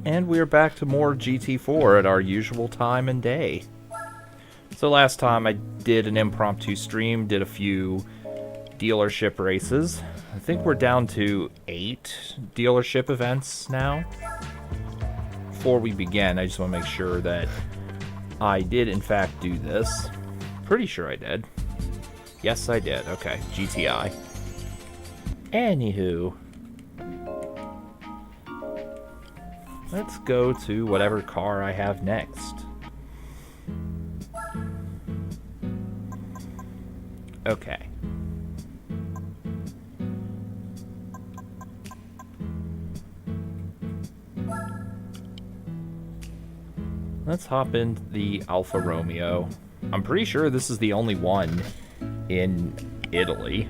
And we're back to more GT4 at our usual time and day. So last time I did an impromptu stream, did a few dealership races. I think we're down to 8 dealership events now. Before we begin, I just want to make sure that I did in fact do this. Pretty sure I did. Yes, I did. Okay, GTI. Anywho. Let's go to whatever car I have next. Okay. Let's hop into the Alfa Romeo. I'm pretty sure this is the only one in Italy.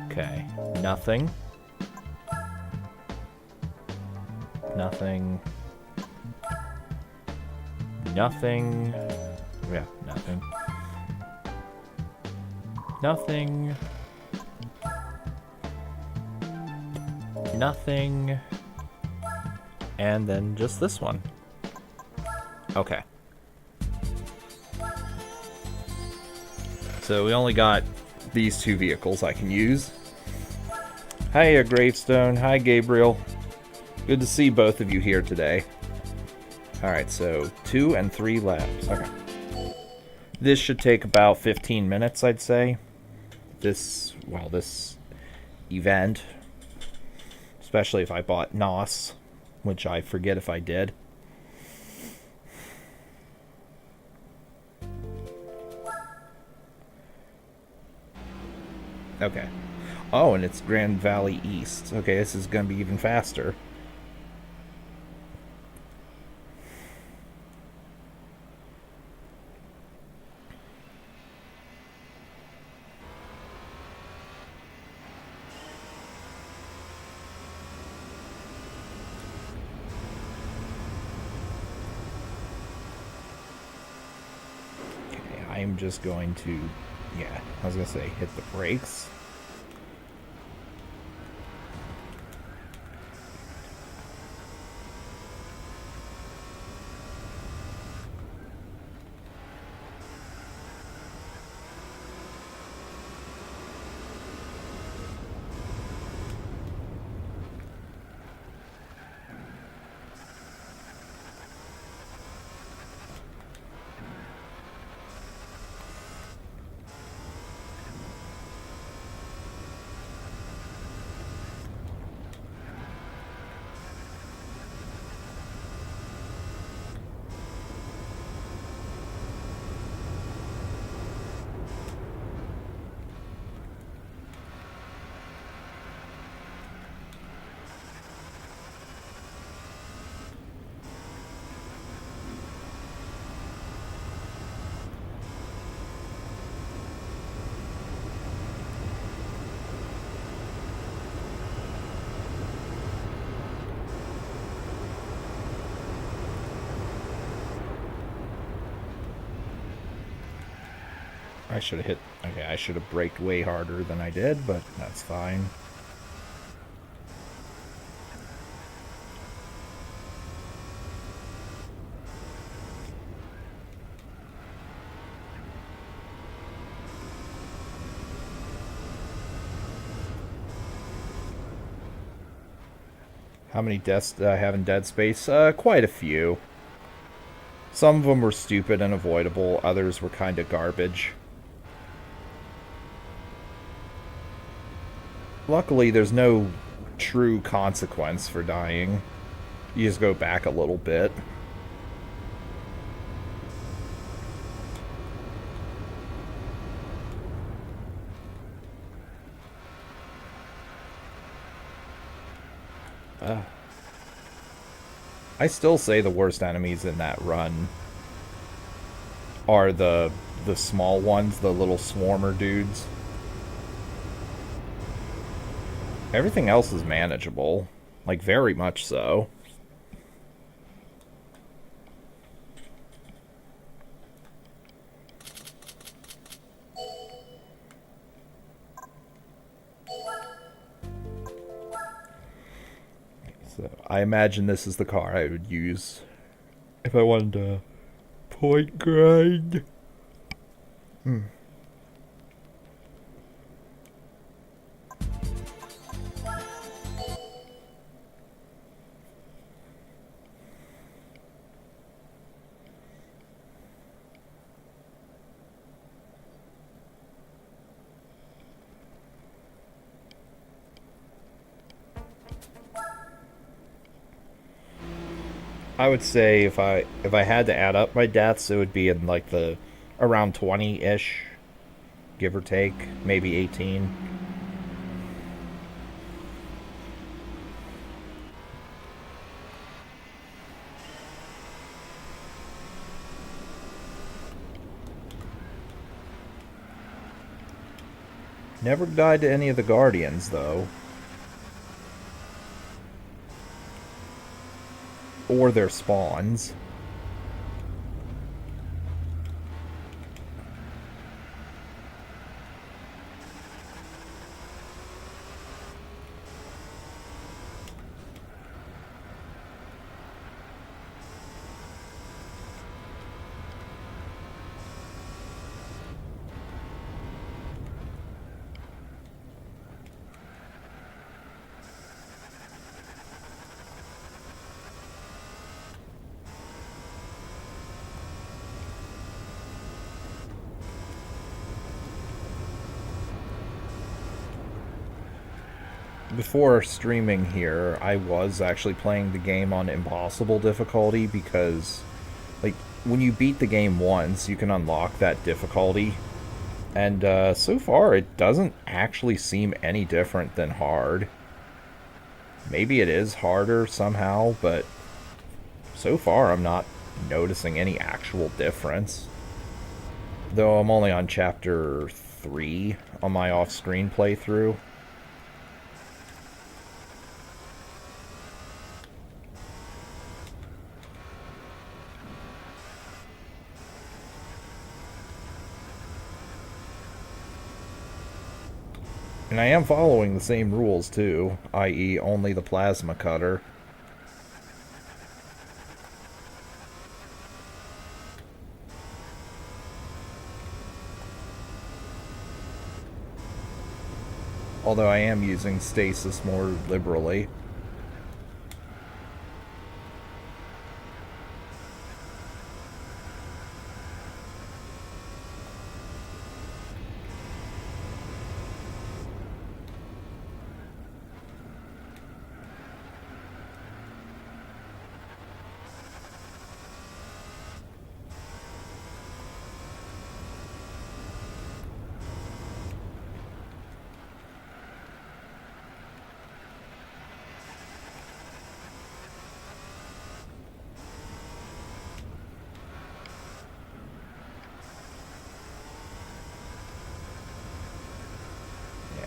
Okay, nothing. Nothing. Nothing. Yeah, nothing. Nothing. Nothing. And then just this one. Okay. So we only got these 2 vehicles I can use. Hiya, Gravestone. Hi, Gabriel. Good to see both of you here today. Alright, so 2 and 3 laps. Okay. This should take about 15 minutes, I'd say. This event. Especially if I bought NOS, which I forget if I did. Okay. Oh, and it's Grand Valley East. Okay, this is going to be even faster. Okay, I'm just going to, I was going to say hit the brakes. I should have hit... Okay, I should have braked way harder than I did, but that's fine. How many deaths did I have in Dead Space? Quite a few. Some of them were stupid and avoidable, others were kind of garbage. Luckily, there's no true consequence for dying. You just go back a little bit. I still say the worst enemies in that run are the small ones, the little swarmer dudes. Everything else is manageable. Like, very much so. So I imagine this is the car I would use if I wanted to point grind. Hmm. I would say if I had to add up my deaths, it would be in like the around 20-ish, give or take, maybe 18. Never died to any of the Guardians though, or their spawns. Before streaming here, I was actually playing the game on impossible difficulty because, like, when you beat the game once, you can unlock that difficulty. And so far, it doesn't actually seem any different than hard. Maybe it is harder somehow, but so far I'm not noticing any actual difference. Though I'm only on chapter 3 on my off-screen playthrough. And I am following the same rules too, i.e. only the plasma cutter. Although I am using stasis more liberally.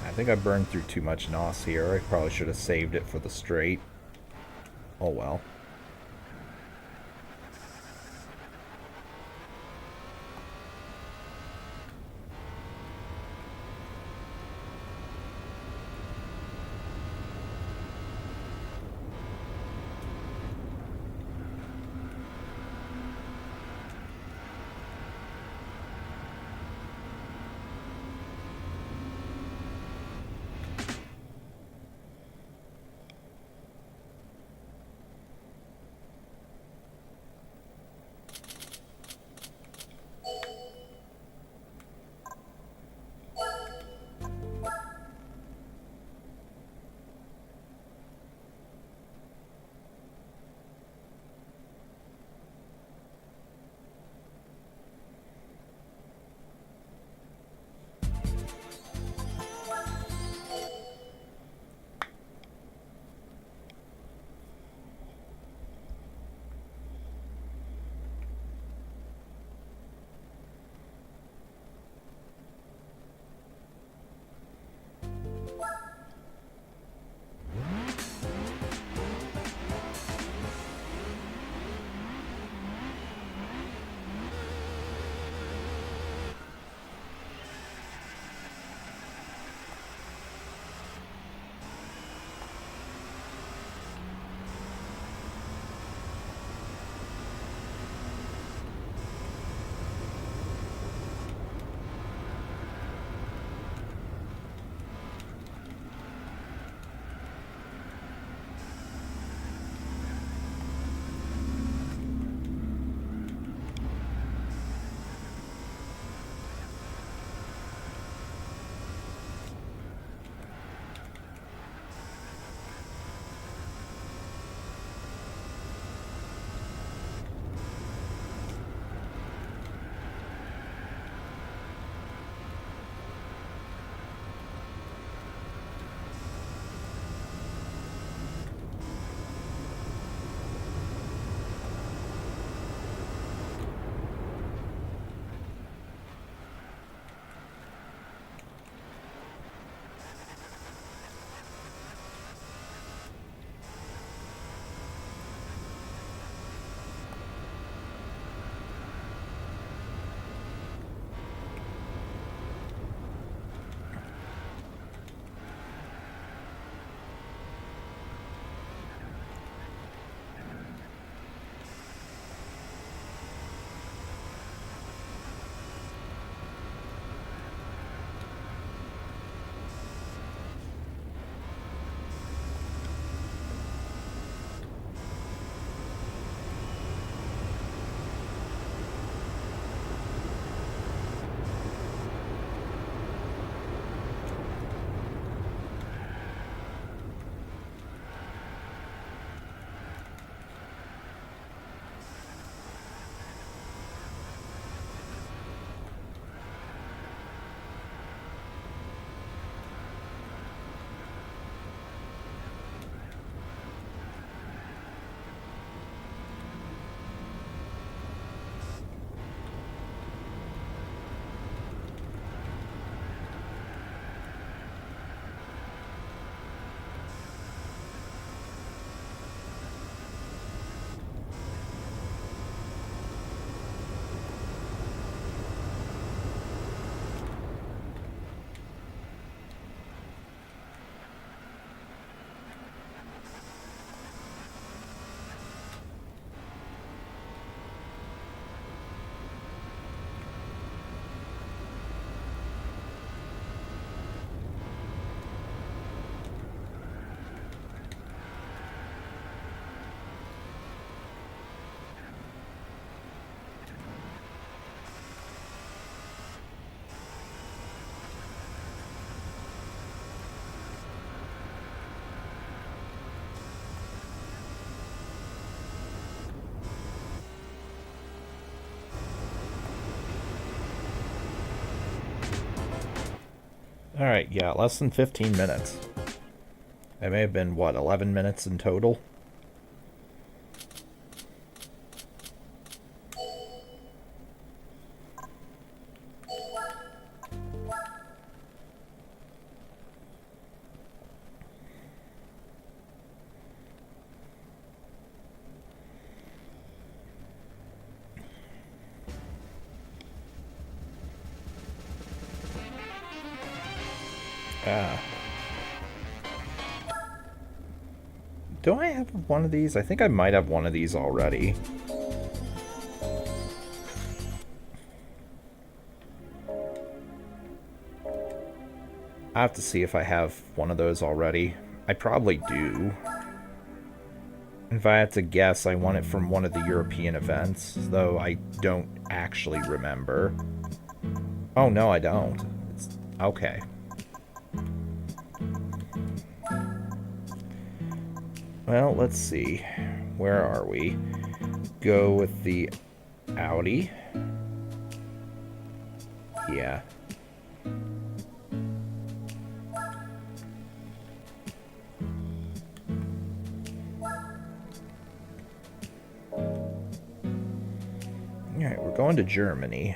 I think I burned through too much NOS here. I probably should have saved it for the straight. Oh well. Alright, yeah, less than 15 minutes. It may have been, what, 11 minutes in total? Ah. Do I have one of these? I think I might have one of these already. I have to see if I have one of those already. I probably do. If I had to guess, I want it from one of the European events, though I don't actually remember. Oh, no, I don't. Okay. Well, let's see. Where are we? Go with the Audi. Yeah. Alright, we're going to Germany.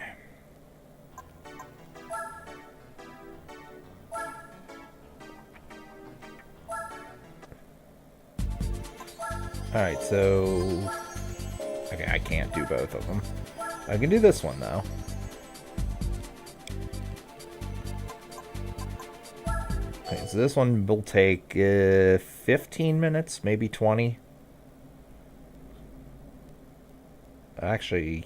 Alright, so... Okay, I can't do both of them. I can do this one, though. Okay, so this one will take 15 minutes, maybe 20. Actually...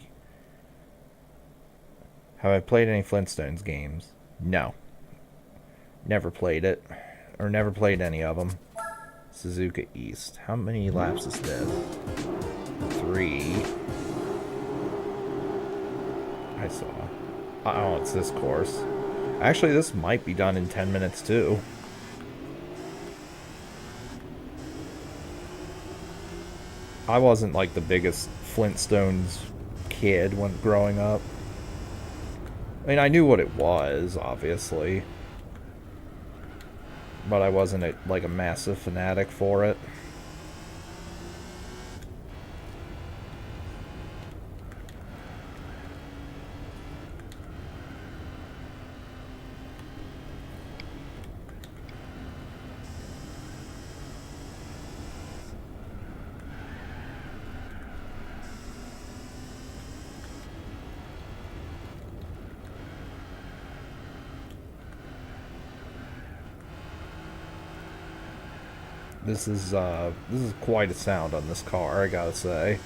Have I played any Flintstones games? No. Never played it. Or never played any of them. Suzuka East. How many laps is this? 3. I saw. Oh, it's this course. Actually, this might be done in 10 minutes, too. I wasn't, like, the biggest Flintstones kid when growing up. I mean, I knew what it was, obviously. But I wasn't, like, a massive fanatic for it. This is quite a sound on this car, I gotta say.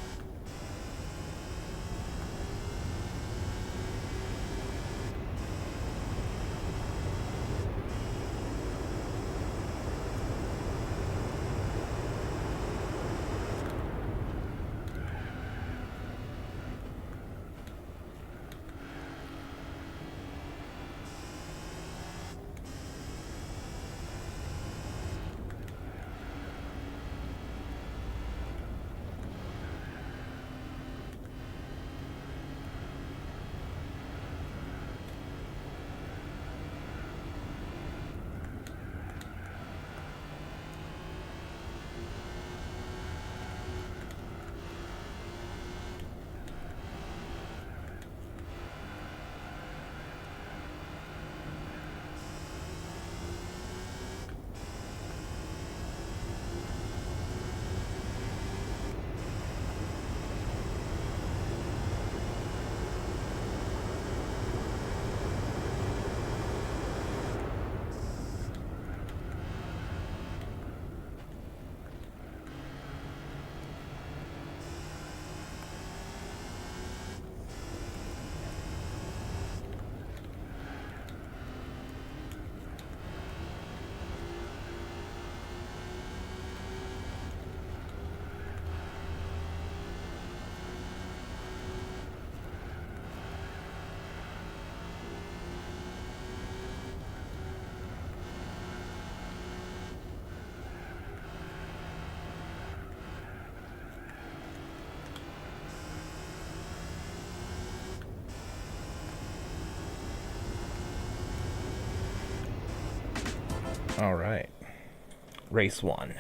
All right. Race 1.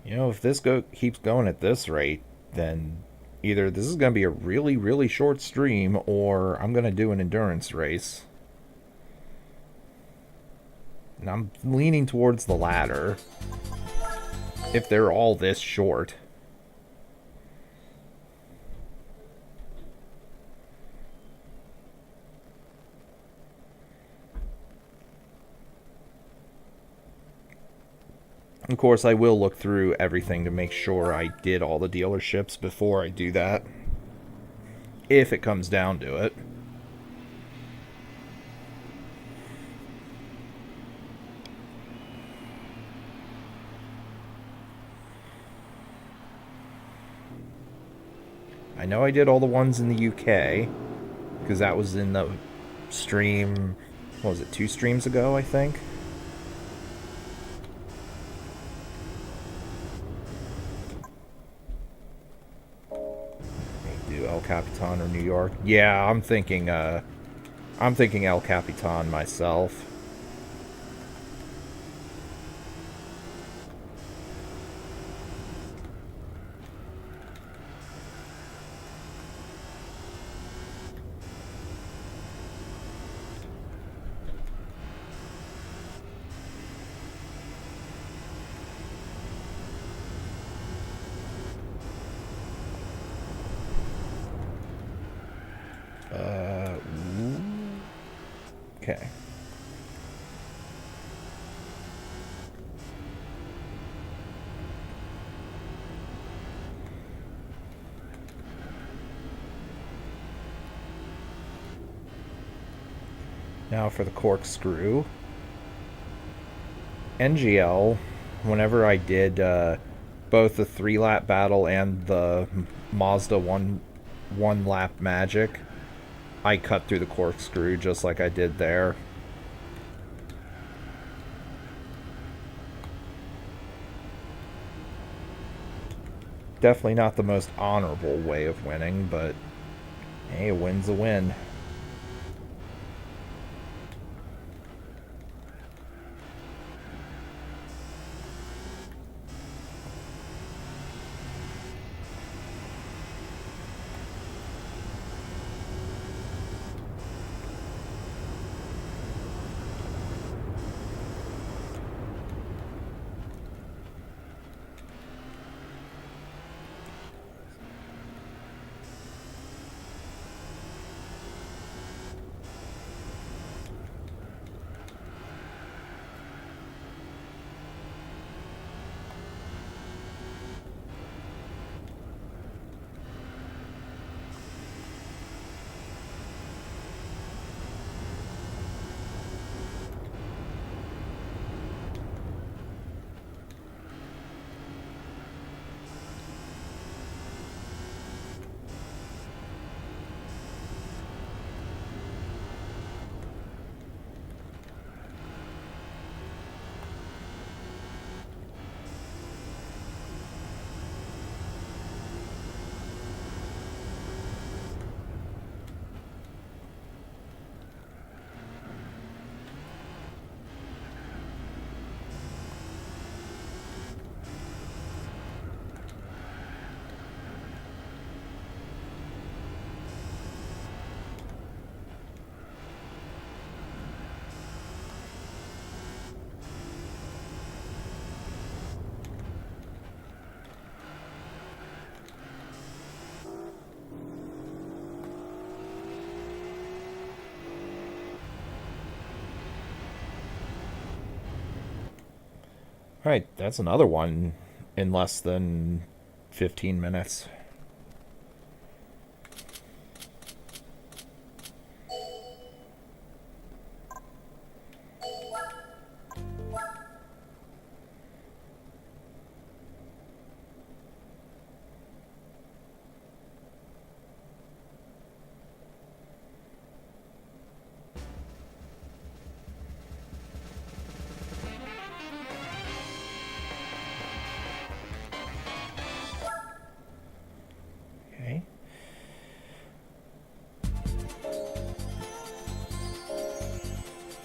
You know, if this keeps going at this rate, then either this is going to be a really, really short stream, or I'm going to do an endurance race. And I'm leaning towards the latter, if they're all this short. Of course, I will look through everything to make sure I did all the dealerships before I do that. If it comes down to it. I know I did all the ones in the UK, because that was in the stream, what was it, 2 streams ago, I think? Do El Capitan or New York? Yeah, I'm thinking El Capitan myself. Okay. Now for the corkscrew. NGL, whenever I did both the 3-lap battle and the Mazda one lap magic, I cut through the corkscrew just like I did there. Definitely not the most honorable way of winning, but hey, a win's a win. Alright, that's another one in less than 15 minutes.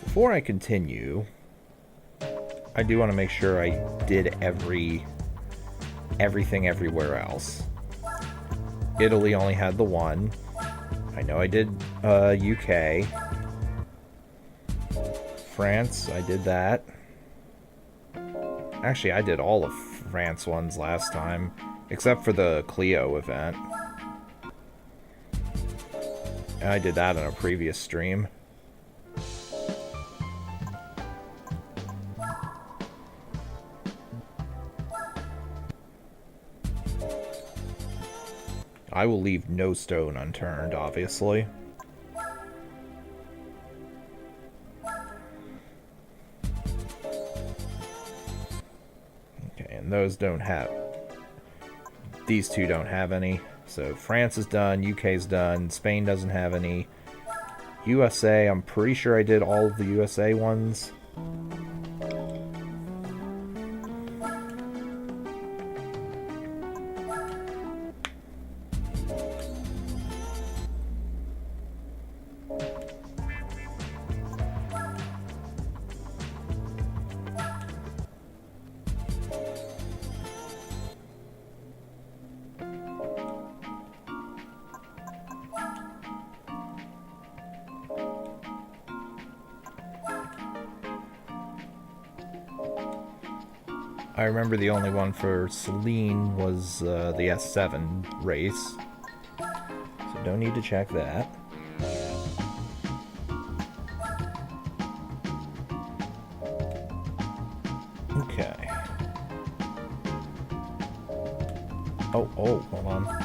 Before I continue, I do want to make sure I did everything everywhere else. Italy only had the one. I know I did UK. France, I did that. Actually, I did all of France ones last time, except for the Clio event. And I did that in a previous stream. I will leave no stone unturned, obviously. Okay, and those don't have... These two don't have any. So France is done, UK's done, Spain doesn't have any. USA, I'm pretty sure I did all of the USA ones. I remember the only one for Celine was the S7 race, so don't need to check that. Okay. Oh, hold on.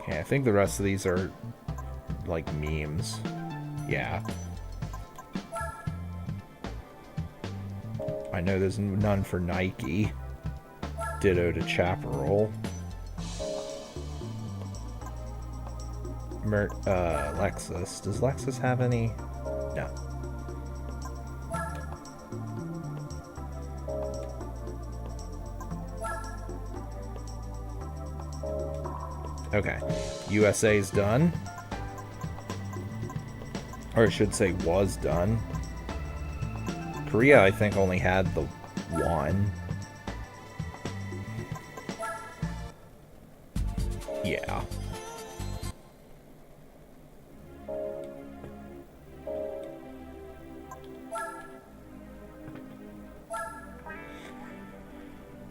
Okay, I think the rest of these are like memes. Yeah. I know there's none for Nike. Ditto to Chaparral. Lexus. Does Lexus have any? No. Okay. USA's done. Or I should say was done. Korea, I think, only had the one. Yeah.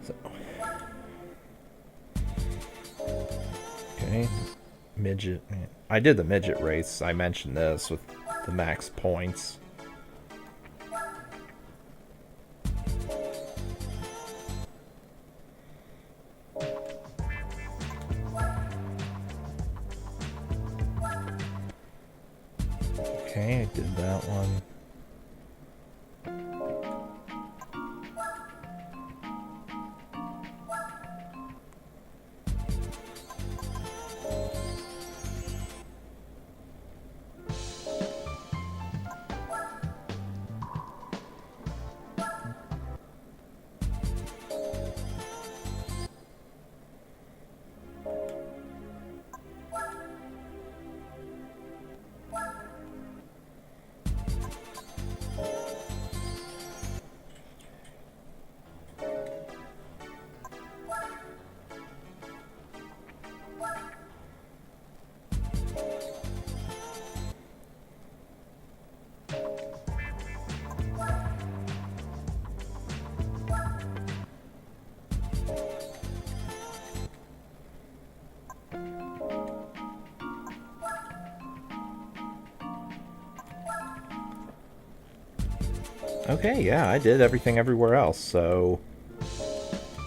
So. Okay. Midget. I did the midget race. I mentioned this with the max points. Okay, I did that one. Okay, yeah, I did everything everywhere else, so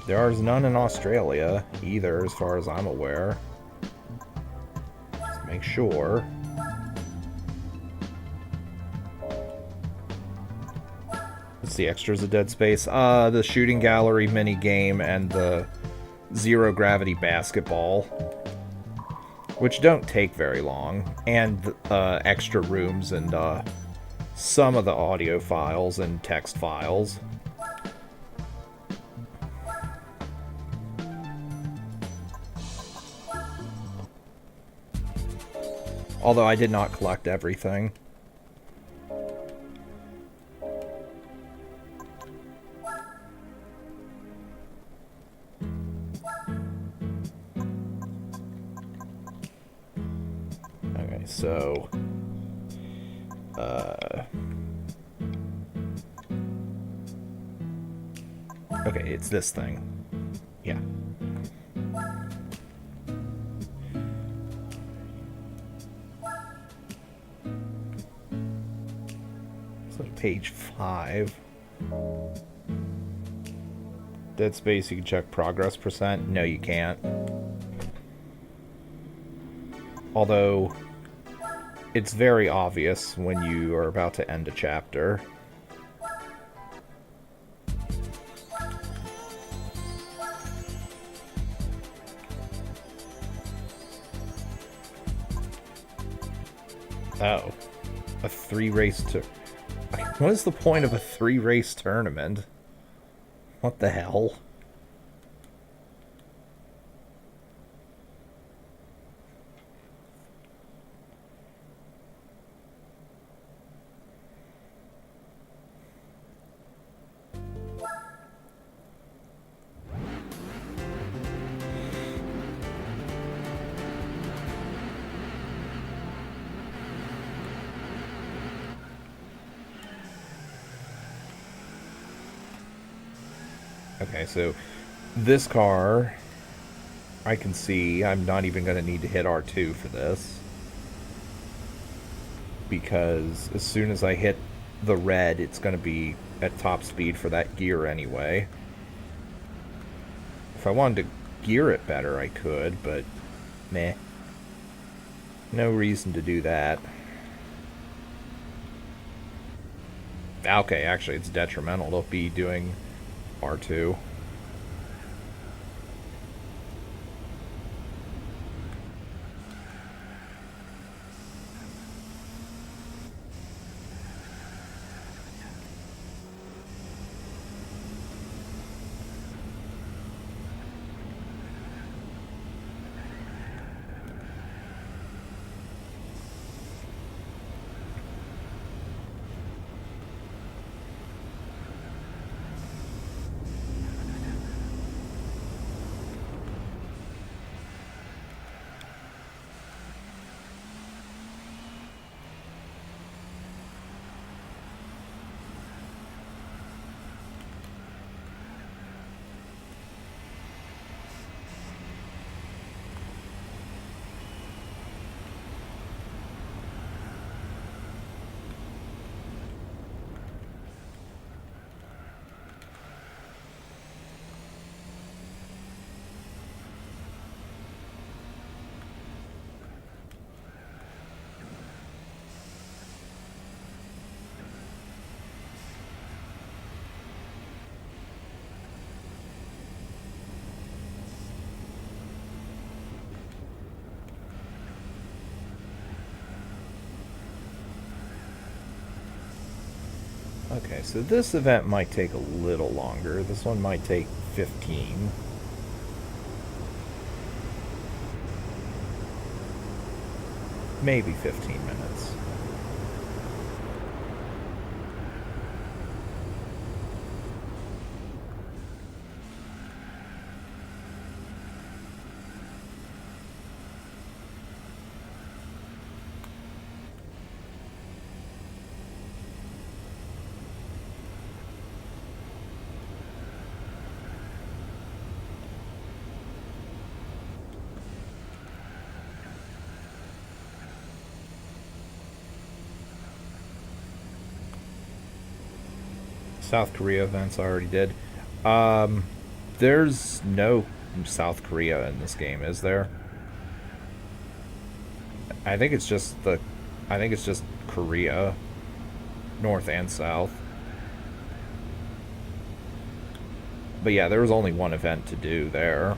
there is none in Australia either, as far as I'm aware. Let's make sure. What's the extras of Dead Space? The shooting gallery mini game and the zero gravity basketball, which don't take very long, and extra rooms and some of the audio files and text files. Although I did not collect everything. Okay, so okay, it's this thing. Yeah. page 5. Dead space, you can check progress percent. No, you can't. Although, it's very obvious when you are about to end a chapter. Oh. A 3-race What is the point of a 3-race tournament? What the hell? Okay, so this car, I can see I'm not even going to need to hit R2 for this. Because as soon as I hit the red, it's going to be at top speed for that gear anyway. If I wanted to gear it better, I could, but meh. No reason to do that. Okay, actually, it's detrimental to be doing R2. Okay, so this event might take a little longer. This one might take 15. Maybe 15 minutes. South Korea events I already did. There's no South Korea in this game, is there? I think it's just Korea, North and South. But yeah, there was only one event to do there.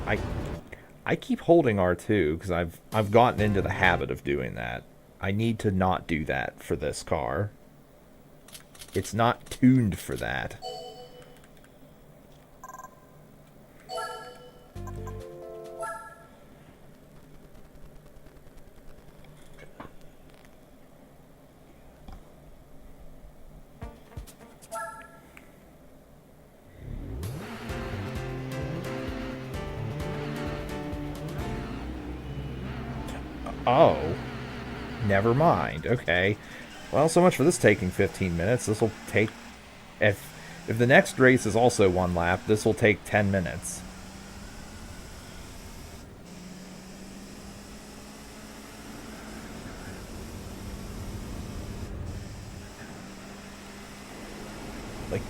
I I keep holding R2 because I've gotten into the habit of doing that. I need to not do that for this car. It's not tuned for that. Oh. Never mind. Okay. Well, so much for this taking 15 minutes. This will take... If the next race is also one lap, this will take 10 minutes. Like,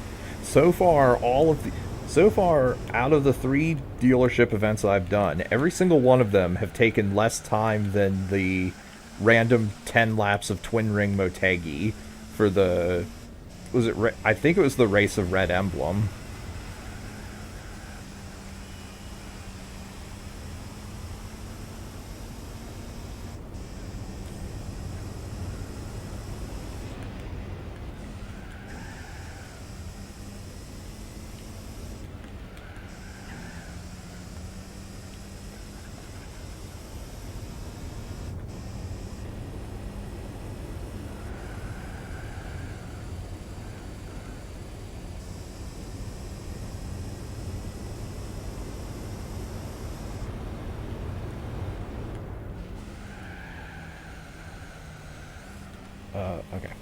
so far, out of the 3 dealership events I've done, every single one of them have taken less time than the random 10 laps of Twin Ring Motegi for the... I think it was the race of Red Emblem. Okay.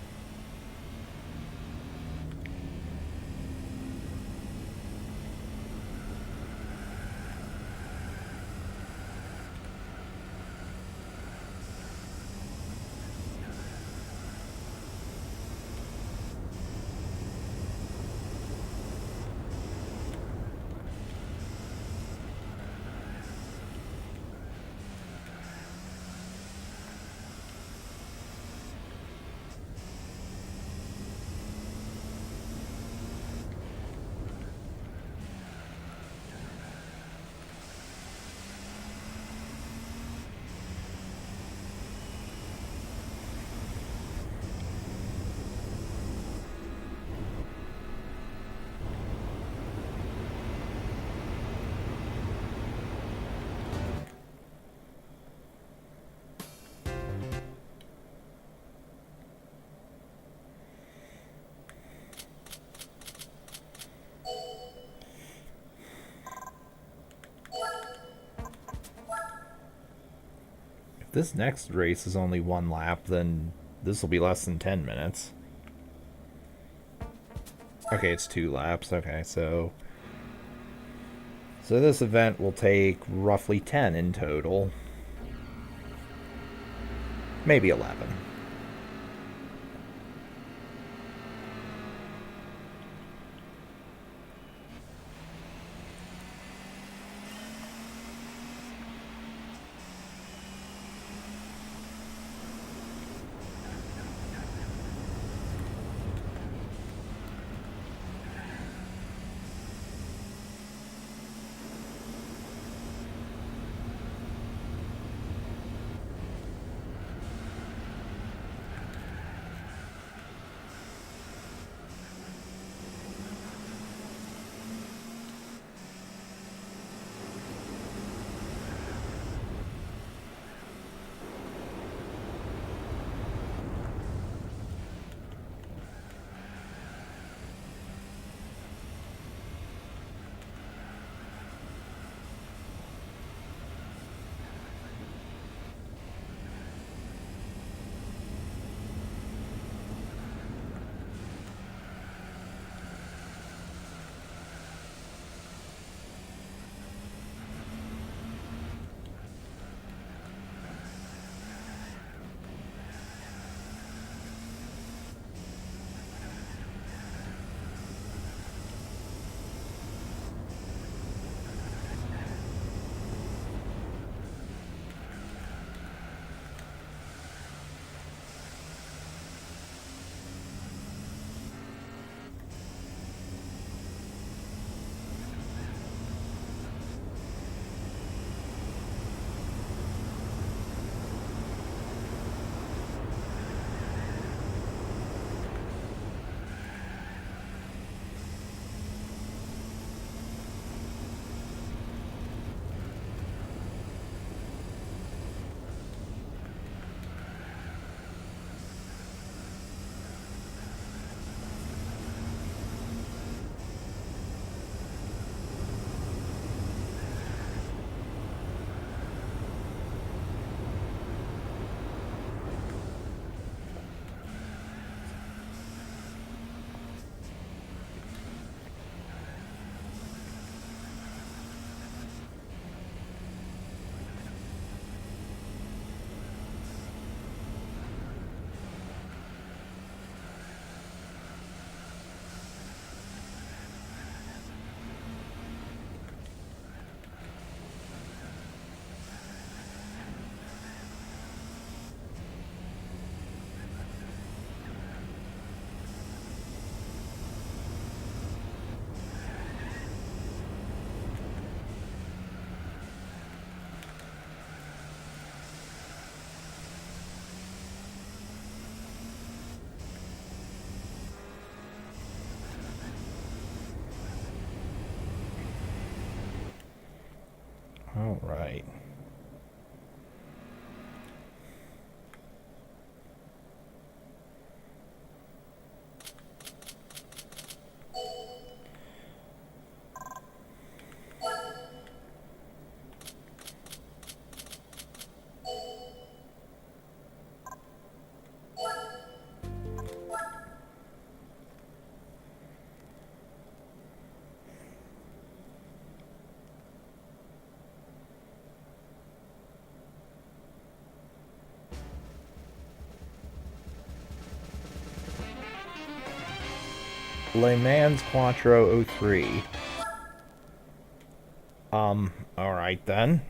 If this next race is only one lap, then this will be less than 10 minutes. Okay, it's 2 laps. Okay, so this event will take roughly 10 in total. Maybe 11. All right. Le Mans Quattro 03. Alright then.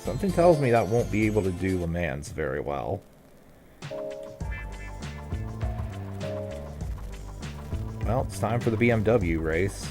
Something tells me that won't be able to do Le Mans very well. Well, it's time for the BMW race.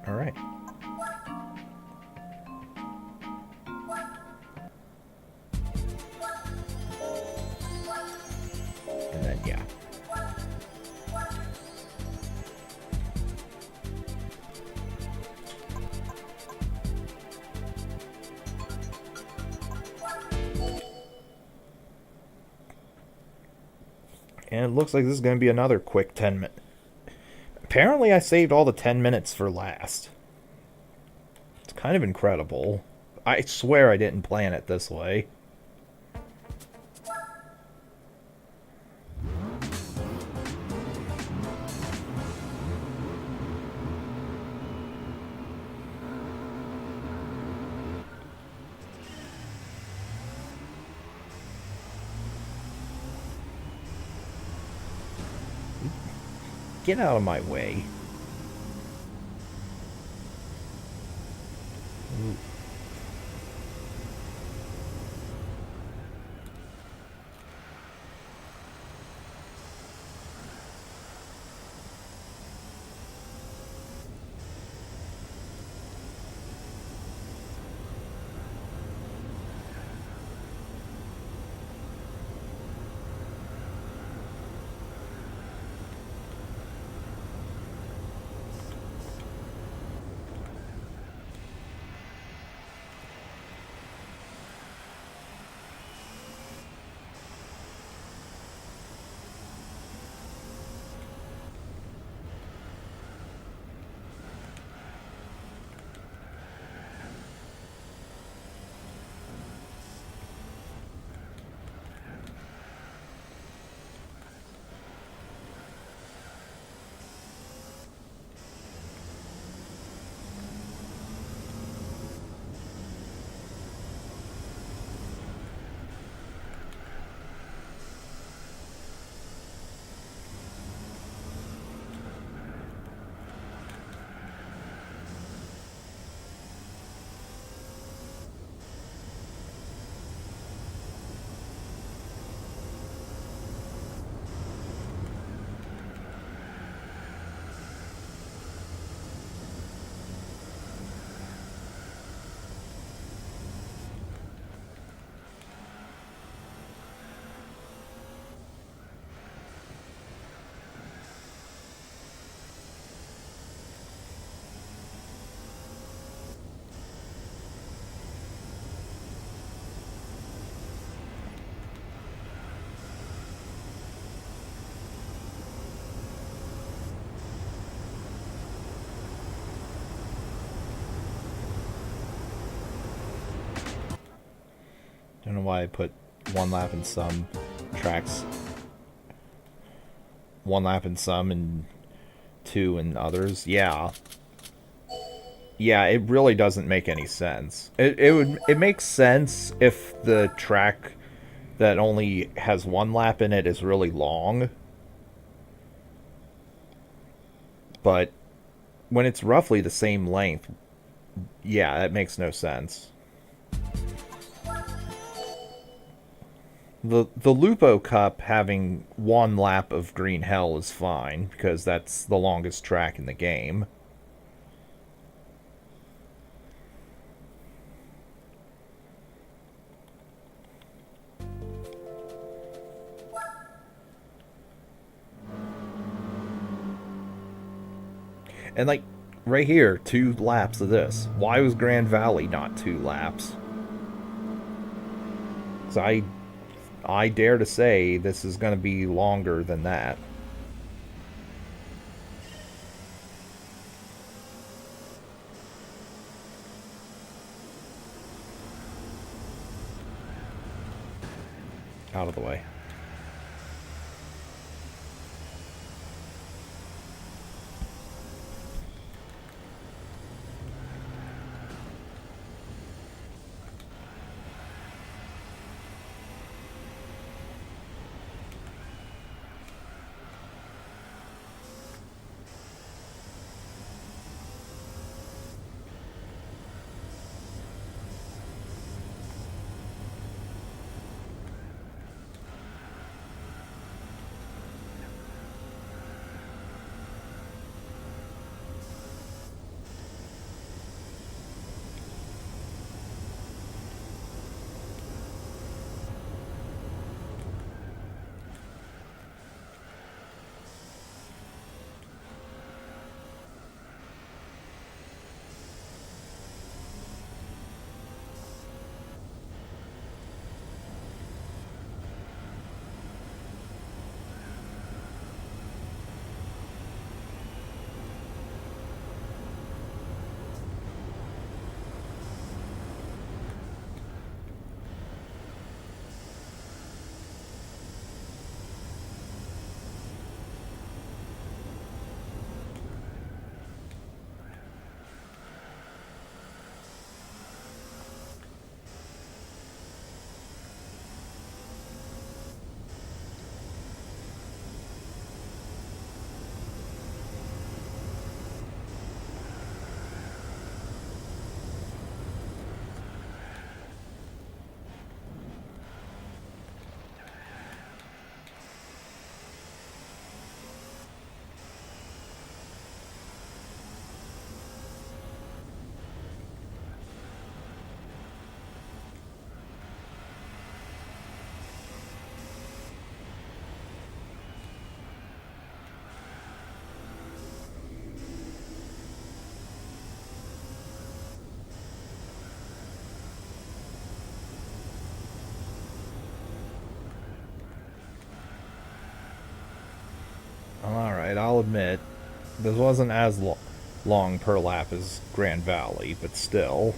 Alright. And then, yeah. And it looks like this is going to be another quick 10 minutes. Apparently I saved all the 10 minutes for last. It's kind of incredible. I swear I didn't plan it this way. Get out of my way. Ooh. Don't know why I put one lap in some tracks. One lap in some and two in others. Yeah. Yeah, it really doesn't make any sense. It makes sense if the track that only has one lap in it is really long. But when it's roughly the same length, yeah, that makes no sense. The Lupo Cup having one lap of Green Hell is fine because that's the longest track in the game. And like right here, 2 laps of this. Why was Grand Valley not 2 laps? Because I dare to say this is going to be longer than that. Out of the way. Alright, I'll admit, this wasn't as long per lap as Grand Valley, but still.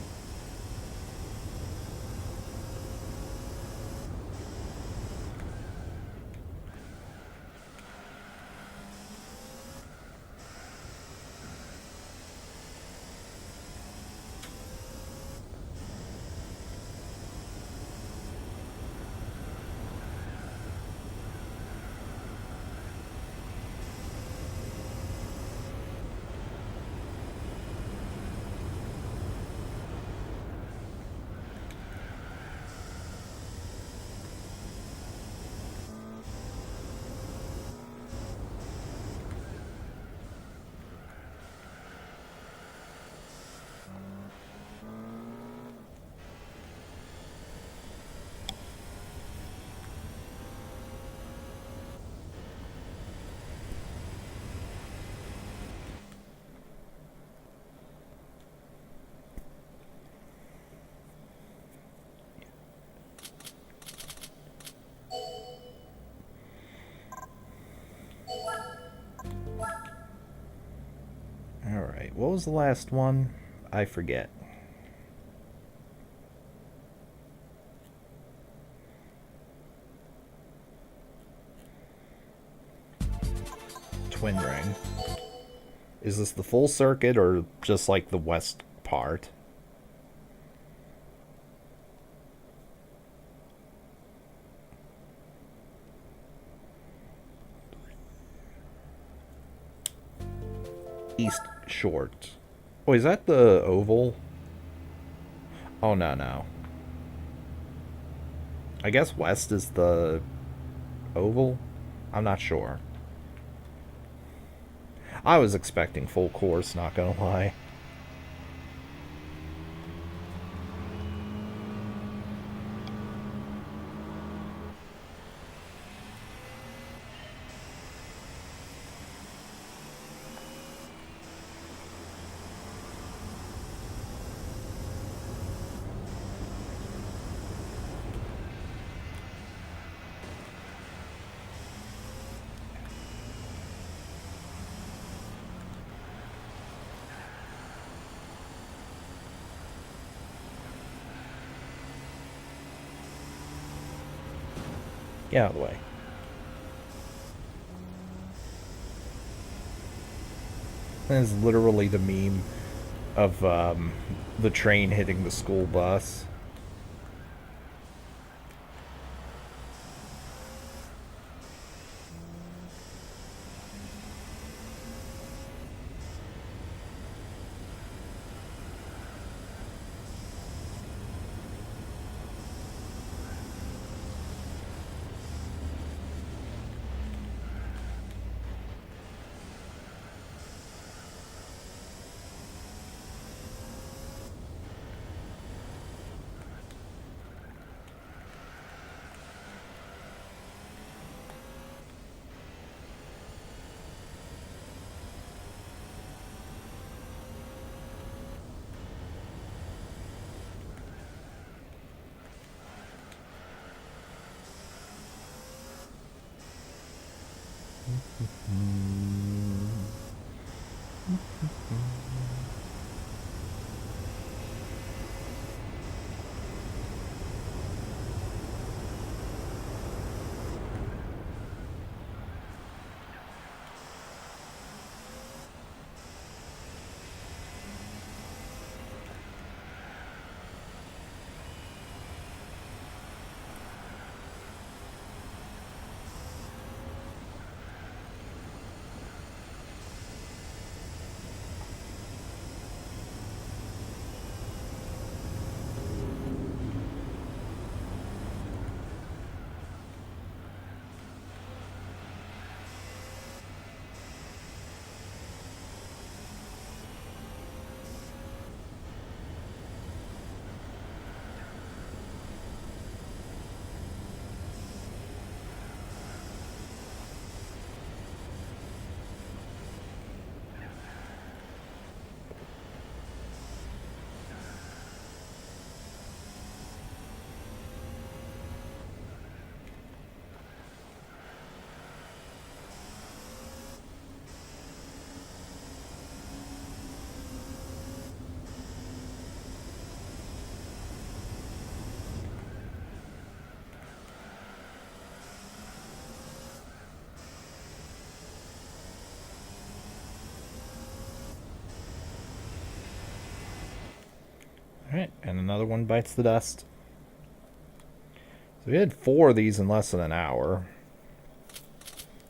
Alright, what was the last one? I forget. Twin Ring. Is this the full circuit or just like the west part? East Short. Oh, is that the oval? Oh, no, no. I guess west is the oval? I'm not sure. I was expecting full course, not gonna lie. Get out of the way. That is literally the meme of the train hitting the school bus. Alright, and another one bites the dust. So we had 4 of these in less than an hour.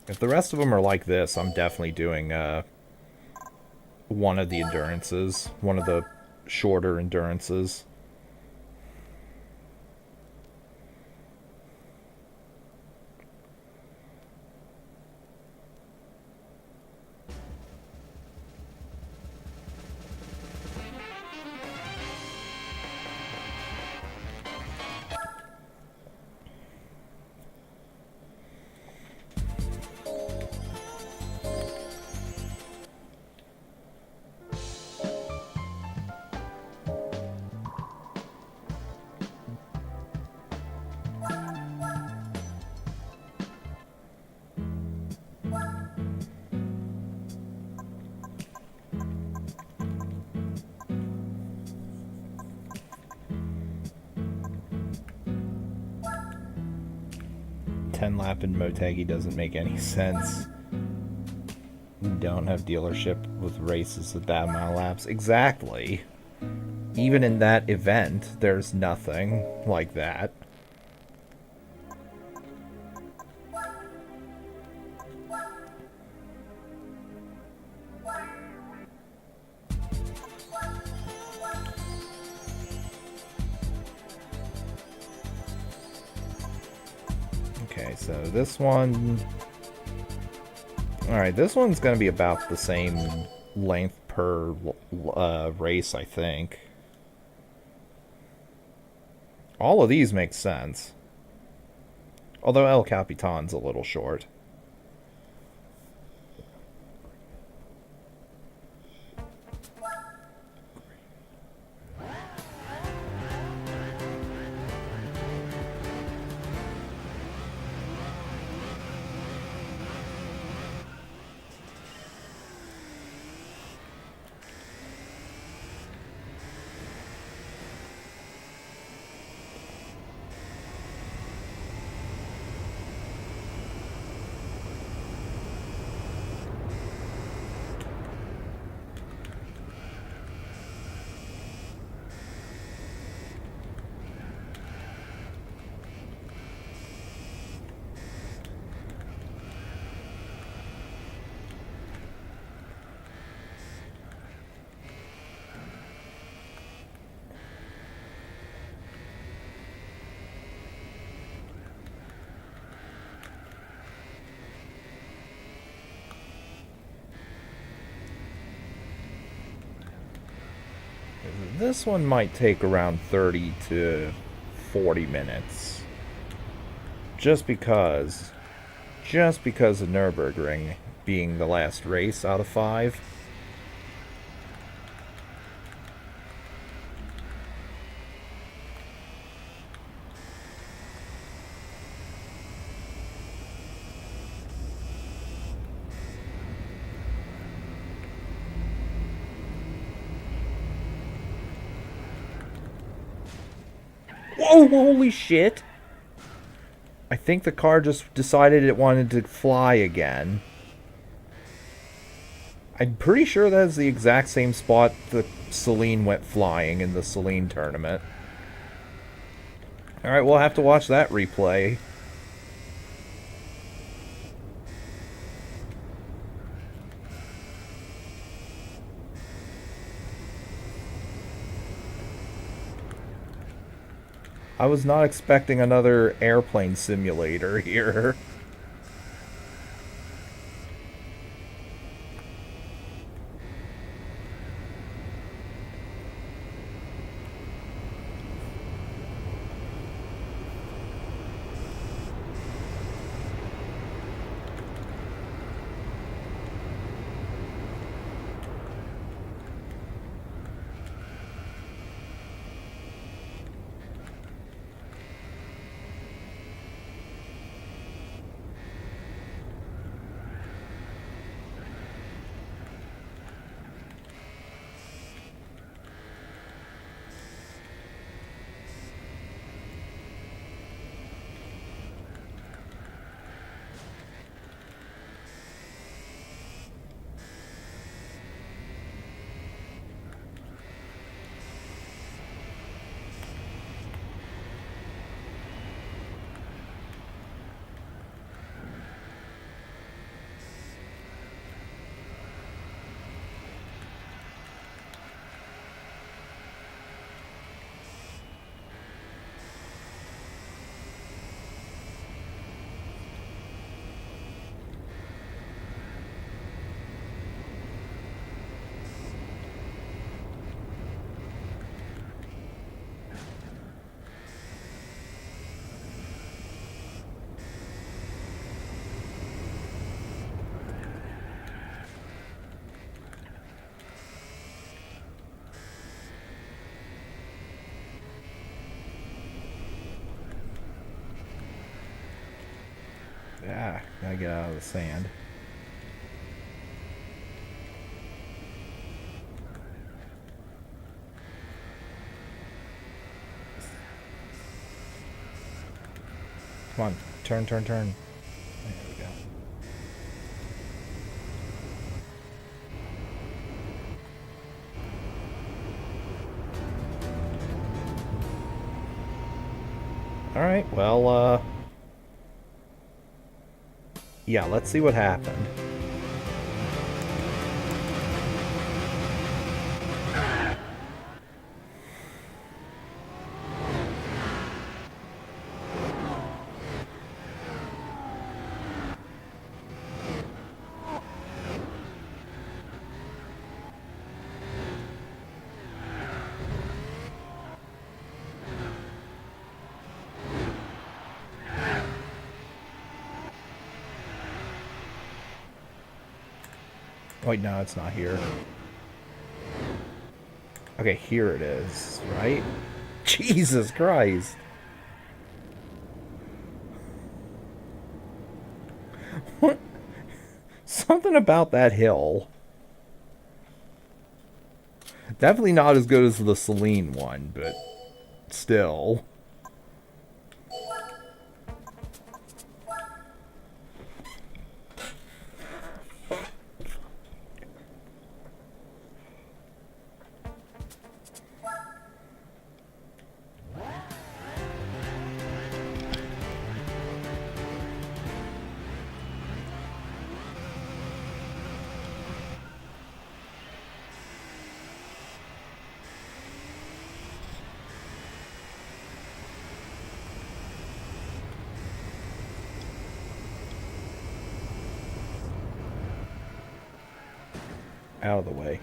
If the rest of them are like this, I'm definitely doing one of the endurances. One of the shorter endurances. Lap in Motegi doesn't make any sense. We don't have dealership with races with that amount of laps. Exactly. Even in that event, there's nothing like that. Okay, so this one... Alright, this one's going to be about the same length per race, I think. All of these make sense. Although El Capitan's a little short. This one might take around 30 to 40 minutes. Just because of Nürburgring being the last race out of 5. Whoa, holy shit! I think the car just decided it wanted to fly again. I'm pretty sure that's the exact same spot the Celine went flying in the Celine tournament. Alright, we'll have to watch that replay. I was not expecting another airplane simulator here. Ah, gotta get out of the sand. Come on, turn. There we go. Alright, well, yeah, let's see what happened. Wait, no, it's not here. Okay, here it is, right? Jesus Christ. What? Something about that hill. Definitely not as good as the Celine one, but still. Out of the way.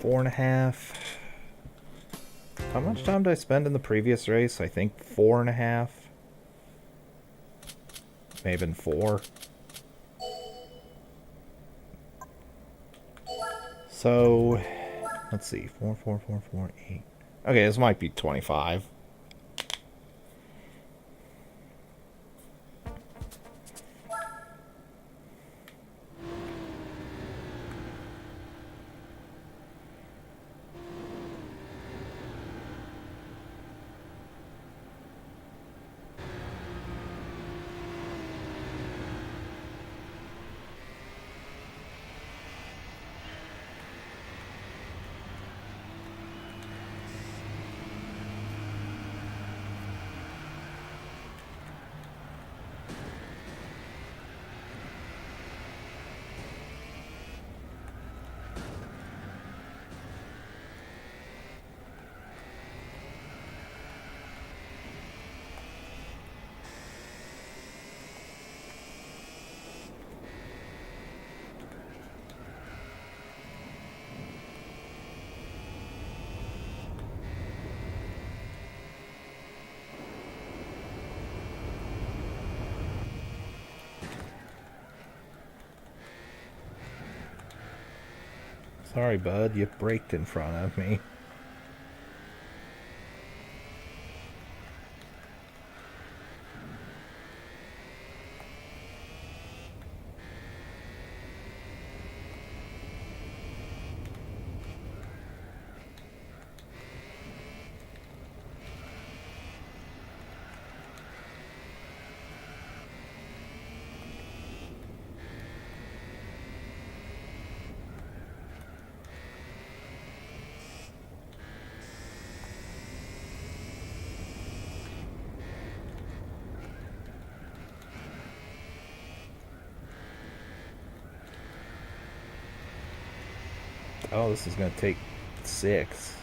4.5. How much time did I spend in the previous race? I think 4.5. May have been 4. So, let's see. 4, 4, 4, 4, 8. Okay, this might be 25. Sorry, bud, you braked in front of me. Oh, this is going to take 6.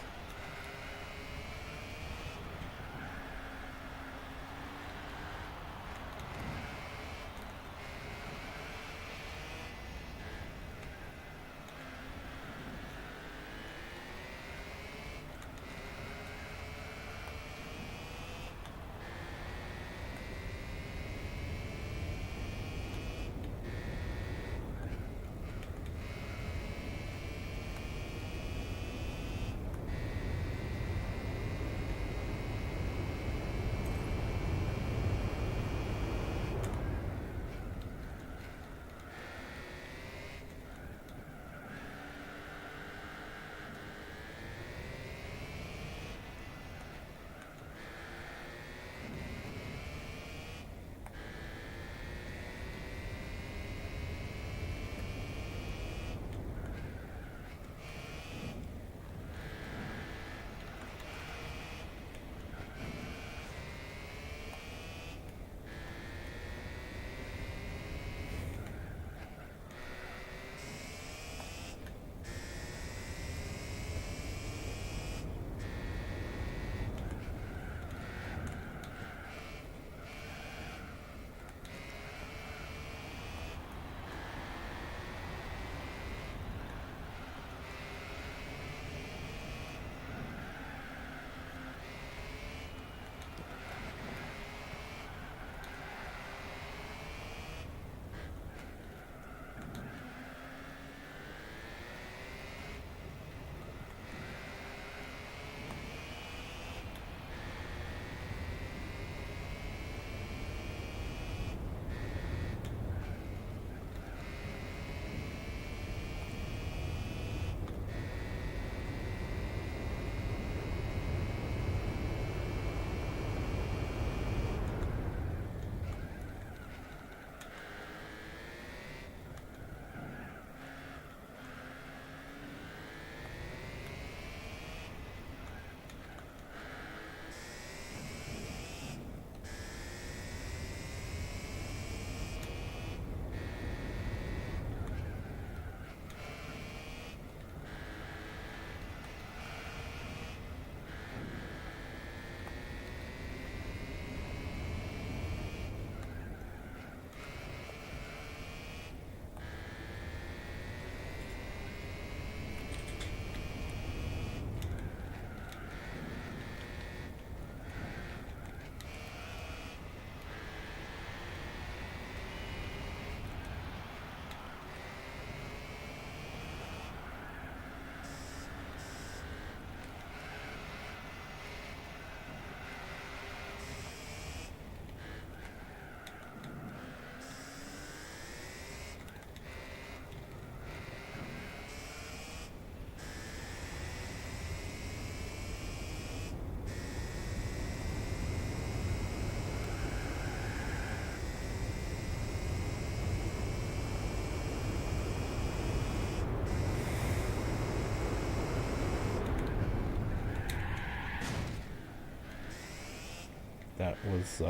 That was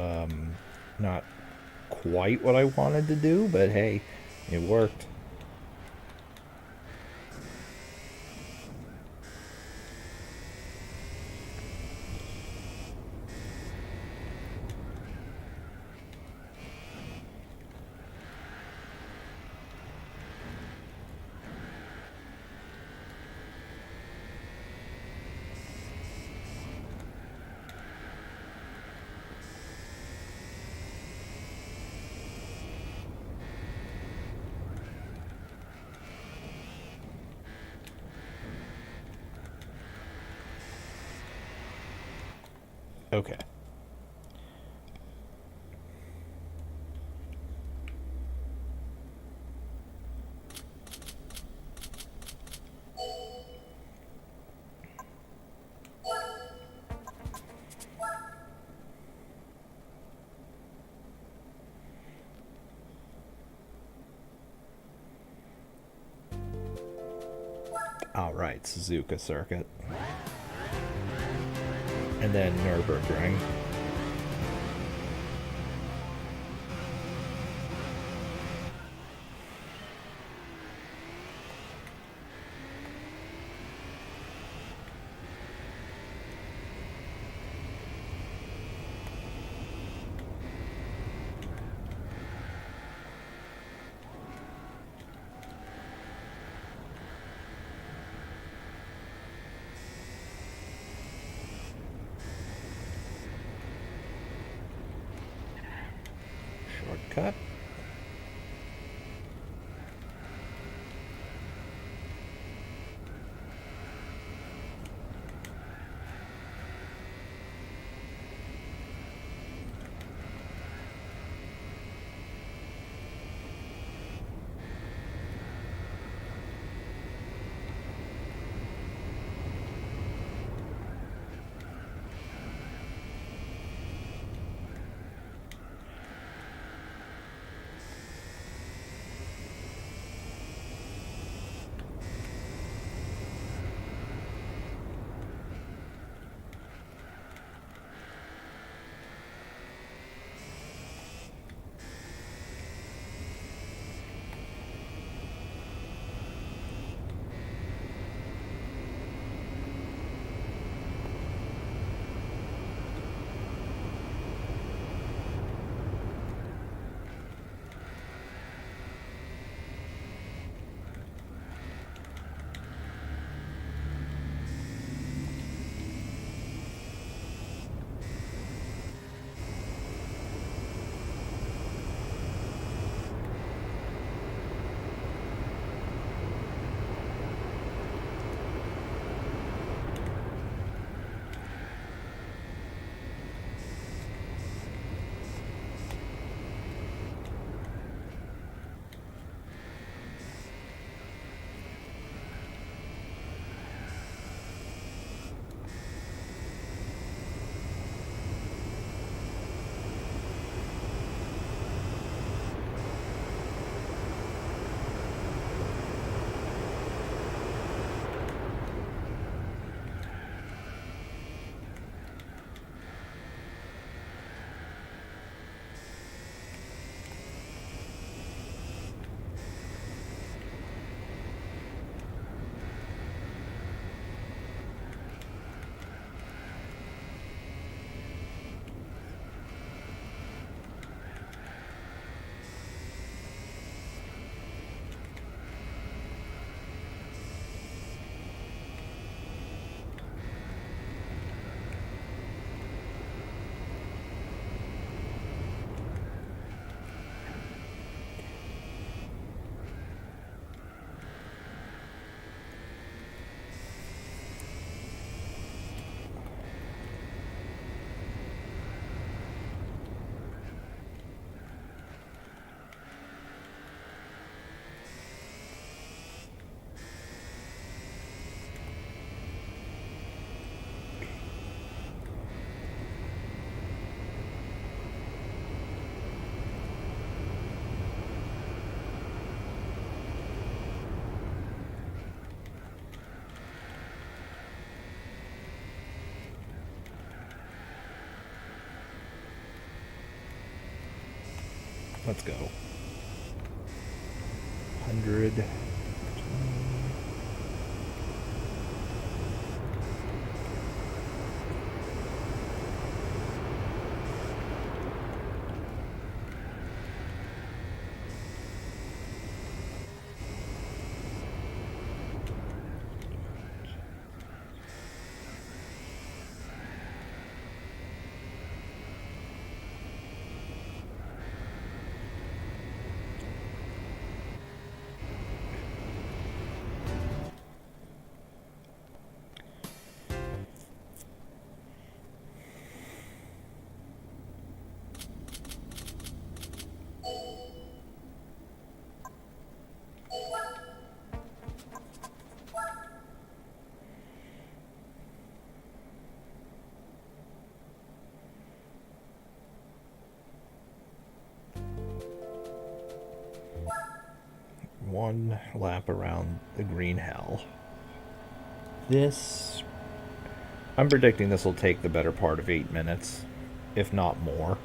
not quite what I wanted to do, but hey, it worked. Okay. Alright, Suzuka Circuit. And then Nürburgring. Shortcut. Let's go. 100. One lap around the green hell. This... I'm predicting this will take the better part of 8 minutes, if not more.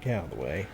Get out of the way.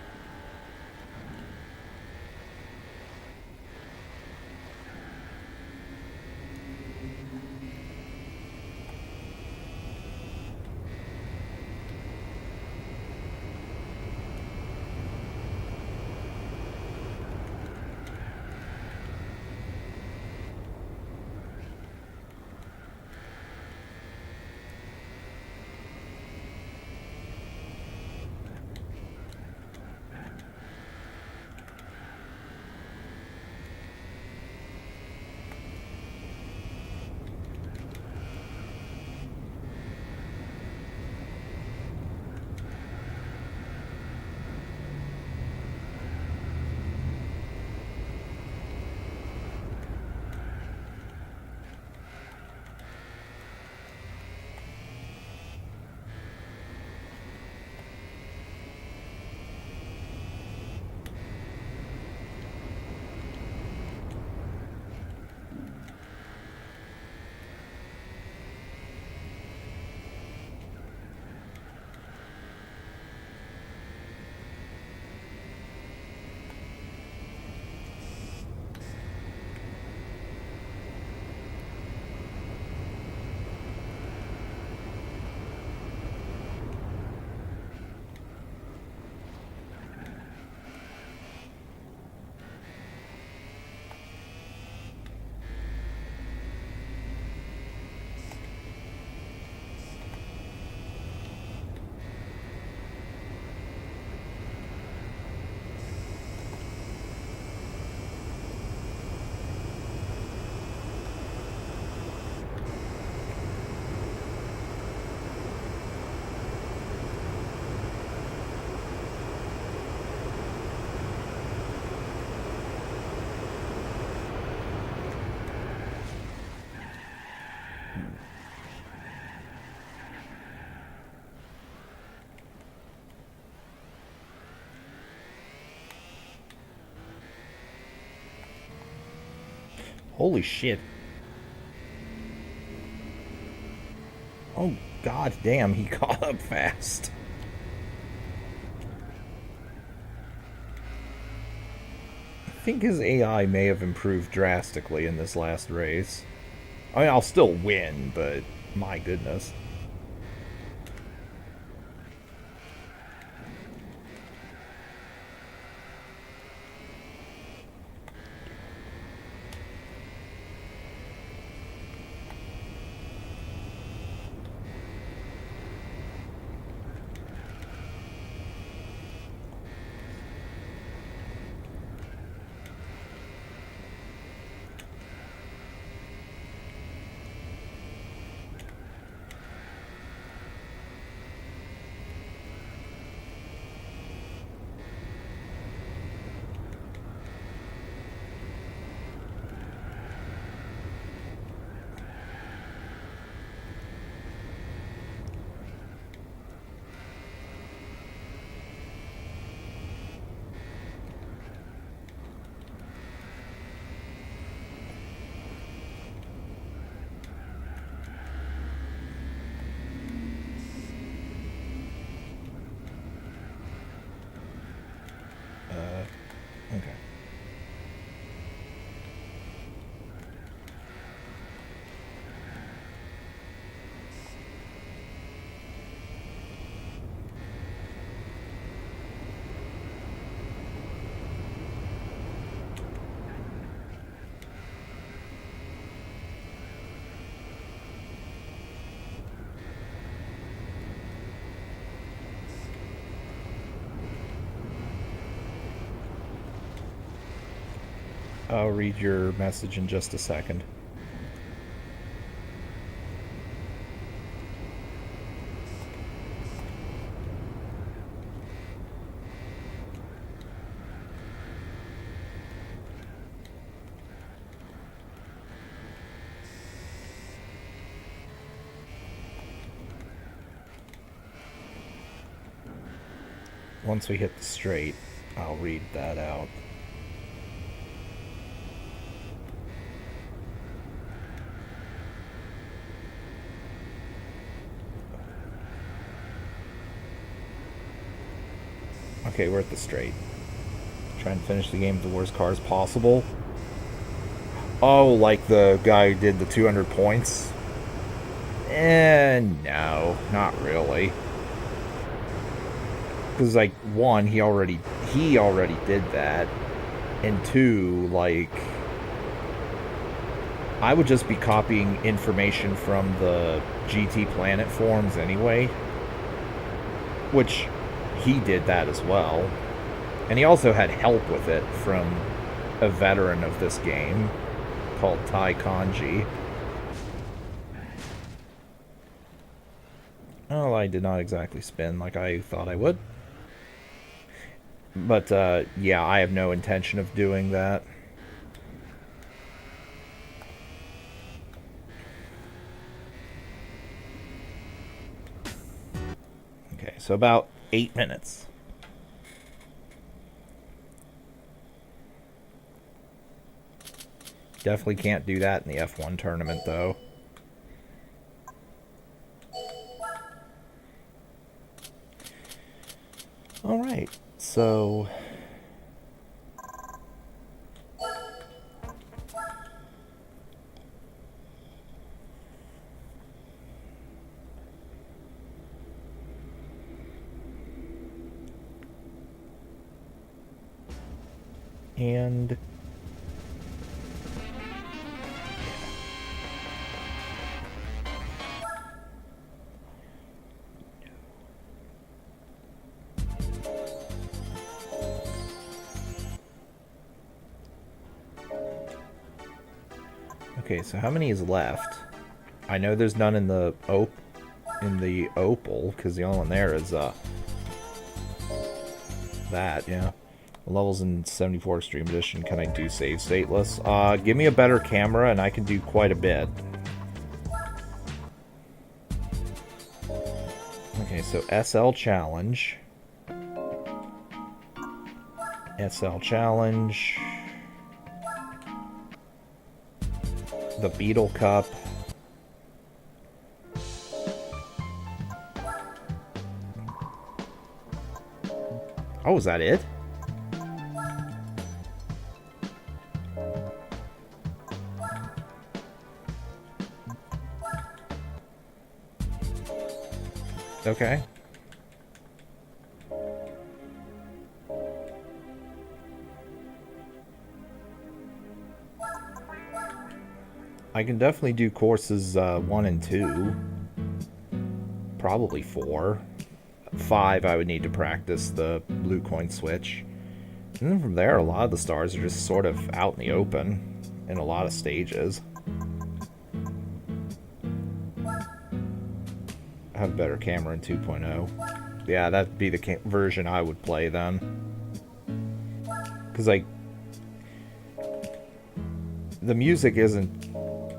Holy shit. Oh, god damn, he caught up fast. I think his AI may have improved drastically in this last race. I mean, I'll still win, but my goodness. Okay. I'll read your message in just a second. Once we hit the straight, I'll read that out. Okay, we're at the straight. Trying to finish the game with the worst cars possible. Oh, like the guy who did the 200 points? No, not really. Because, like, one, he already did that. And two, like, I would just be copying information from the GT Planet forums anyway. Which, he did that as well. And he also had help with it from a veteran of this game called Tai Kanji. Well, I did not exactly spin like I thought I would. But, yeah, I have no intention of doing that. Okay, so about 8 minutes. Definitely can't do that in the F1 tournament, though. Alright, so... And... Okay, so how many is left? I know there's none in the Opal, because the only one there is that, yeah. Levels in 74 Extreme Edition. Can I do save stateless? Give me a better camera and I can do quite a bit. Okay, so SL Challenge. SL Challenge. the Beetle Cup. Oh, is that it? Okay. I can definitely do courses 1 and 2. Probably 4. 5, I would need to practice the blue coin switch. And then from there, a lot of the stars are just sort of out in the open in a lot of stages. I have a better camera in 2.0. Yeah, that'd be the version I would play then. Because, like, the music isn't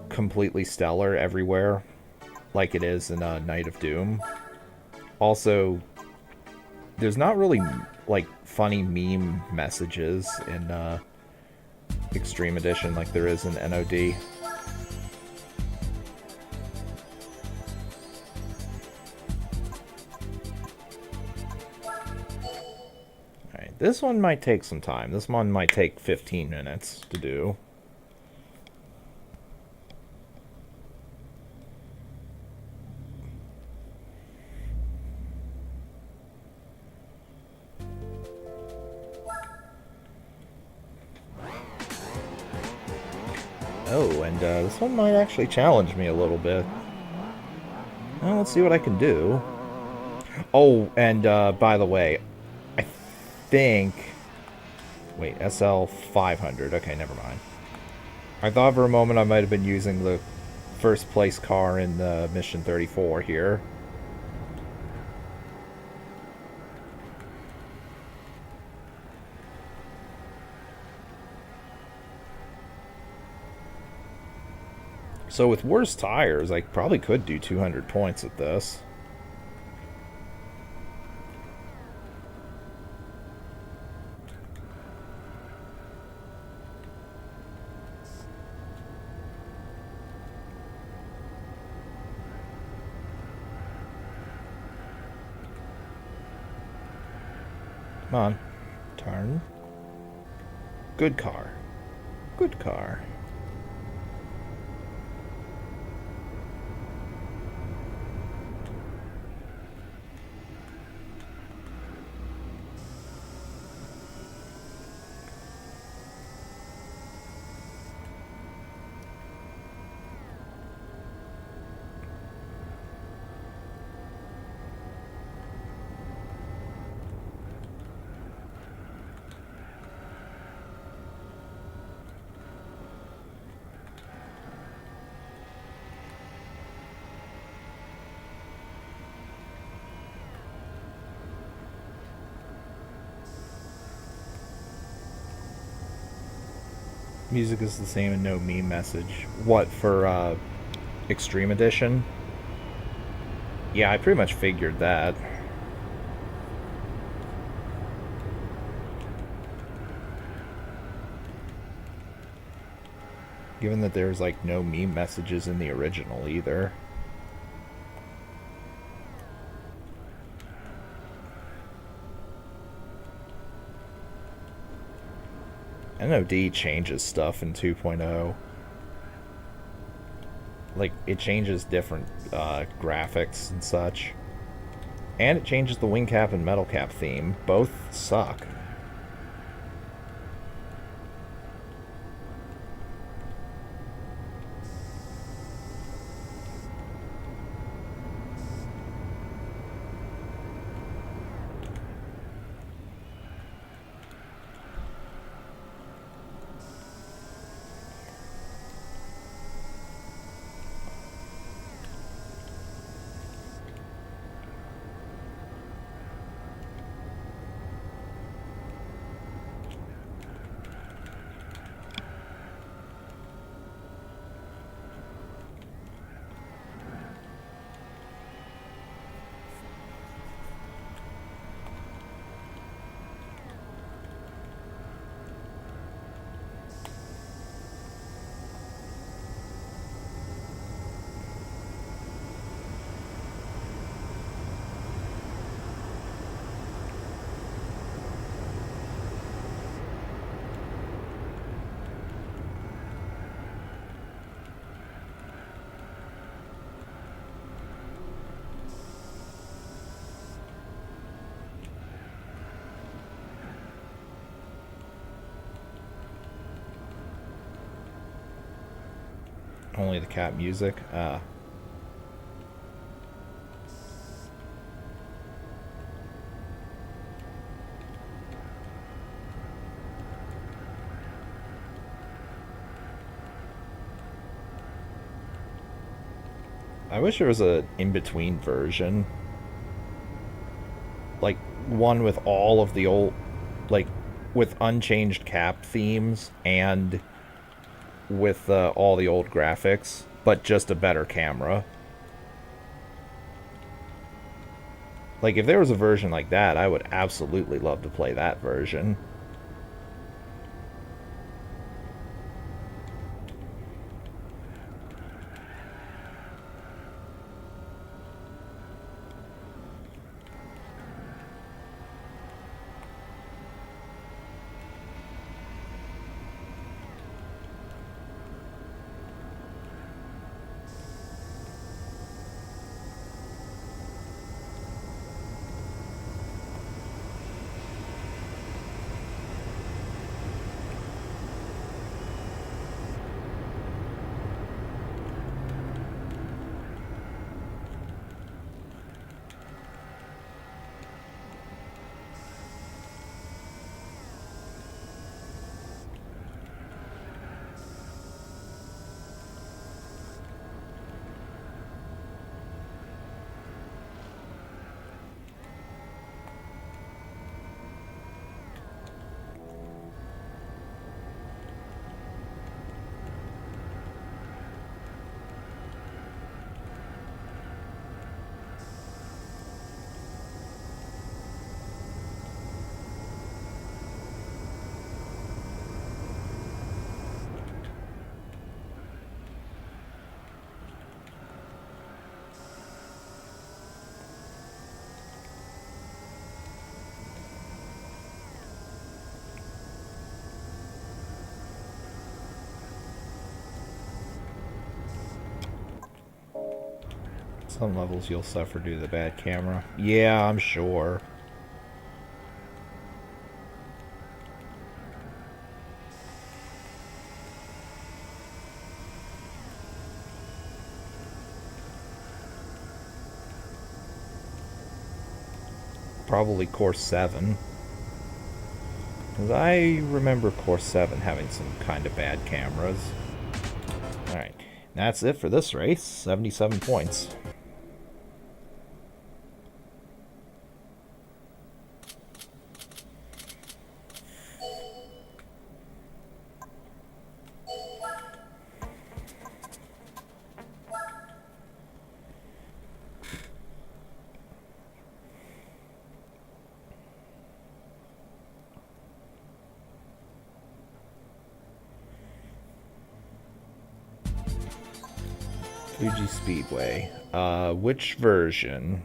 completely stellar everywhere like it is in Night of Doom. Also, there's not really, like, funny meme messages in Extreme Edition like there is in NOD. Alright, this one might take some time. This one might take 15 minutes to do. Oh, and this one might actually challenge me a little bit. Well, let's see what I can do. Oh, and by the way, I think... Wait, SL 500. Okay, never mind. I thought for a moment I might have been using the first place car in Mission 34 here. So with worse tires, I probably could do 200 points at this. Come on. Turn. Good car. Good car. Music is the same and no meme message. What, for Extreme Edition? Yeah, I pretty much figured that. Given that there's, like, no meme messages in the original either. NOD changes stuff in 2.0. Like, it changes different graphics and such. And it changes the wing cap and metal cap theme. Both suck. Only the cat music. I wish there was a in-between version. Like, one with all of the old... Like, with unchanged cap themes and with all the old graphics, but just a better camera. Like, if there was a version like that, I would absolutely love to play that version. Some levels you'll suffer due to the bad camera. Yeah, I'm sure. Probably Course 7. Because I remember Course 7 having some kind of bad cameras. Alright, that's it for this race. 77 points. Fuji Speedway. Which version?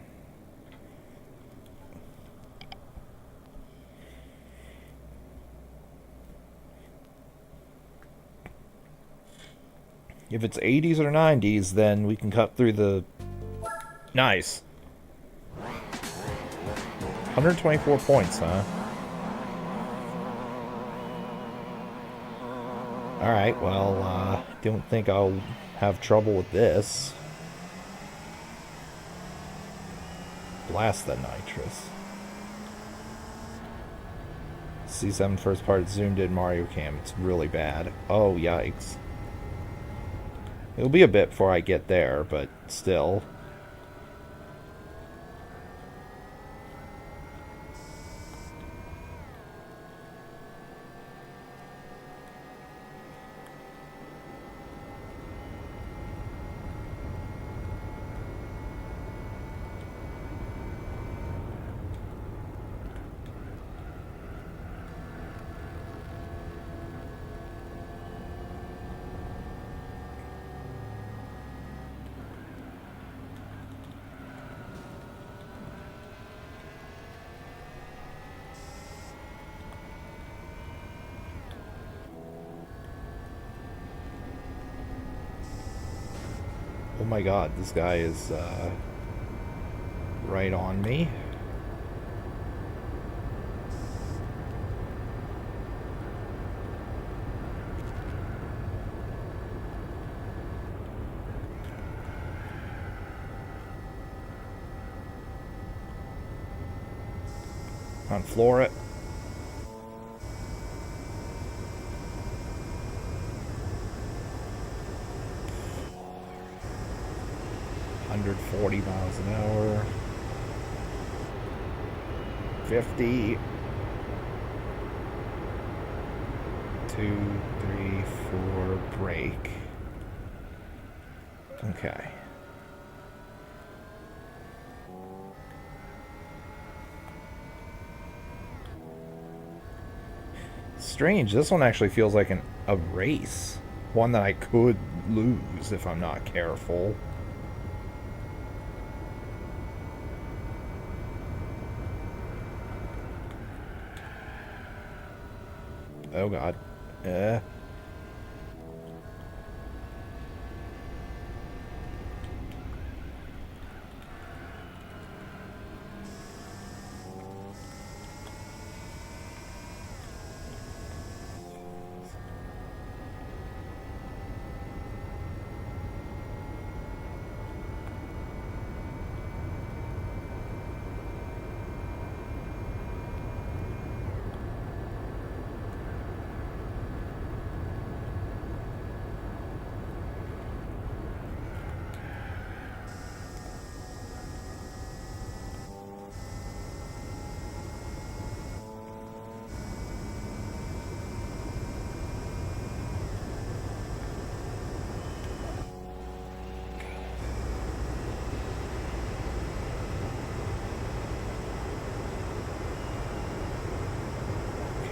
If it's 80s or 90s, then we can cut through the... Nice. 124 points, huh? Alright, well, don't think I'll have trouble with this. Blast the nitrous. C7 first part zoomed in Mario Cam. It's really bad. Oh, yikes. It'll be a bit before I get there, but still. Oh my god, this guy is right on me. Unfloor it. $140 miles an hour. 50. 2, 3, 4, brake. Okay. Strange, this one actually feels like a race. One that I could lose if I'm not careful. Oh god.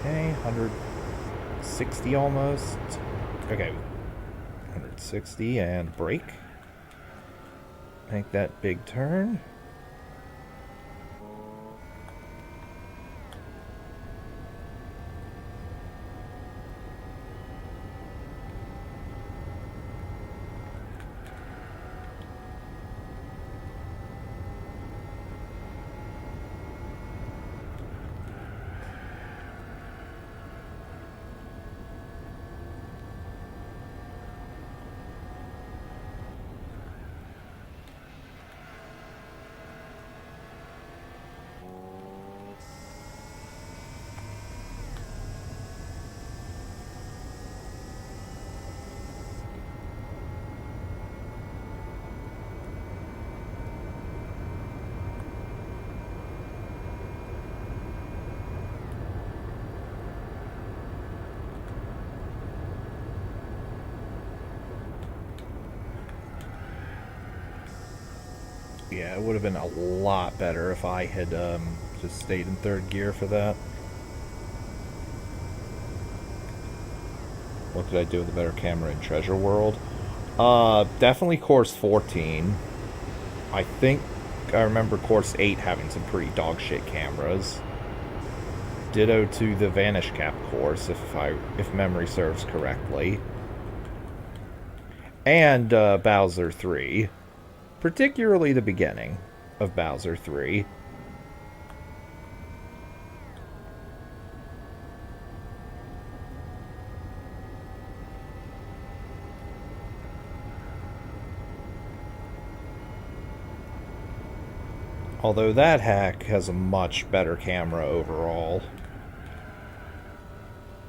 Okay, 160 almost. Okay, 160 and brake. Make that big turn. Yeah, it would have been a lot better if I had just stayed in third gear for that. What did I do with a better camera in Treasure World? Definitely Course 14. I think I remember Course 8 having some pretty dog shit cameras. Ditto to the Vanish Cap course, if memory serves correctly. And Bowser 3. Particularly the beginning of Bowser 3. Although that hack has a much better camera overall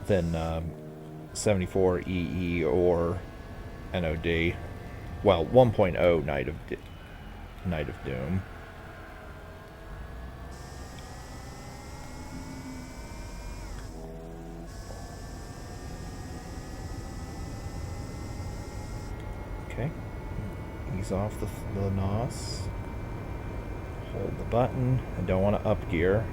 than 74EE or NOD. Well, 1.0 Night of Doom. Okay. Ease off the NOS. Hold the button. I don't want to up gear.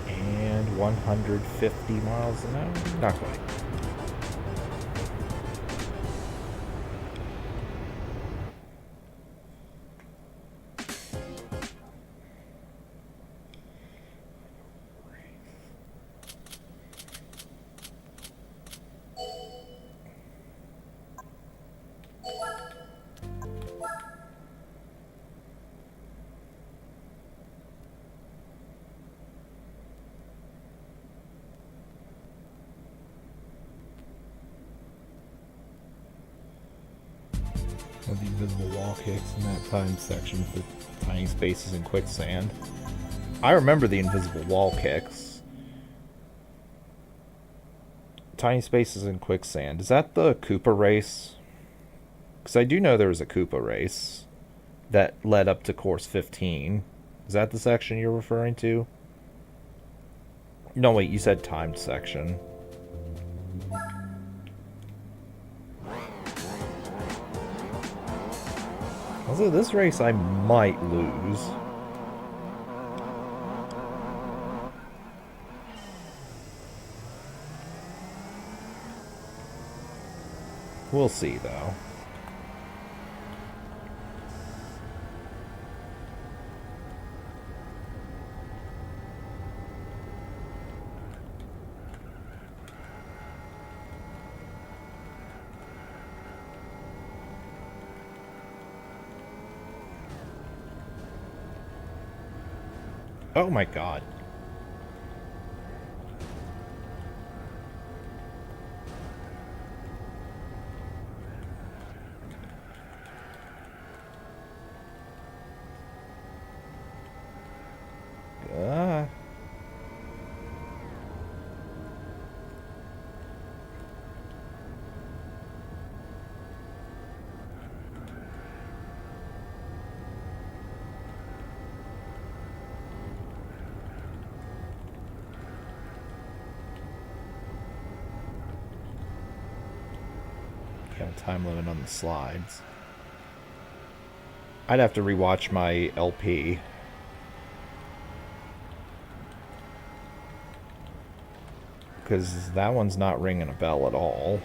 And 150 miles an hour? Not quite. invisible wall kicks in that time section for tiny spaces in quicksand. I remember the invisible wall kicks. Tiny spaces in quicksand. Is that the Koopa race? Because I do know there was a Koopa race that led up to course 15. Is that the section you're referring to? No, wait, you said timed section. Also, this race I might lose. We'll see, though. Oh my god. Got a time limit on the slides. I'd have to rewatch my LP. Because that one's not ringing a bell at all.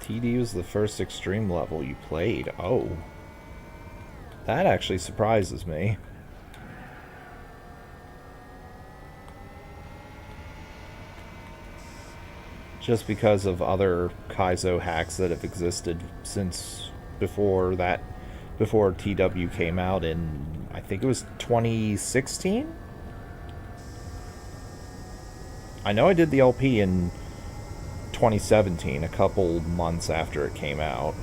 TD was the first extreme level you played. Oh. That actually surprises me. Just because of other Kaizo hacks that have existed since before TW came out in, I think it was 2016? I know I did the LP in 2017, a couple months after it came out.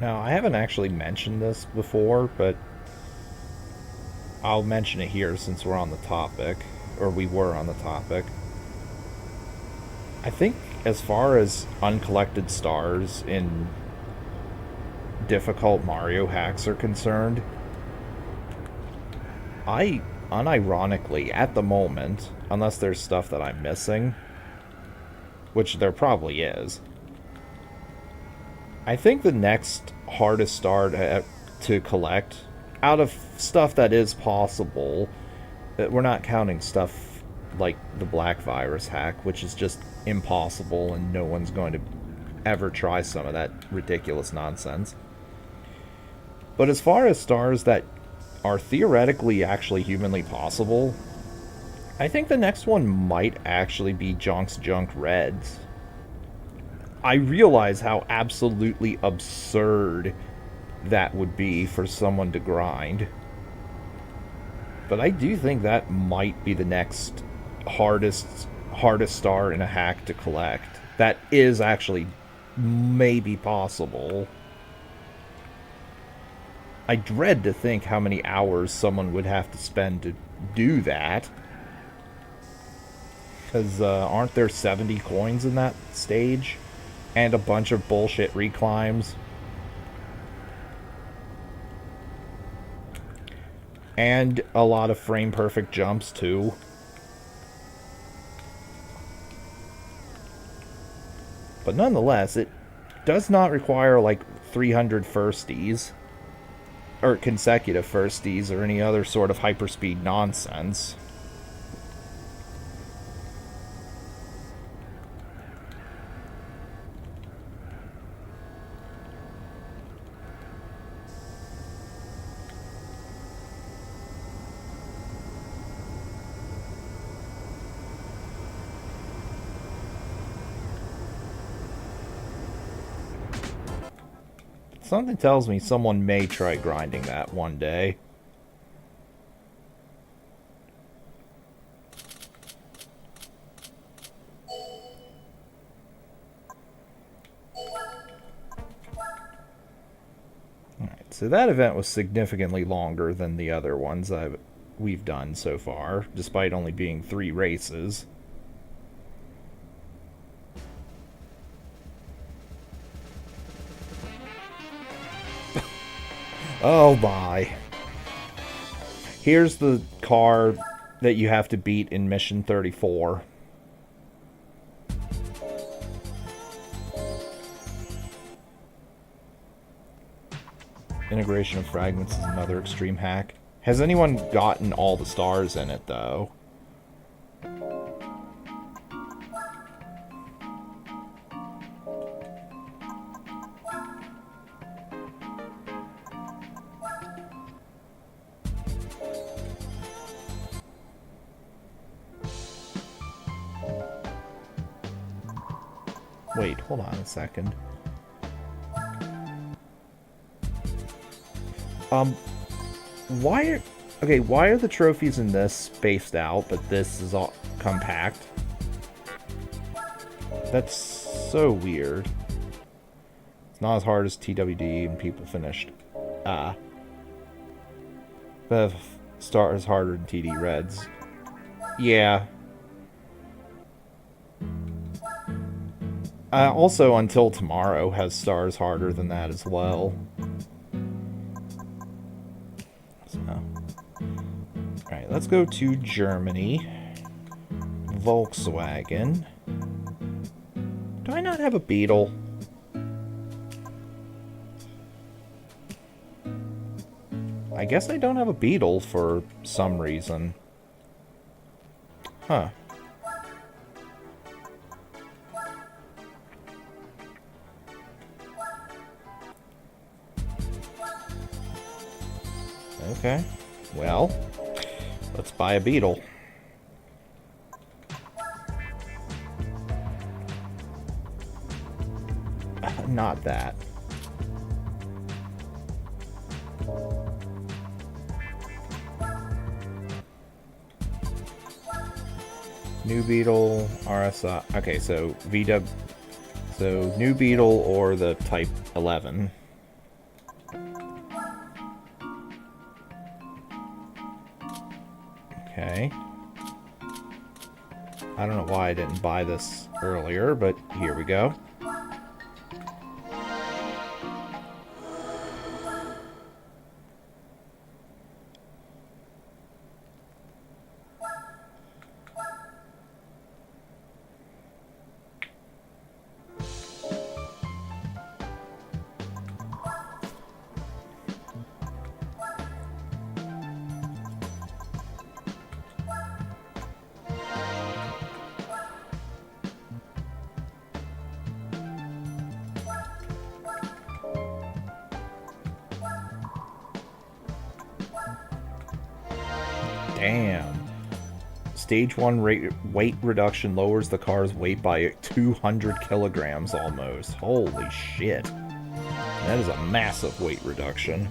Now, I haven't actually mentioned this before, but I'll mention it here since we're on the topic, or we were on the topic. I think as far as uncollected stars in difficult Mario hacks are concerned, I unironically, at the moment, unless there's stuff that I'm missing, which there probably is, I think the next hardest star to collect, out of stuff that is possible, we're not counting stuff like the Black Virus hack, which is just impossible and no one's going to ever try some of that ridiculous nonsense. But as far as stars that are theoretically actually humanly possible, I think the next one might actually be Jonk's Junk Reds. I realize how absolutely absurd that would be for someone to grind. But I do think that might be the next hardest star in a hack to collect. That is actually maybe possible. I dread to think how many hours someone would have to spend to do that. Because aren't there 70 coins in that stage? And a bunch of bullshit reclimbs. And a lot of frame-perfect jumps, too. But nonetheless, it does not require, like, 300 firsties. Or consecutive firsties, or any other sort of hyperspeed nonsense. Something tells me someone may try grinding that one day. Alright, so that event was significantly longer than the other ones we've done so far, despite only being 3 races. Oh my. Here's the car that you have to beat in Mission 34. Integration of fragments is another extreme hack. Has anyone gotten all the stars in it, though? Wait, hold on a second. Why are the trophies in this spaced out, but this is all compact? That's so weird. It's not as hard as TWD and people finished. The star is harder than TD Reds. Yeah. Also, Until Tomorrow has stars harder than that as well. So, alright, let's go to Germany. Volkswagen. Do I not have a Beetle? I guess I don't have a Beetle for some reason. Huh. Okay, well, let's buy a Beetle. Not that. New Beetle, RSI. Okay, so VW. So New Beetle or the Type 11. Okay. I don't know why I didn't buy this earlier, but here we go. Damn. Stage 1 weight reduction lowers the car's weight by 200 kilograms almost. Holy shit. That is a massive weight reduction.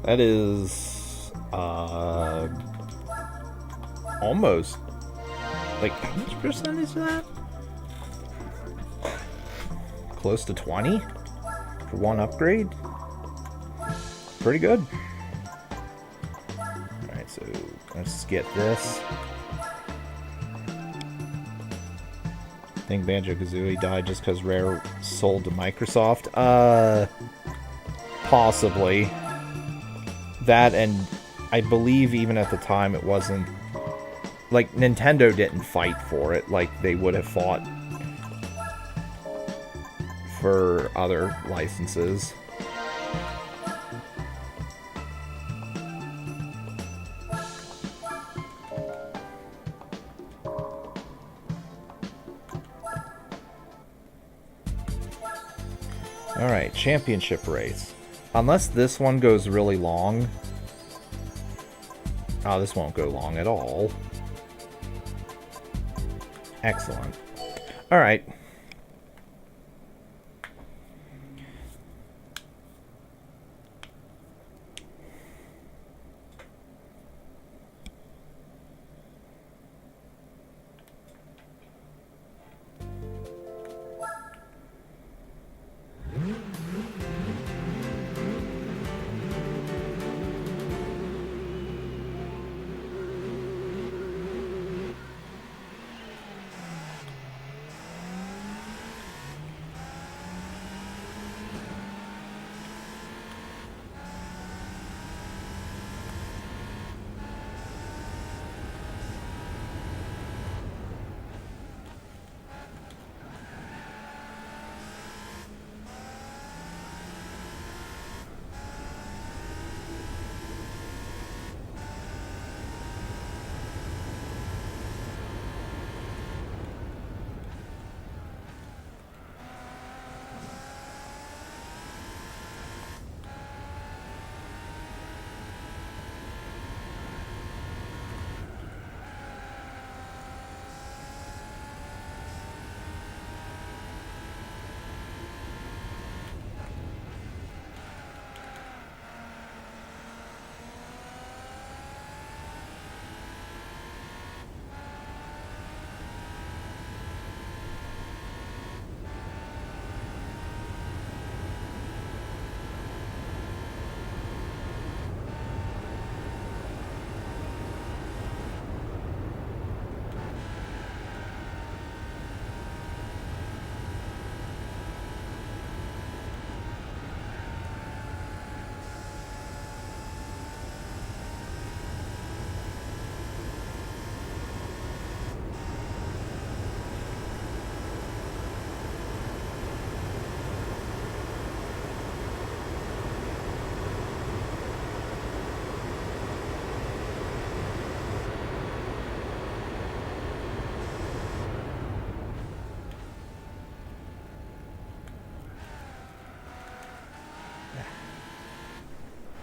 That is... almost... Like, how much percent is that? Close to 20? For one upgrade? Pretty good. Alright, so let's get this. I think Banjo-Kazooie died just because Rare sold to Microsoft. Possibly. That, and I believe even at the time it wasn't... Like, Nintendo didn't fight for it like they would have fought for other licenses. Alright, championship race. Unless this one goes really long. Oh, this won't go long at all. Excellent. Alright.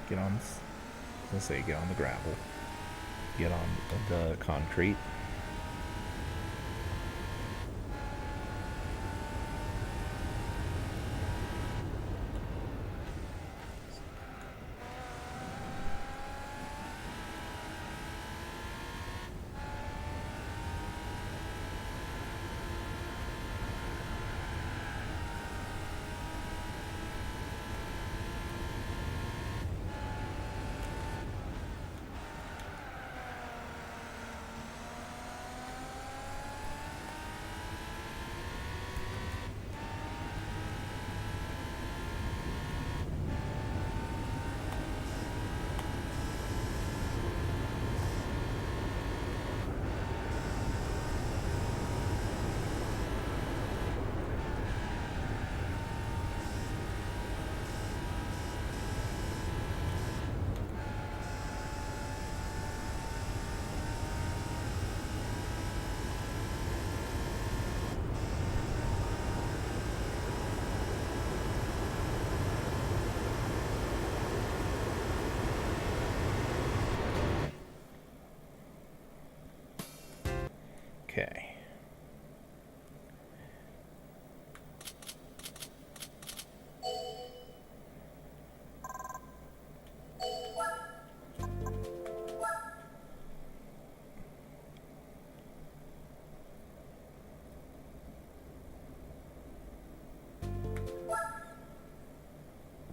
Get on, let's say, get on the gravel. Get on the concrete.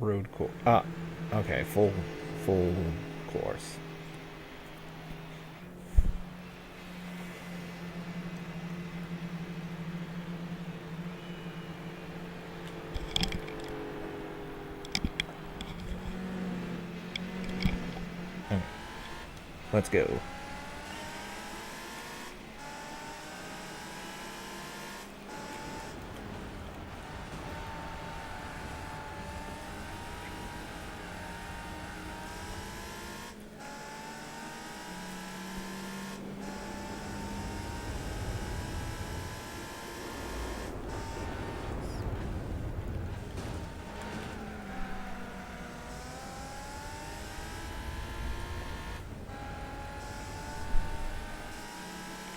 Road course. Okay, full course. Let's go.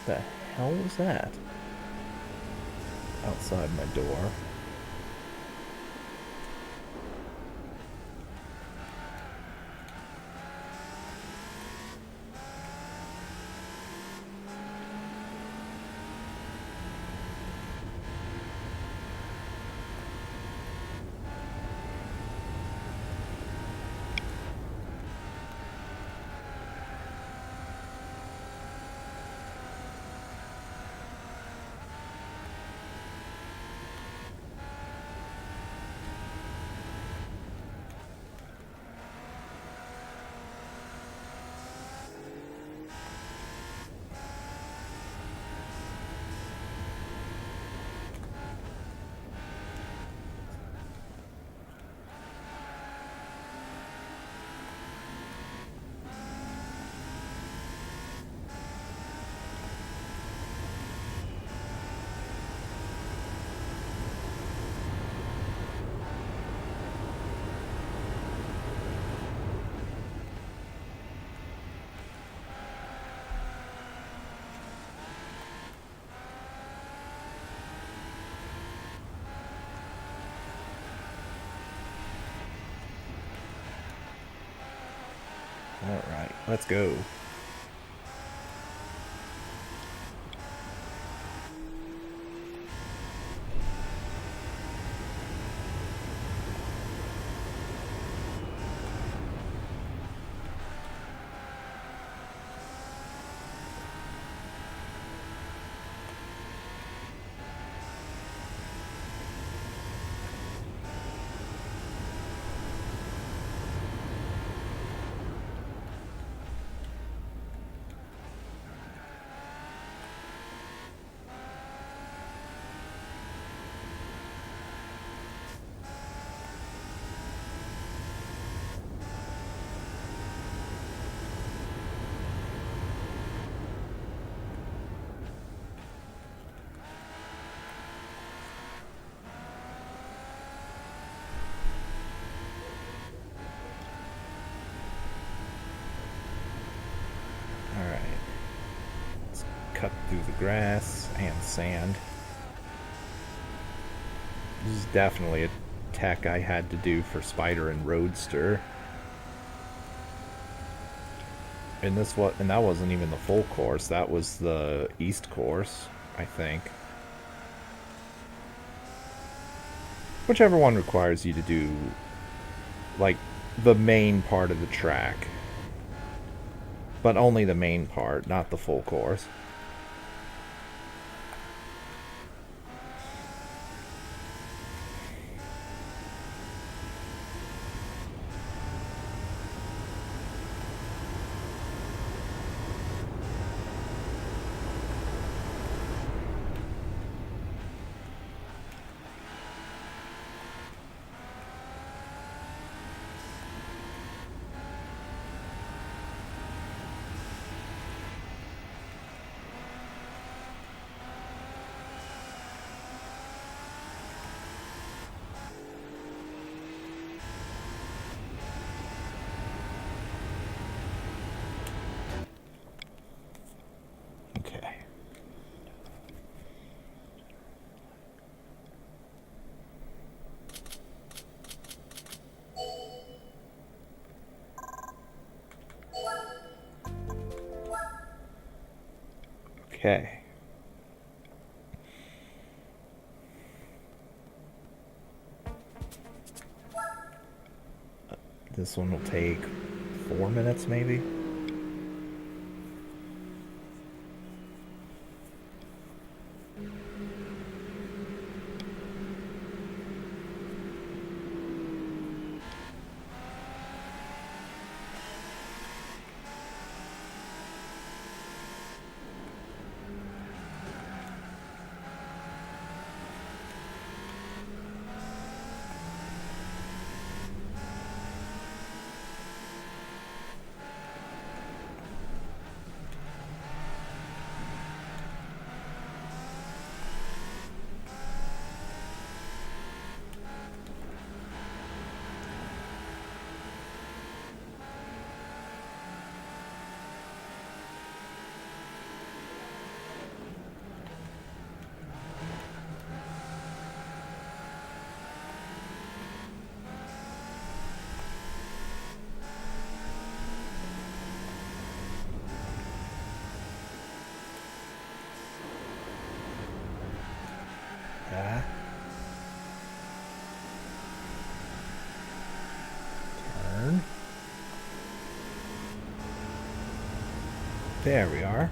The hell was that? Outside my door. Alright, let's go. Alright. Let's cut through the grass and sand. This is definitely a tech I had to do for Spider and Roadster. And that wasn't even the full course, that was the east course, I think. Whichever one requires you to do, like, the main part of the track. But only the main part, not the full course. Okay. Okay. This one will take 4 minutes, maybe. Turn. There we are.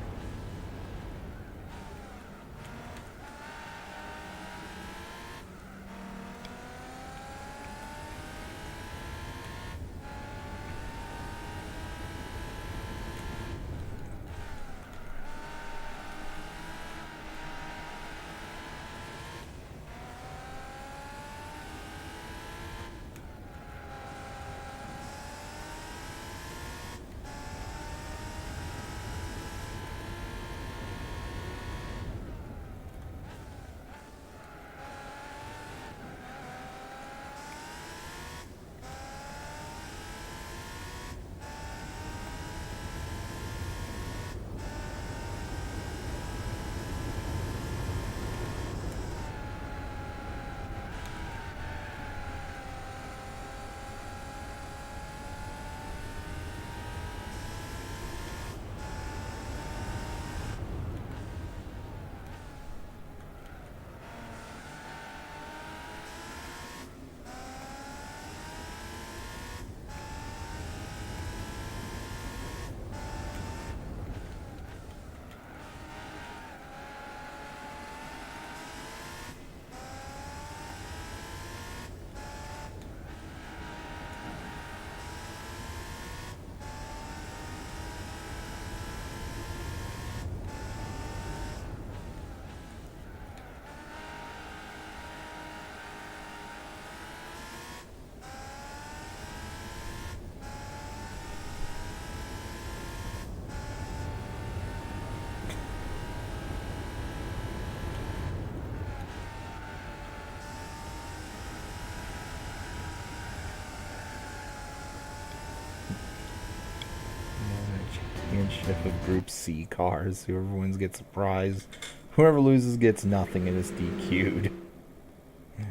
Championship of Group C cars. Whoever wins gets a prize. Whoever loses gets nothing and is DQ'd.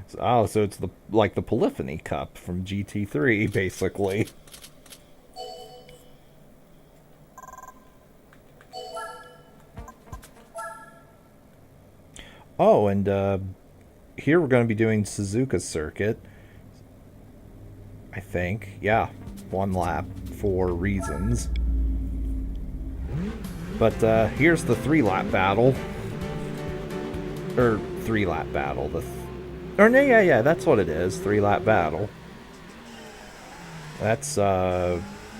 So it's like the Polyphony Cup from GT3, basically. Oh, and here we're going to be doing Suzuka Circuit. I think. Yeah, 1 lap for reasons. But here's the 3-lap battle. Or 3-lap battle. Yeah, that's what it is. 3-lap battle. That's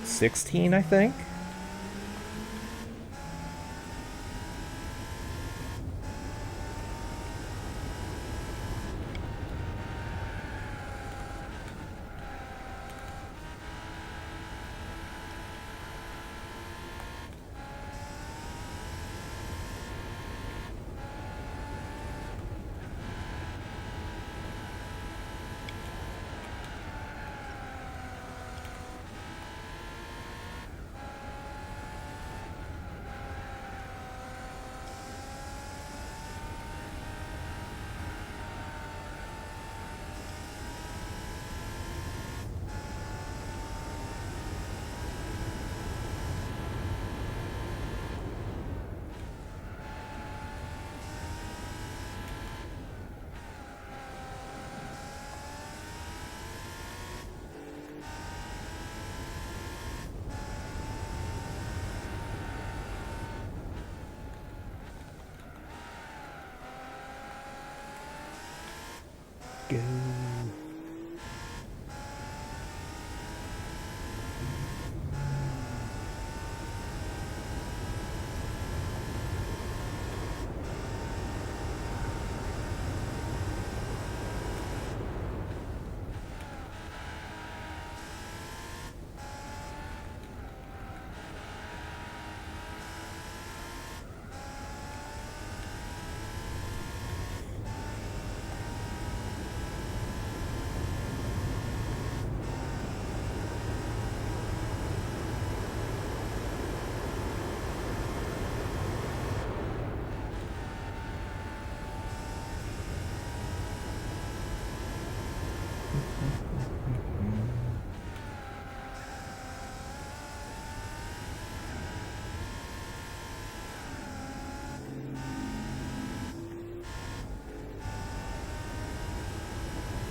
16, I think. go.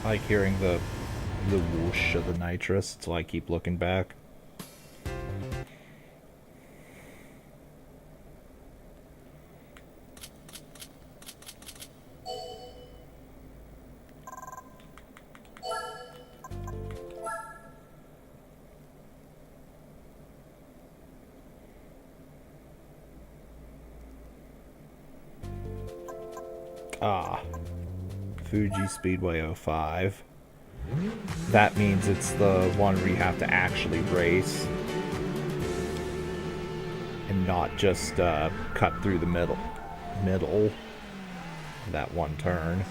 I like hearing the whoosh of the nitrous, so I keep looking back. Ah. Fuji Speedway 05. That means it's the one where you have to actually race and not just cut through the middle that one turn.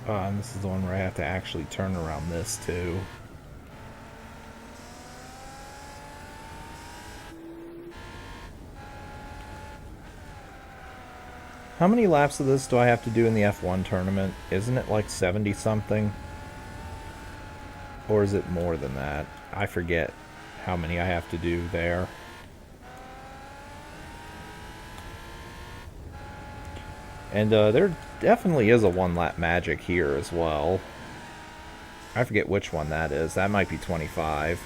And this is the one where I have to actually turn around this too. How many laps of this do I have to do in the F1 tournament? Isn't it like 70 something? Or is it more than that? I forget how many I have to do there. And there definitely is a one-lap magic here as well. I forget which one that is. That might be 25.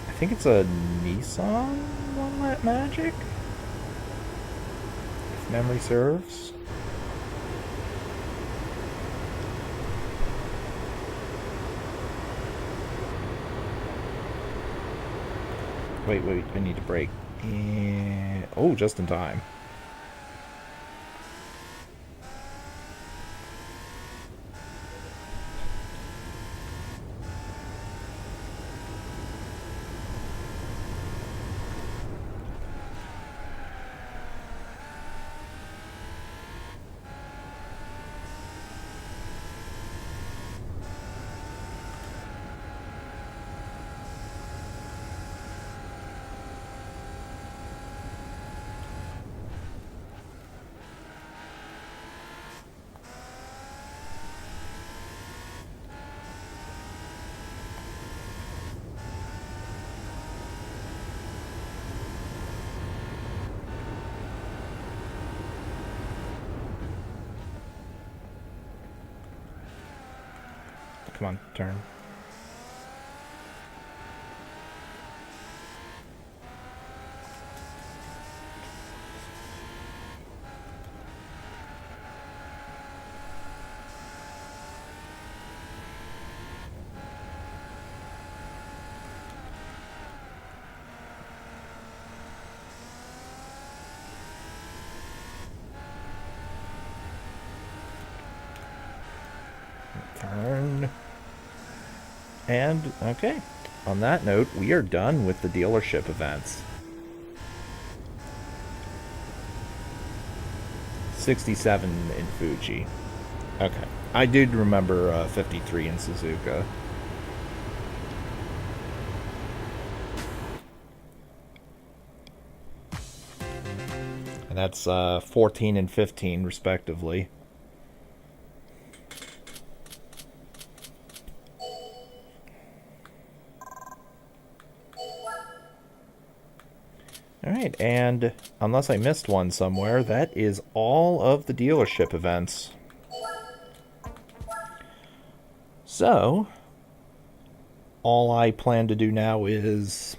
I think it's a Nissan one-lap magic, if memory serves. Wait, I need to brake. Oh, just in time. Come on, turn. And, okay. On that note, we are done with the dealership events. 67 in Fuji. Okay. I did remember 53 in Suzuka. And that's 14 and 15, respectively. Alright, and unless I missed one somewhere, that is all of the dealership events. So, all I plan to do now is...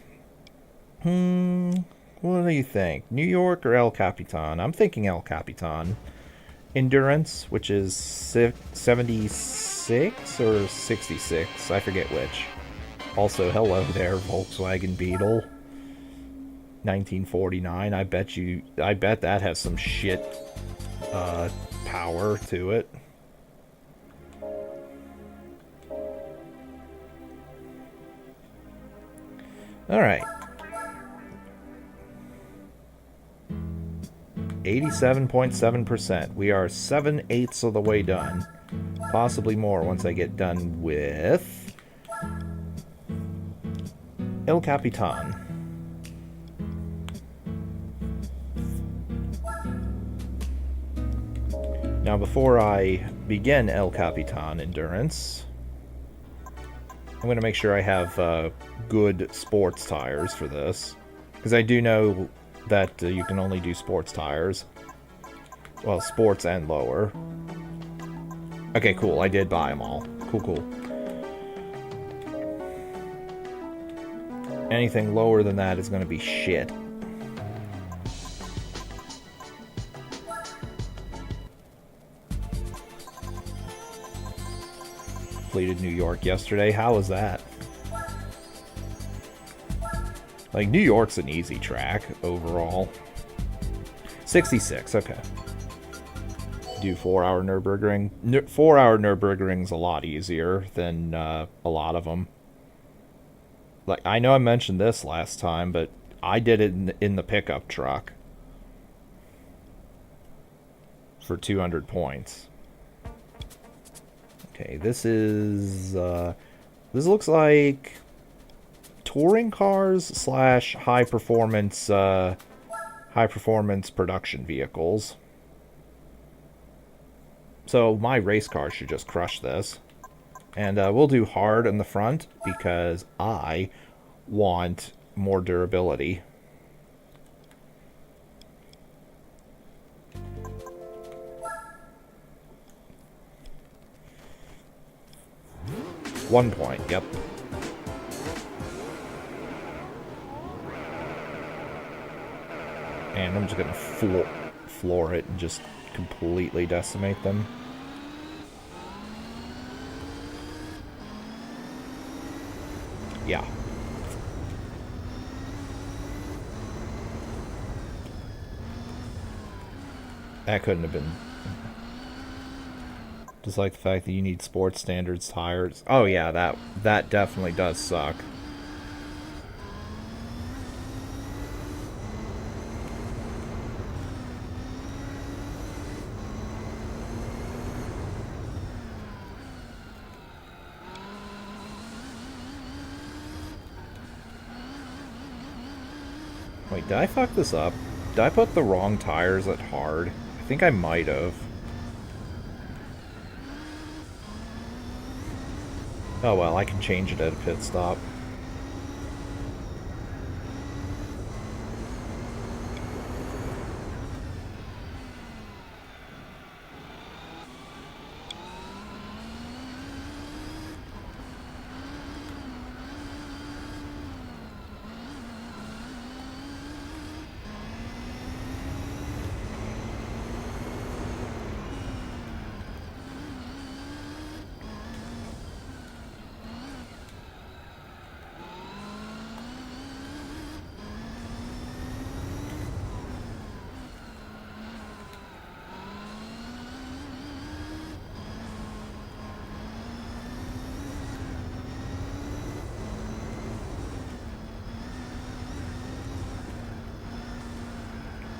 what do you think? New York or El Capitan? I'm thinking El Capitan. Endurance, which is 76 or 66, I forget which. Also, hello there, Volkswagen Beetle. 1949. I bet that has some shit power to it. Alright. 87.7%. We are 7/8 of the way done. Possibly more once I get done with El Capitan. Now, before I begin El Capitan Endurance, I'm going to make sure I have good sports tires for this. Because I do know that you can only do sports tires. Well, sports and lower. Okay, cool. I did buy them all. Cool. Anything lower than that is going to be shit. Completed New York yesterday. How was that? Like, New York's an easy track overall. 66, okay. Do 4-hour Nürburgring. 4-hour Nürburgring's a lot easier than a lot of them. Like, I know I mentioned this last time, but I did it in the pickup truck for 200 points. Okay, this is this looks like touring cars slash high performance production vehicles. So my race car should just crush this. And we'll do hard in the front because I want more durability. One point, yep. And I'm just gonna floor it and just completely decimate them. Yeah. That couldn't have been... Just like the fact that you need sports standards tires. Oh yeah, that definitely does suck. Wait, did I fuck this up? Did I put the wrong tires at hard? I think I might have. Oh well, I can change it at a pit stop.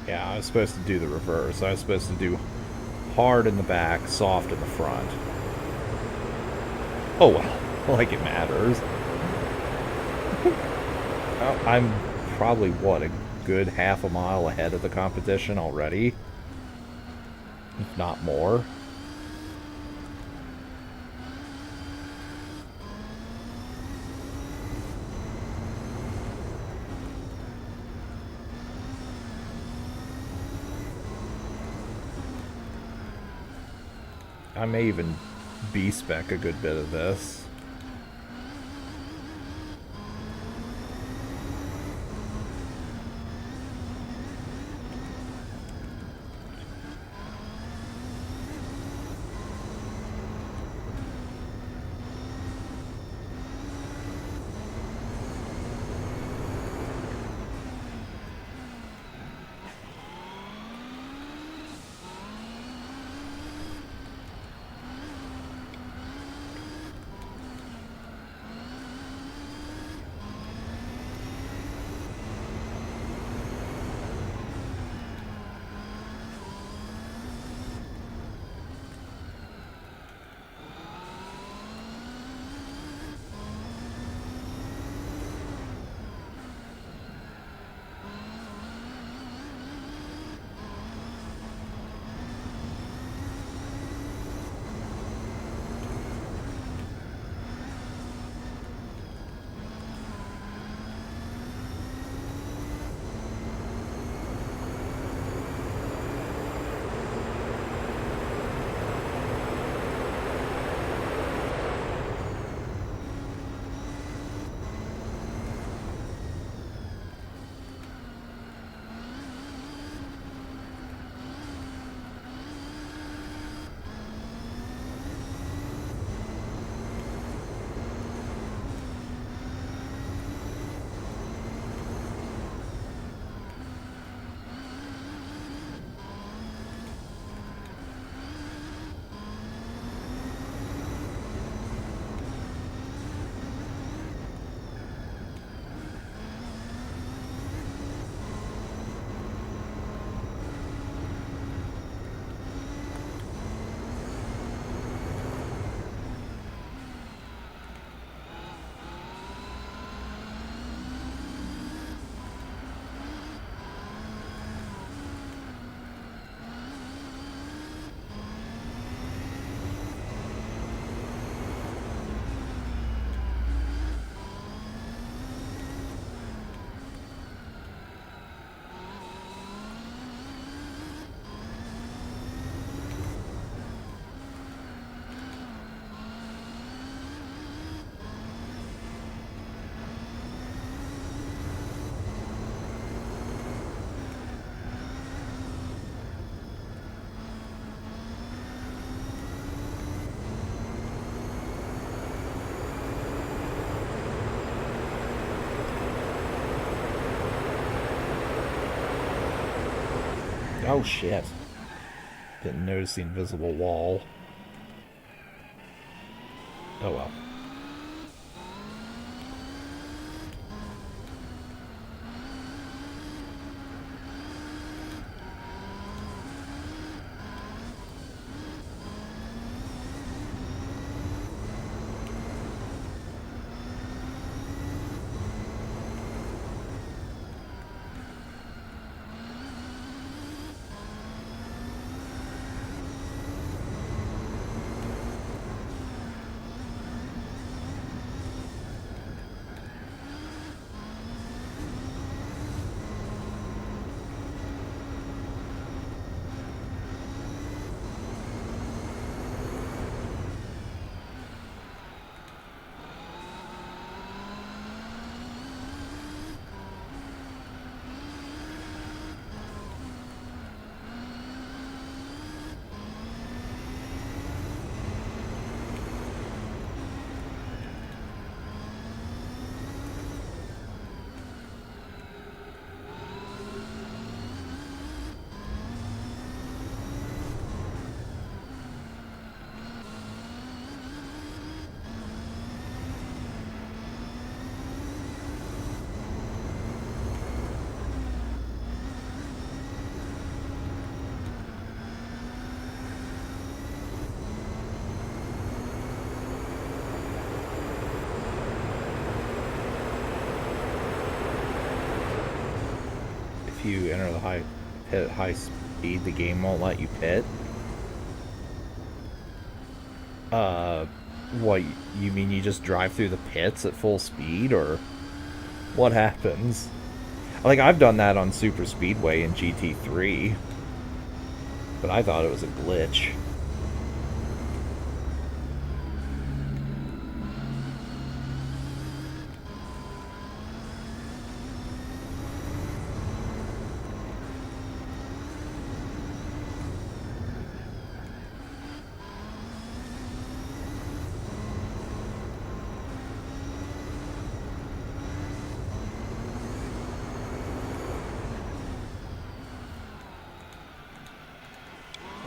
Yeah, I was supposed to do the reverse. I was supposed to do hard in the back, soft in the front. Oh well, like it matters. I'm probably, what, a good half a mile ahead of the competition already? If not more. I may even B-spec a good bit of this. Oh shit. Didn't notice the invisible wall. Oh well. If you enter the pit at high speed, the game won't let you pit. What, you mean you just drive through the pits at full speed, or what happens? Like, I've done that on Super Speedway in GT3, but I thought it was a glitch.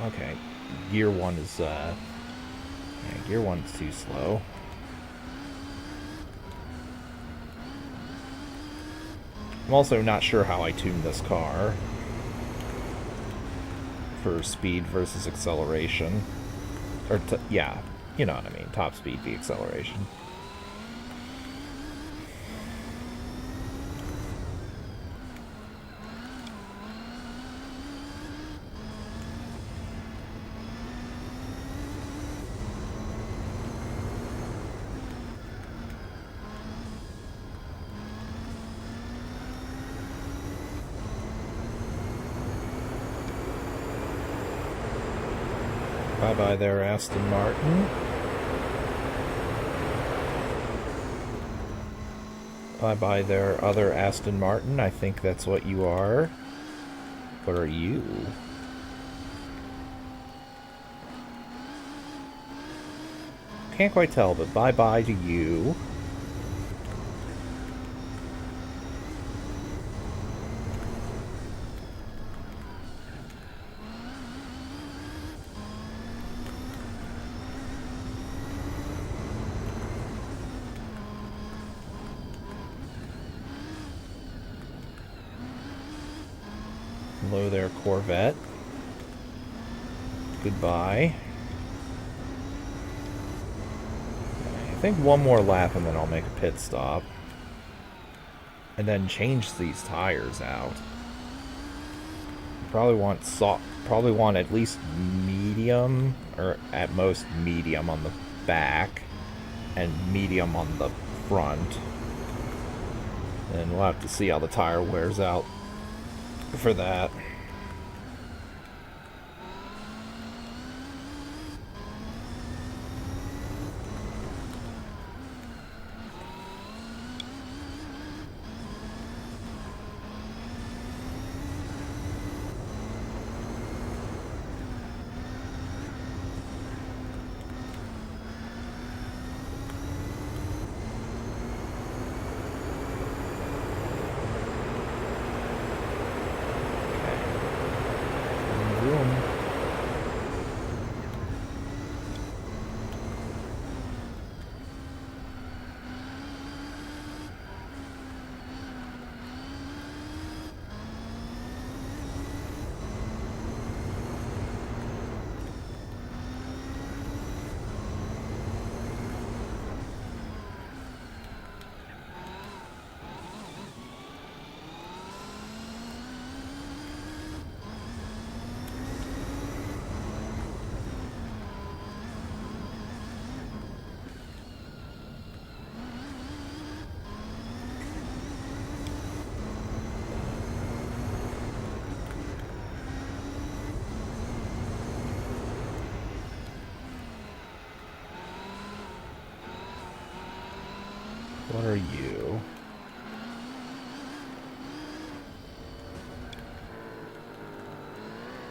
Okay, gear 1 is, yeah, gear 1's too slow. I'm also not sure how I tuned this car for speed versus acceleration. Or, yeah, you know what I mean, top speed v acceleration. Bye-bye there, Aston Martin. Bye-bye there, other Aston Martin. I think that's what you are. What are you? Can't quite tell, but bye-bye to you. Hello there, Corvette. Goodbye. I think one more lap and then I'll make a pit stop. And then change these tires out. Probably want at least medium, or at most medium on the back, and medium on the front. And we'll have to see how the tire wears out for that. What are you?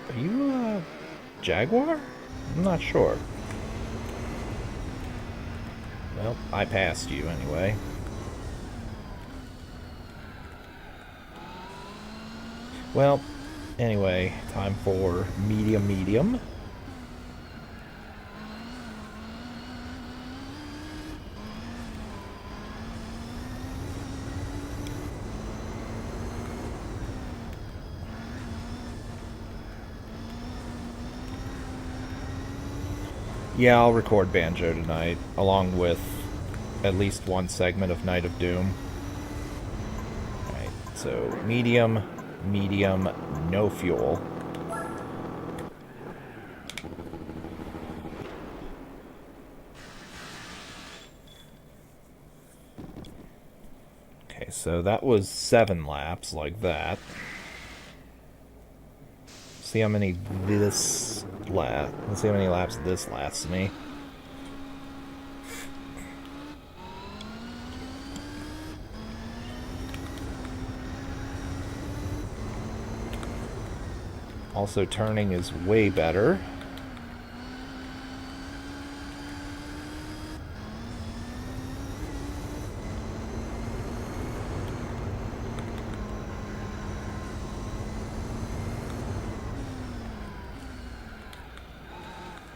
Are you a Jaguar? I'm not sure. Well, I passed you anyway. Well, anyway, time for medium. Yeah, I'll record Banjo tonight, along with at least one segment of Night of Doom. Alright, so medium, medium, no fuel. Okay, so that was 7 laps like that. See how many this last. Let's see how many laps this lasts me. Also, turning is way better.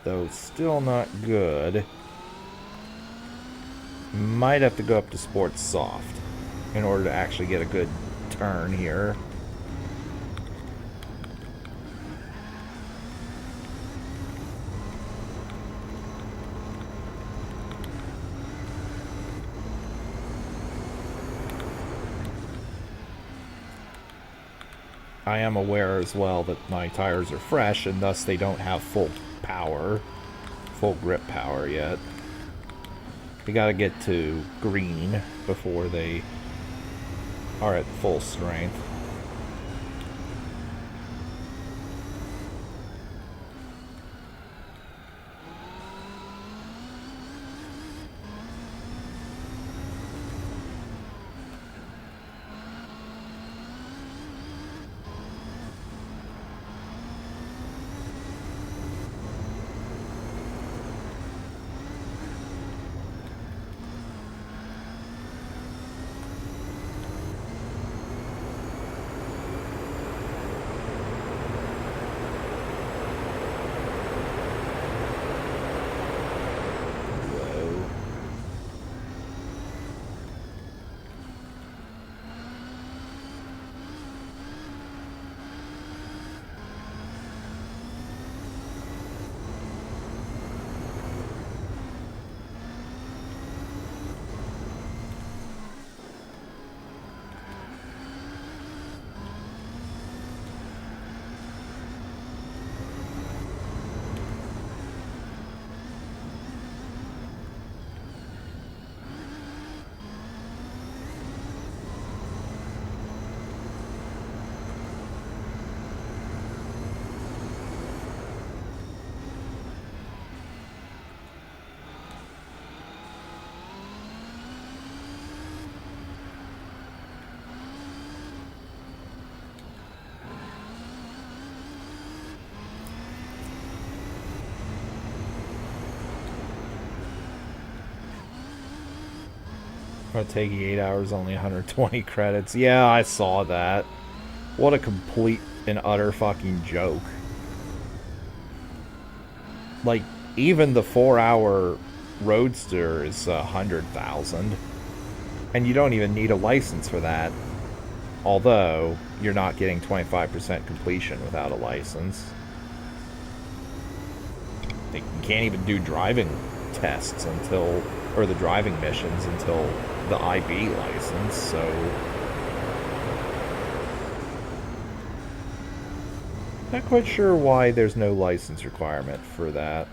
Though still not good. Might have to go up to Sports Soft in order to actually get a good turn here. I am aware as well that my tires are fresh and thus they don't have full power, full grip power yet. We gotta get to green before they are at full strength. It'll take you 8 hours, only 120 credits. Yeah, I saw that. What a complete and utter fucking joke. Like, even the 4-hour Roadster is 100,000. And you don't even need a license for that. Although, you're not getting 25% completion without a license. You can't even do driving tests until, or the driving missions until the IB license, so not quite sure why there's no license requirement for that.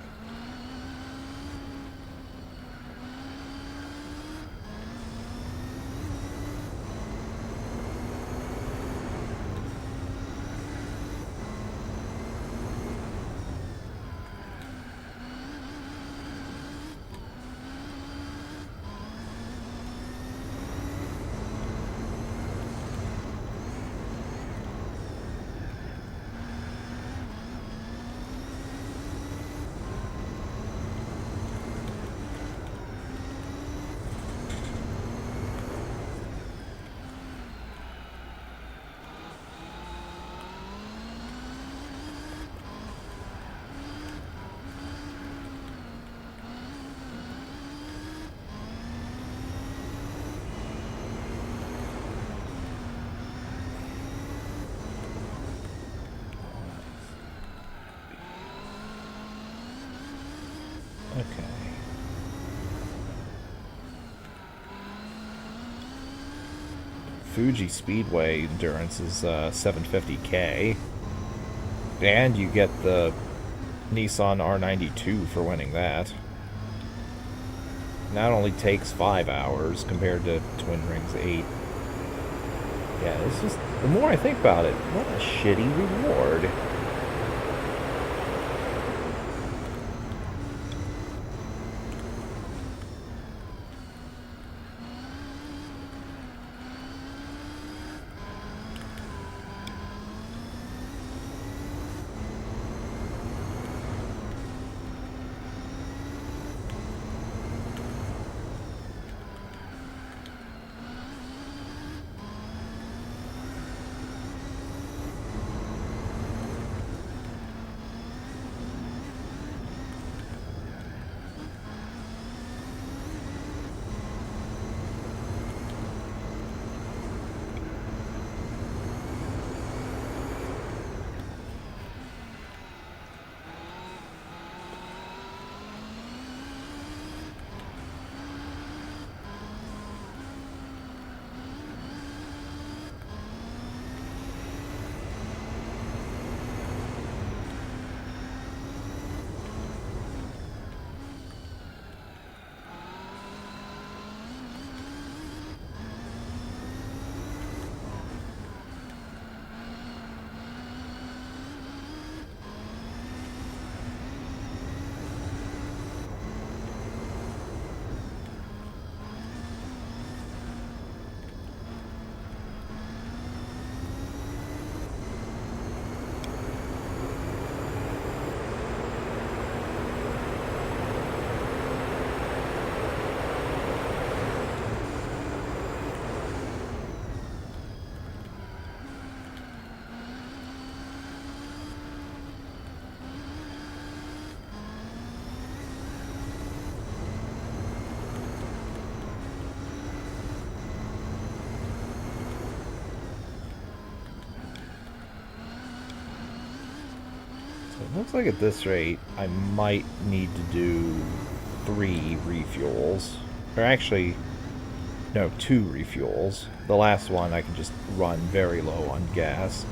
Fuji Speedway endurance is 750k. And you get the Nissan R92 for winning that. And that only takes 5 hours compared to Twin Rings 8. Yeah, it's just, the more I think about it, what a shitty reward. It looks like at this rate, I might need to do 3 refuels. Or actually, no, 2 refuels. The last one I can just run very low on gas.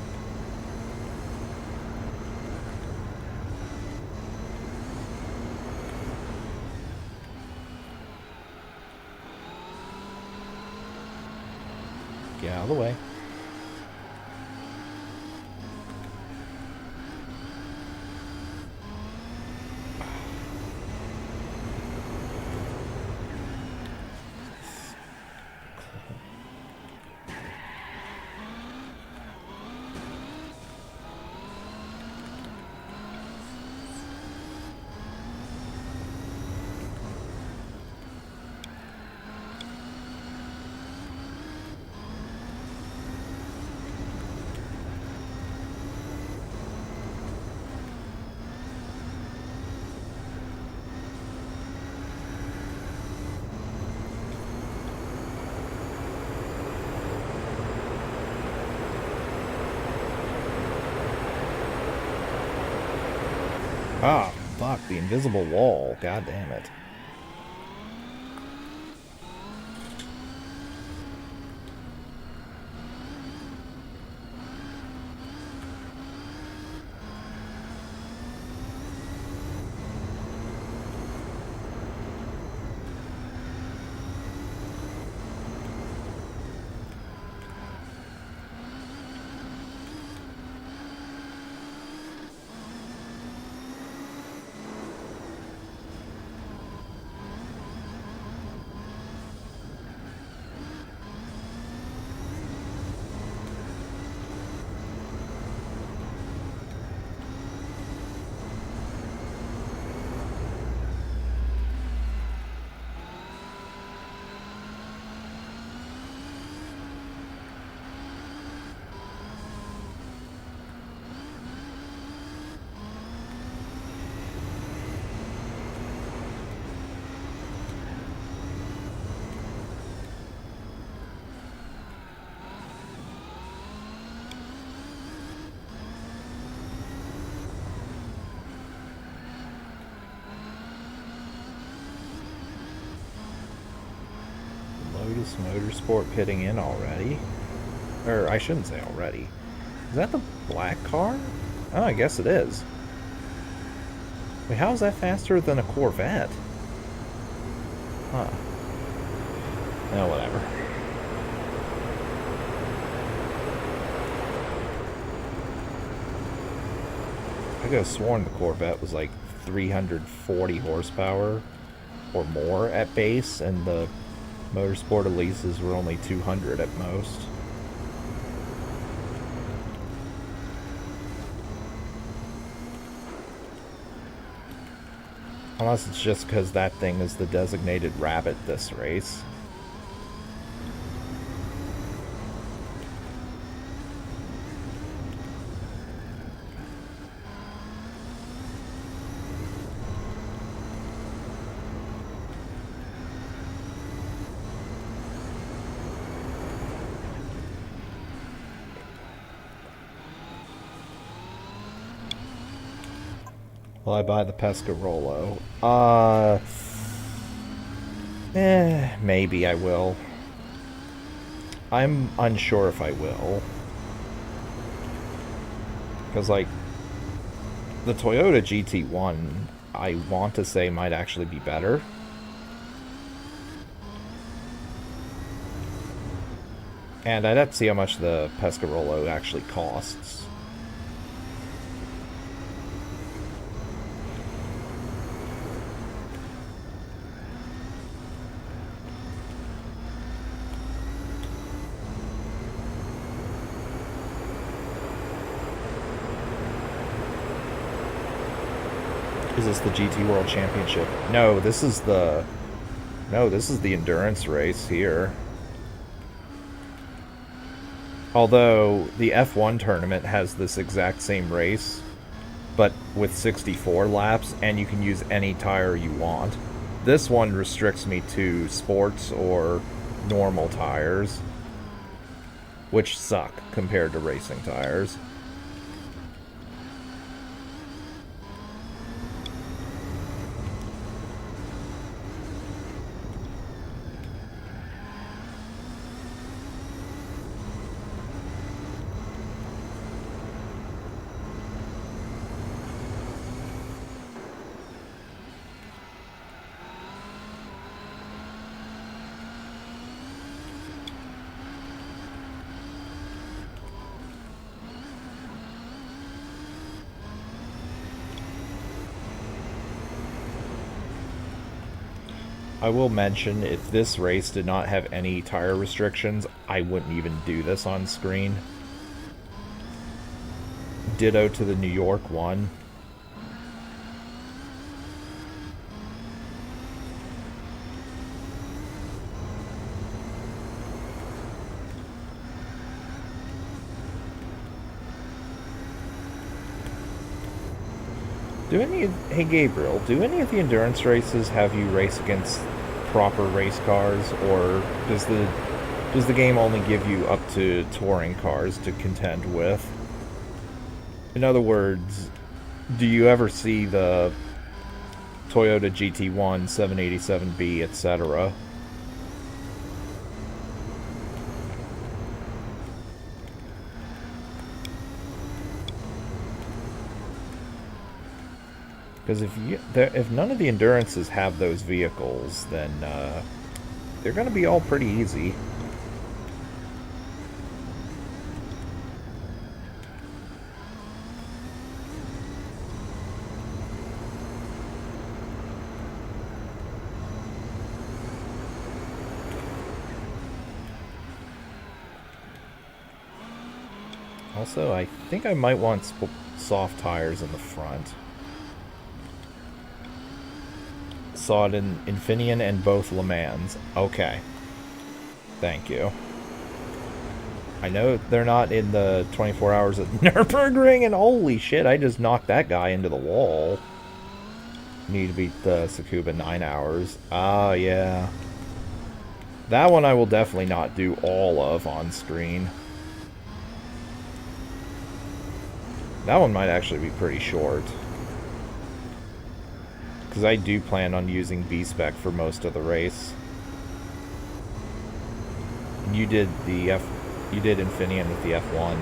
Get out of the way. Ah, fuck, the invisible wall. God damn it. Lotus Motorsport pitting in already. Or I shouldn't say already. Is that the black car? Oh, I guess it is. Wait, how is that faster than a Corvette? Huh. Oh, whatever. I could have sworn the Corvette was like 340 horsepower or more at base, and the Motorsport Elises were only 200 at most. Unless it's just because that thing is the designated rabbit this race. Will I buy the Pescarolo? Maybe I will. I'm unsure if I will. Because, like, the Toyota GT1, I want to say might actually be better. And I'd have to see how much the Pescarolo actually costs. Is this the GT World Championship? No, this is the... No, this is the endurance race here. Although, the F1 tournament has this exact same race, but with 64 laps, and you can use any tire you want. This one restricts me to sports or normal tires, which suck compared to racing tires. I will mention, if this race did not have any tire restrictions, I wouldn't even do this on screen. Ditto to the New York one. Hey Gabriel, do any of the endurance races have you race against proper race cars, or does the game only give you up to touring cars to contend with? In other words, do you ever see the Toyota GT1, 787B, etc.? Because if none of the endurances have those vehicles, then they're going to be all pretty easy. Also, I think I might want soft tires in the front. Saw it in Infineon and both Le Mans. Okay. Thank you. I know they're not in the 24 hours of Nürburgring, and holy shit, I just knocked that guy into the wall. Need to beat the Tsukuba 9 hours. Ah, yeah. That one I will definitely not do all of on screen. That one might actually be pretty short. Because I do plan on using B-Spec for most of the race. And you did the You did Infineon with the F1.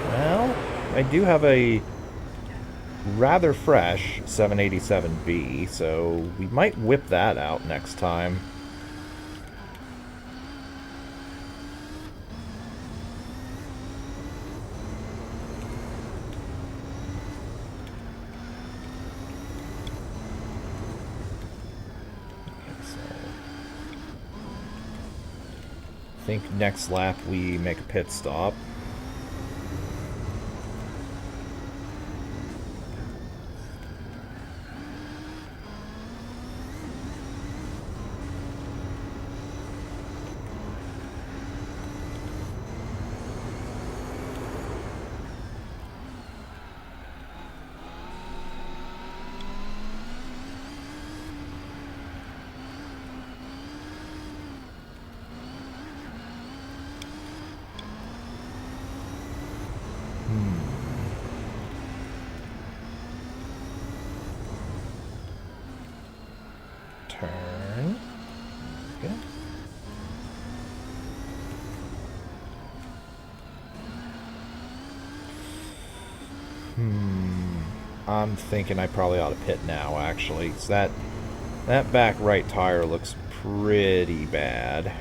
Well, I do have a rather fresh 787B, so we might whip that out next time. I think next lap we make a pit stop. Turn. Okay. I'm thinking I probably ought to pit now, actually. 'Cause that back right tire looks pretty bad.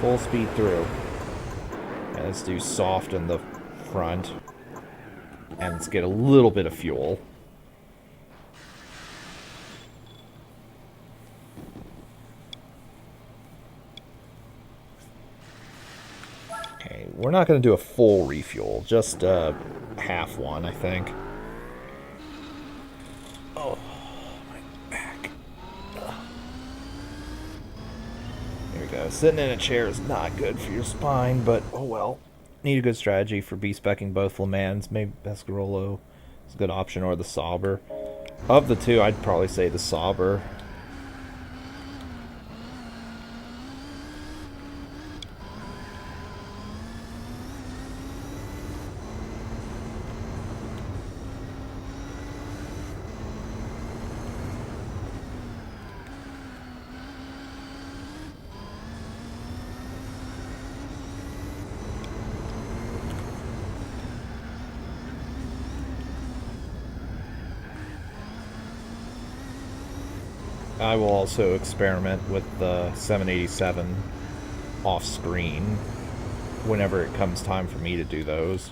Full speed through. And let's do soft in the front. And let's get a little bit of fuel. Okay, we're not going to do a full refuel, just half one, I think. Oh, my back. Ugh. Here we go. Sitting in a chair is not good for your spine, but oh well. Need a good strategy for B-speccing both Le Mans. Maybe Pescarolo is a good option, or the Sauber. Of the two, I'd probably say the Sauber. I will also experiment with the 787 off screen whenever it comes time for me to do those.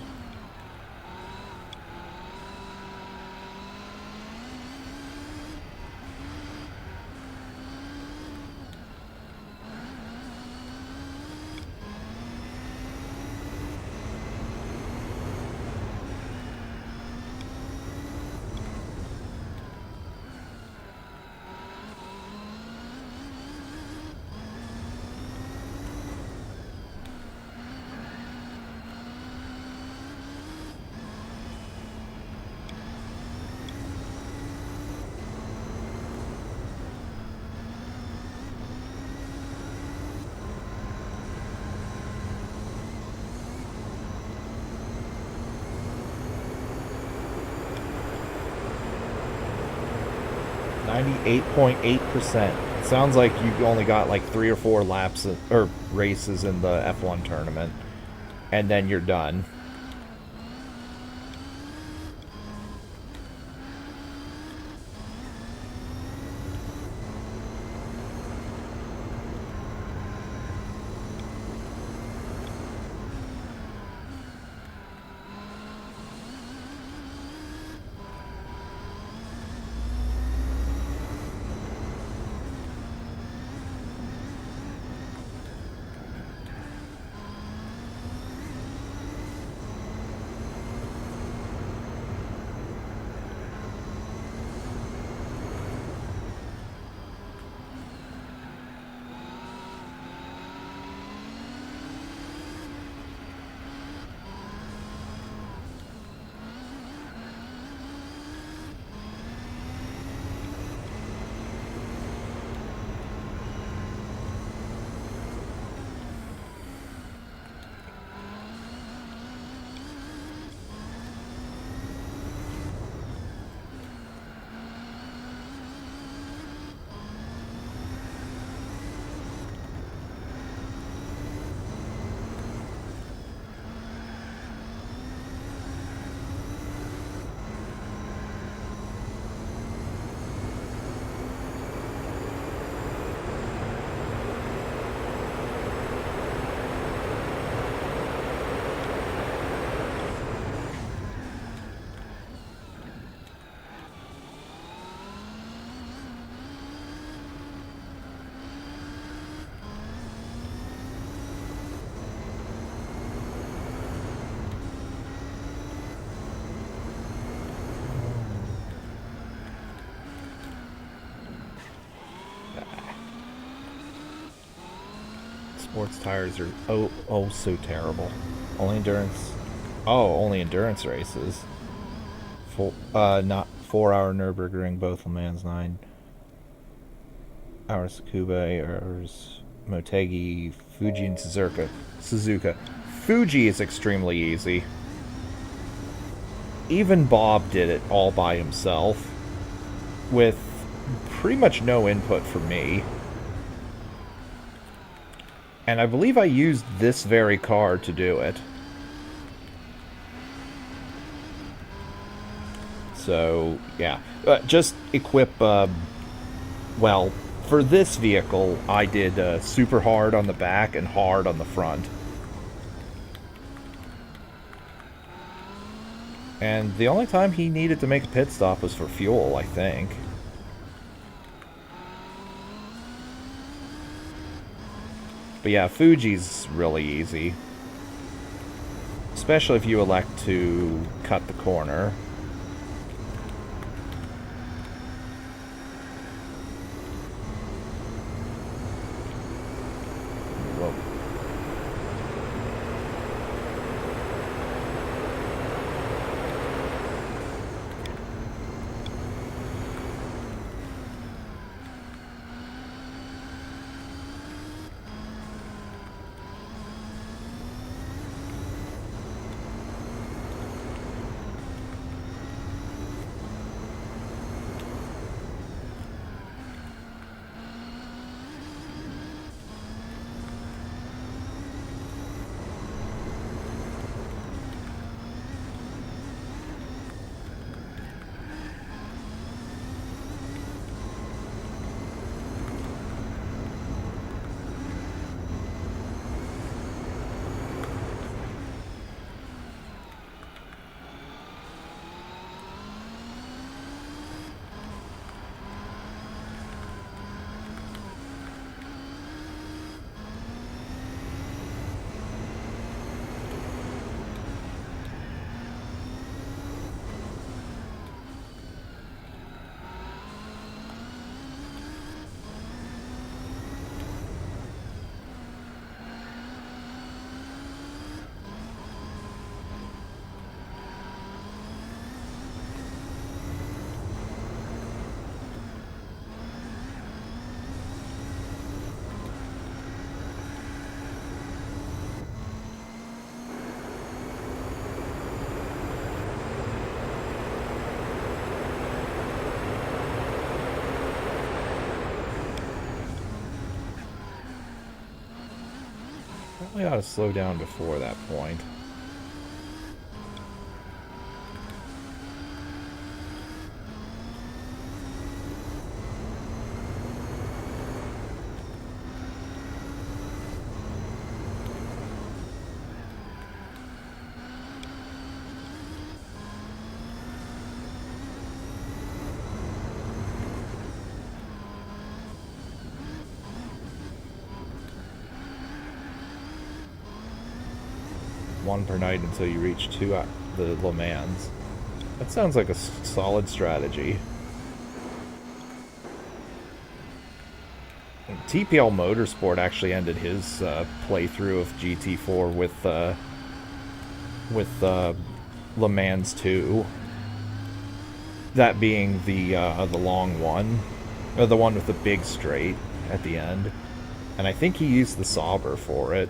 %. Sounds like you only got like 3 or 4 laps or races in the F1 tournament, and then you're done. Sports tires are oh so terrible. Only endurance. Oh, only endurance races. Not 4 hour Nürburgring, both Le Mans 9 hours Tsukuba, 8 hours Motegi, Fuji, and Suzuka. Fuji is extremely easy. Even Bob did it all by himself with pretty much no input from me. And I believe I used this very car to do it. So, yeah. Just equip, well, for this vehicle, I did super hard on the back and hard on the front. And the only time he needed to make a pit stop was for fuel, I think. But yeah, Fuji's really easy. Especially if you elect to cut the corner. Whoa. Probably ought to slow down before that point. One per night until you reach the Le Mans. That sounds like a solid strategy. TPL Motorsport actually ended his playthrough of GT4 with Le Mans 2. That being the long one, or the one with the big straight at the end. And I think he used the Sauber for it.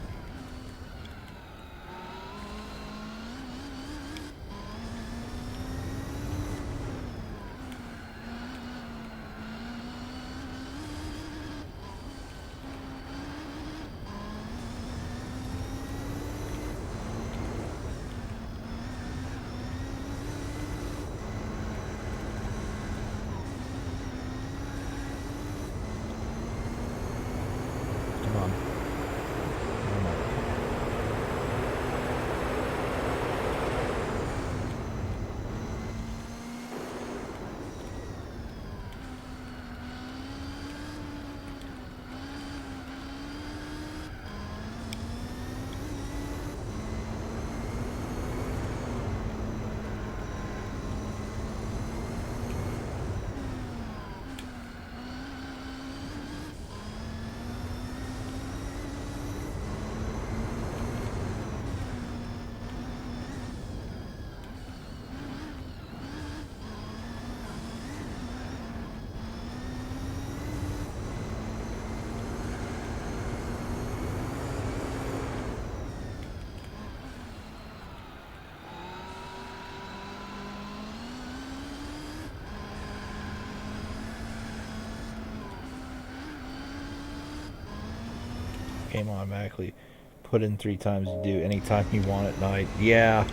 Game automatically put in 3 times to do anytime you want at night. Yeah.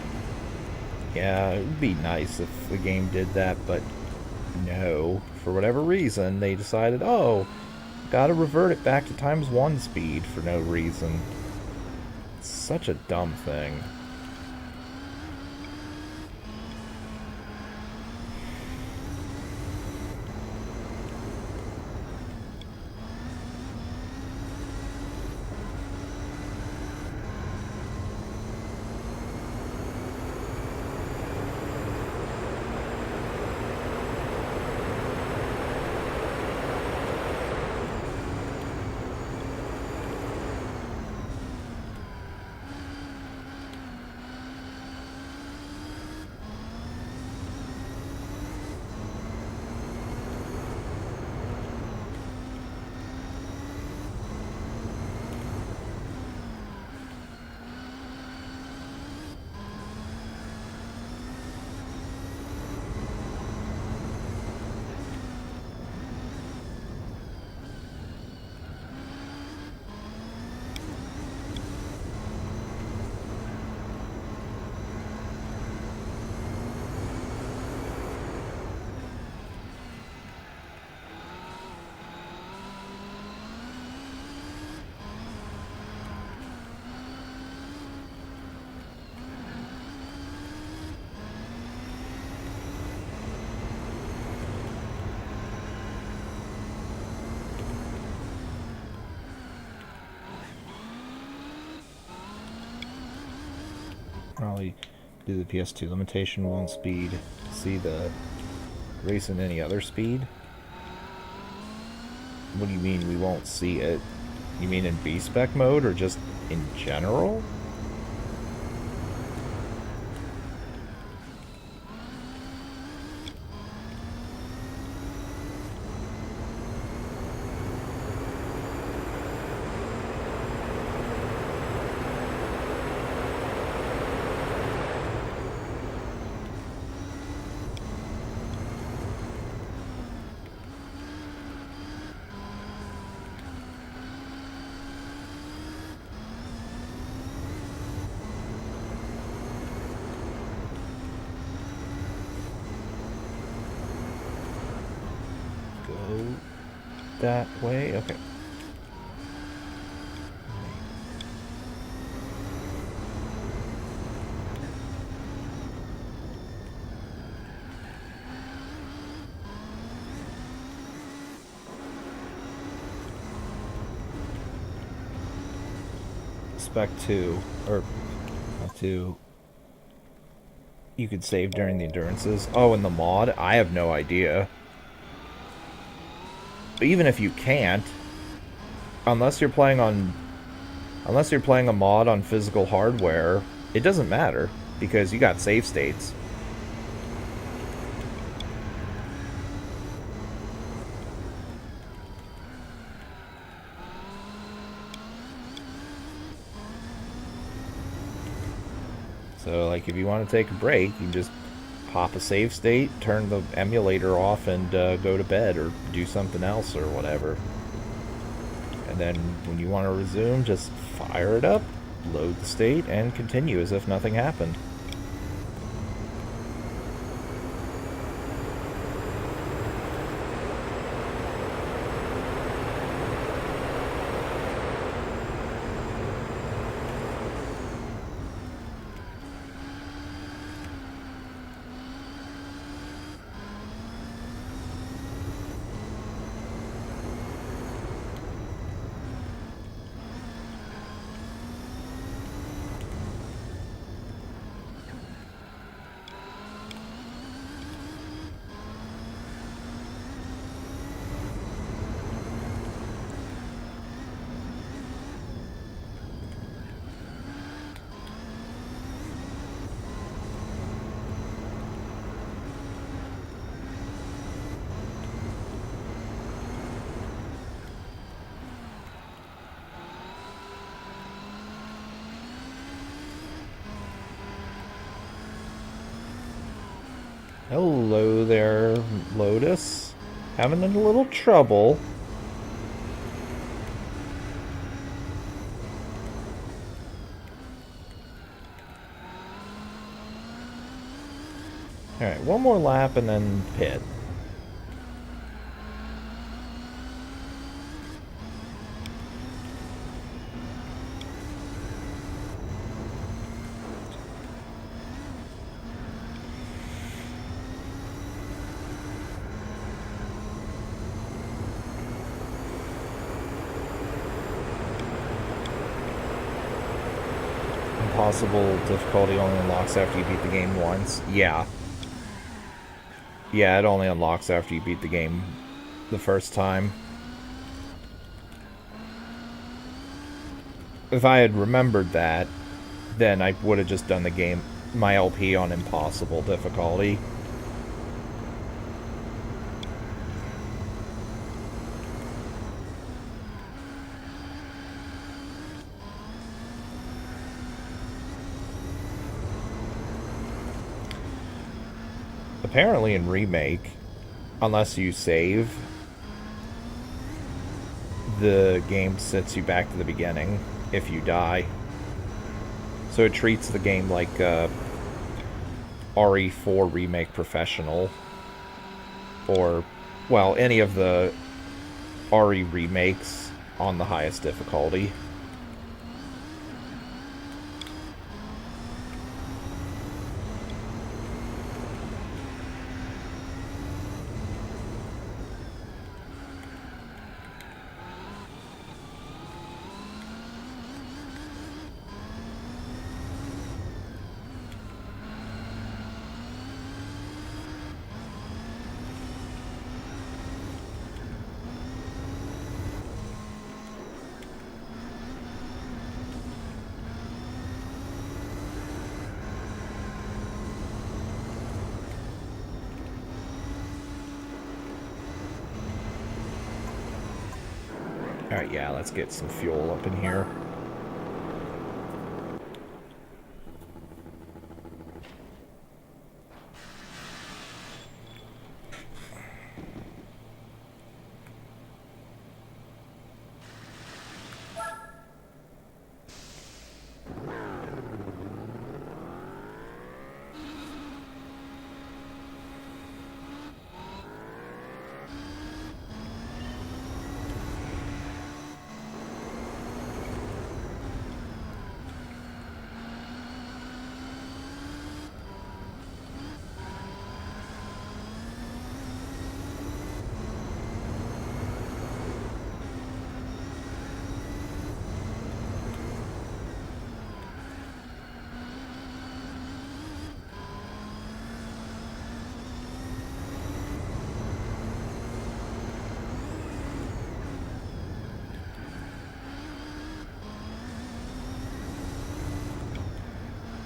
Yeah, it would be nice if the game did that, but no. For whatever reason, they decided, oh, gotta revert it back to ×1 speed for no reason. It's such a dumb thing. Probably do the PS2 limitation won't speed. See the race in any other speed? What do you mean we won't see it? You mean in B-spec mode or just in general? That way? Okay. Spec 2, or 2, you could save during the endurances. Oh, in the mod? I have no idea. But even if you can't, unless you're playing a mod on physical hardware, it doesn't matter because you got save states. So, like, if you want to take a break, you just pop a save state, turn the emulator off, and go to bed or do something else or whatever. And then when you want to resume, just fire it up, load the state, and continue as if nothing happened. Hello there, Lotus. Having a little trouble. Alright, one more lap and then pit. Impossible difficulty only unlocks after you beat the game once. Yeah. Yeah, it only unlocks after you beat the game the first time. If I had remembered that, then I would have just done the game, my LP on impossible difficulty. Apparently in Remake, unless you save, the game sets you back to the beginning if you die. So it treats the game like RE4 Remake Professional, or, well, any of the RE remakes on the highest difficulty. Alright, yeah, let's get some fuel up in here.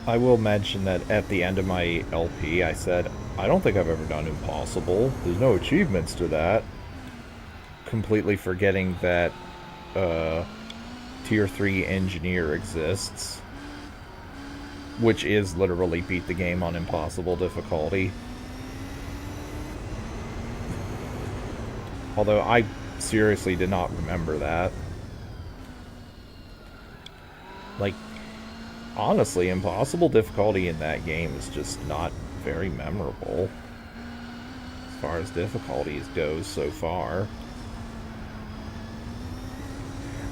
I will mention that at the end of my LP, I said, I don't think I've ever done impossible. There's no achievements to that. Completely forgetting that Tier 3 Engineer exists. Which is literally beat the game on impossible difficulty. Although I seriously did not remember that. Like, honestly, impossible difficulty in that game is just not very memorable as far as difficulties goes so far.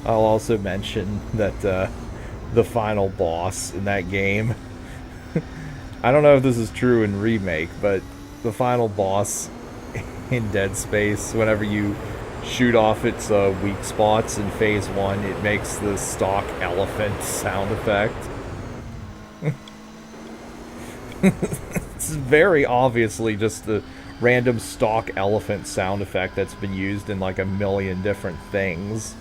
I'll also mention that the final boss in that game, I don't know if this is true in Remake, but the final boss in Dead Space, whenever you shoot off its weak spots in Phase 1, it makes the stock elephant sound effect. It's very obviously just the random stock elephant sound effect that's been used in like a million different things.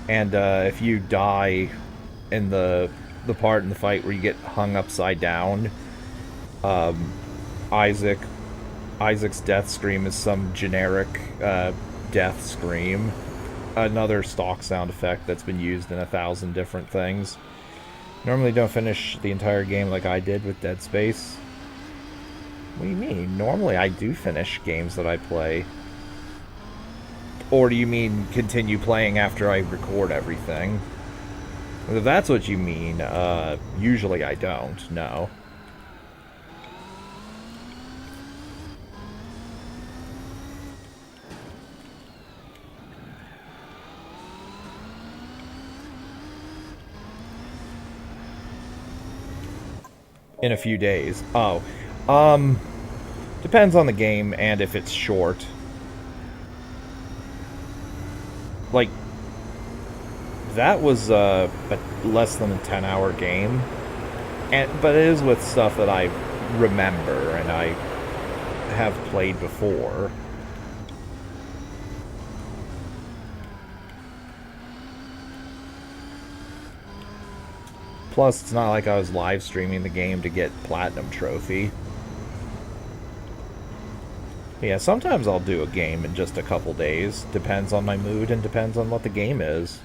And if you die in the part in the fight where you get hung upside down, Isaac's death scream is some generic death scream. Another stock sound effect that's been used in 1,000 different things. Normally don't finish the entire game like I did with Dead Space. What do you mean? Normally I do finish games that I play. Or do you mean continue playing after I record everything? If that's what you mean, usually I don't, no. In a few days. Oh. Depends on the game and if it's short. Like, that was a less than a 10-hour game. But it is with stuff that I remember and I have played before. Plus, it's not like I was live streaming the game to get Platinum Trophy. Yeah, sometimes I'll do a game in just a couple days. Depends on my mood and depends on what the game is.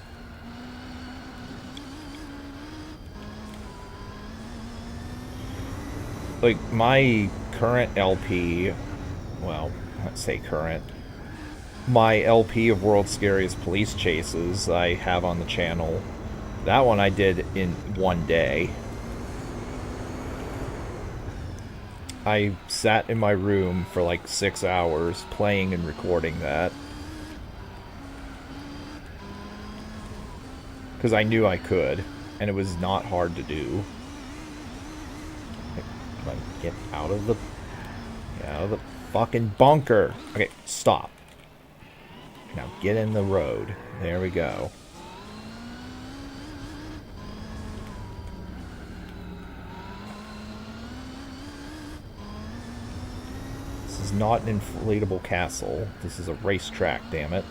Like, my current LP... Well, let's say current. My LP of World's Scariest Police Chases I have on the channel. That one I did in one day. I sat in my room for like 6 hours playing and recording that. Because I knew I could, and it was not hard to do. Come on, get out of the fucking bunker. Okay, stop. Now get in the road. There we go. This is not an inflatable castle. This is a racetrack, damn it.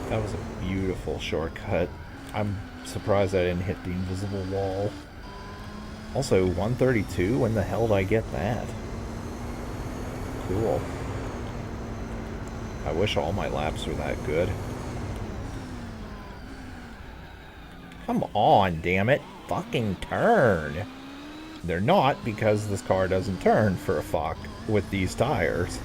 That was a beautiful shortcut. I'm surprised I didn't hit the invisible wall. Also, 132? When the hell did I get that? Cool. I wish all my laps were that good. Come on, damn it. Fucking turn. They're not, because this car doesn't turn for a fuck with these tires.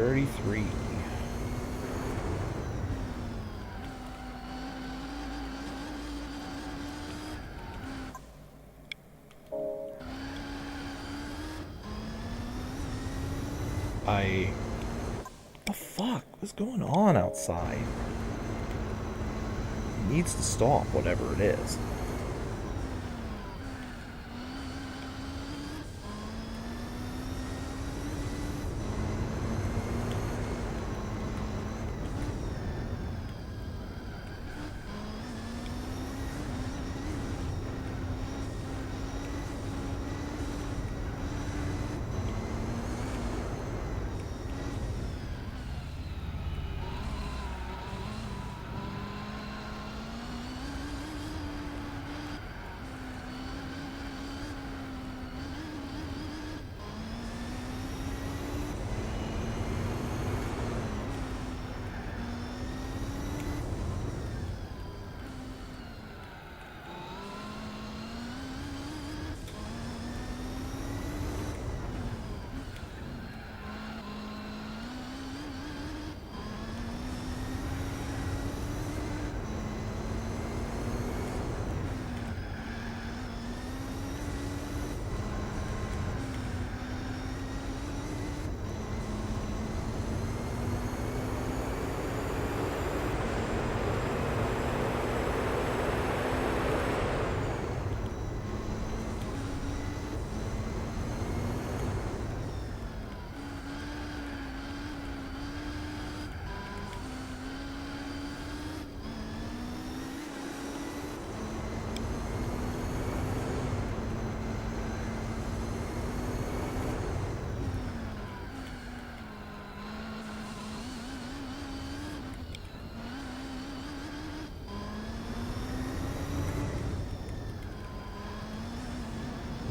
33. What the fuck? What's going on outside? It needs to stop, whatever it is.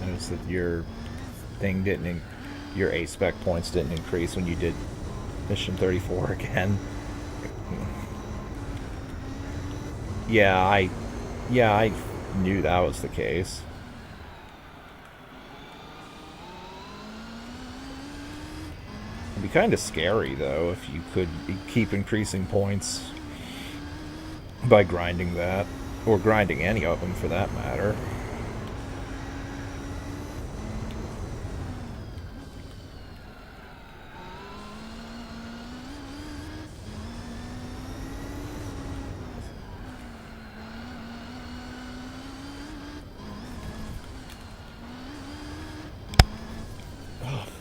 Notice that your thing your A spec points didn't increase when you did mission 34 again. Yeah, I knew that was the case. It'd be kind of scary though if you could keep increasing points by grinding that, or grinding any of them for that matter.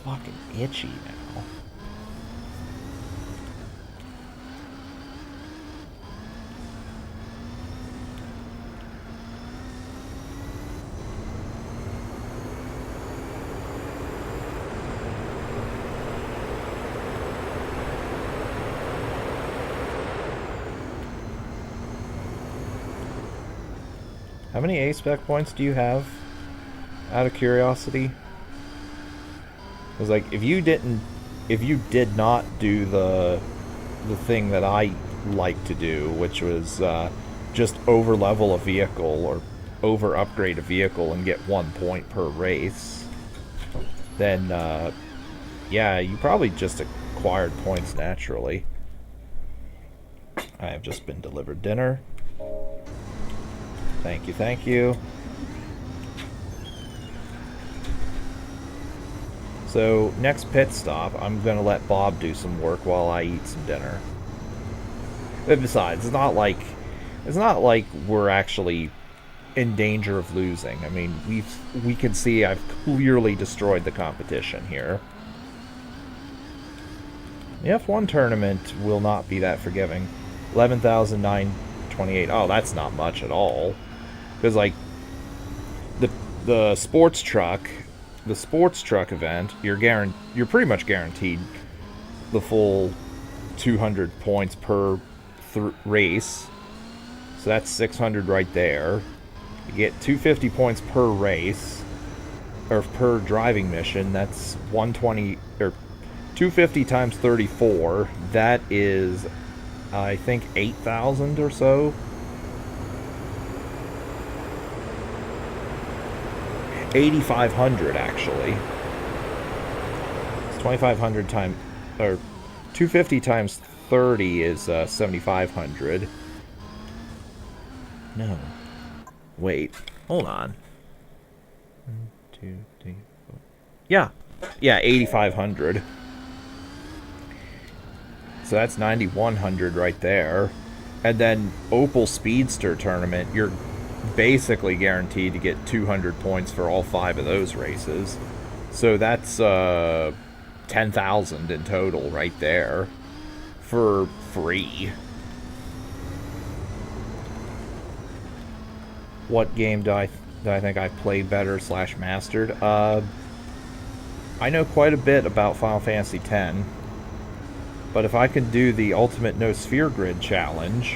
Fucking itchy now. How many A spec points do you have, out of curiosity? Because like if you did not do the thing that I like to do, which was just over level a vehicle or over upgrade a vehicle and get 1 point per race, then yeah, you probably just acquired points naturally. I have just been delivered dinner. Thank you, thank you. So, next pit stop, I'm going to let Bob do some work while I eat some dinner. But besides, it's not like we're actually in danger of losing. I mean, we can see I've clearly destroyed the competition here. The F1 tournament will not be that forgiving. 11,928. Oh, that's not much at all. Because like the sports truck event, you're pretty much guaranteed the full 200 points per race. So that's 600 right there. You get 250 points per race, or per driving mission. That's 120, or 250 times 34. That is, I think, 8,000 or so. 8,500 actually. It's 2,500 times, or 250 times 30 is 7,500. No. Wait. Hold on. 1, 2, 3, 4. Yeah. Yeah, 8,500. So that's 9,100 right there. And then Opal Speedster Tournament, you're basically guaranteed to get 200 points for all 5 of those races. So that's 10,000 in total right there for free. What game do I think I played better / mastered? I know quite a bit about Final Fantasy X, but if I can do the Ultimate No Sphere Grid challenge,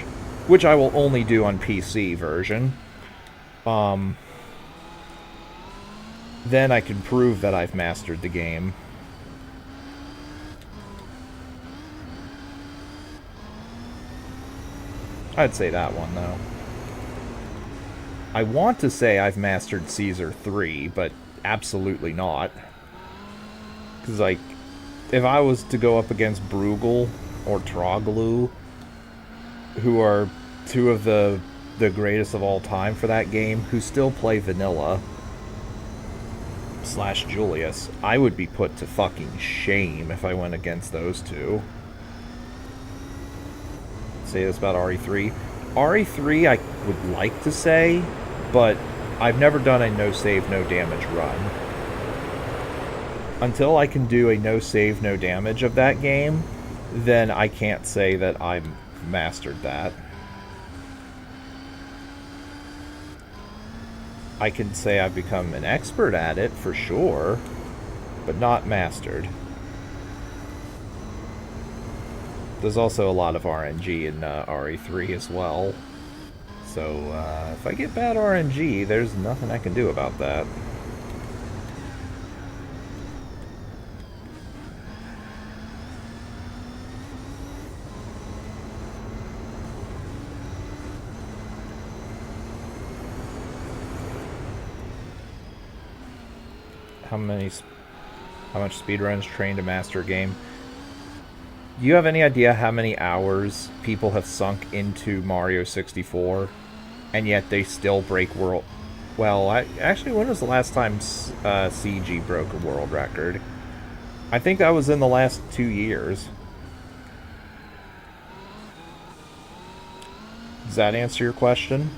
which I will only do on PC version, then I can prove that I've mastered the game. I'd say that one, though. I want to say I've mastered Caesar 3, but absolutely not. Because, like, if I was to go up against Bruegel or Troglou, who are two of the greatest of all time for that game, who still play vanilla / Julius, I would be put to fucking shame if I went against those two. Say this about RE3. RE3 I would like to say, but I've never done a no save, no damage run. Until I can do a no save, no damage of that game, then I can't say that I've mastered that. I can say I've become an expert at it, for sure, but not mastered. There's also a lot of RNG in RE3 as well. So, if I get bad RNG, there's nothing I can do about that. How much speedruns train to master a game? Do you have any idea how many hours people have sunk into Mario 64, and yet they still break world... Well, actually, when was the last time CG broke a world record? I think that was in the last 2 years. Does that answer your question?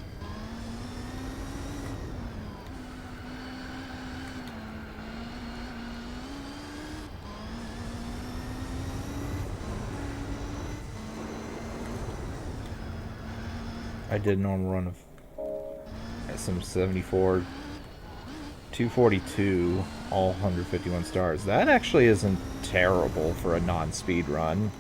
I did a normal run of SM74, 242, all 151 stars. That actually isn't terrible for a non-speed run.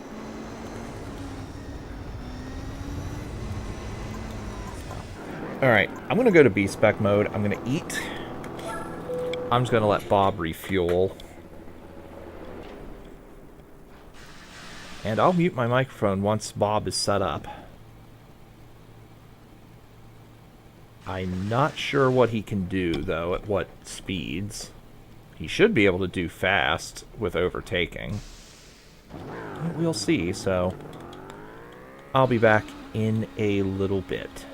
Alright, I'm going to go to B-Spec mode. I'm going to eat. I'm just going to let Bob refuel. And I'll mute my microphone once Bob is set up. I'm not sure what he can do, though, at what speeds. He should be able to do fast with overtaking. We'll see, so I'll be back in a little bit.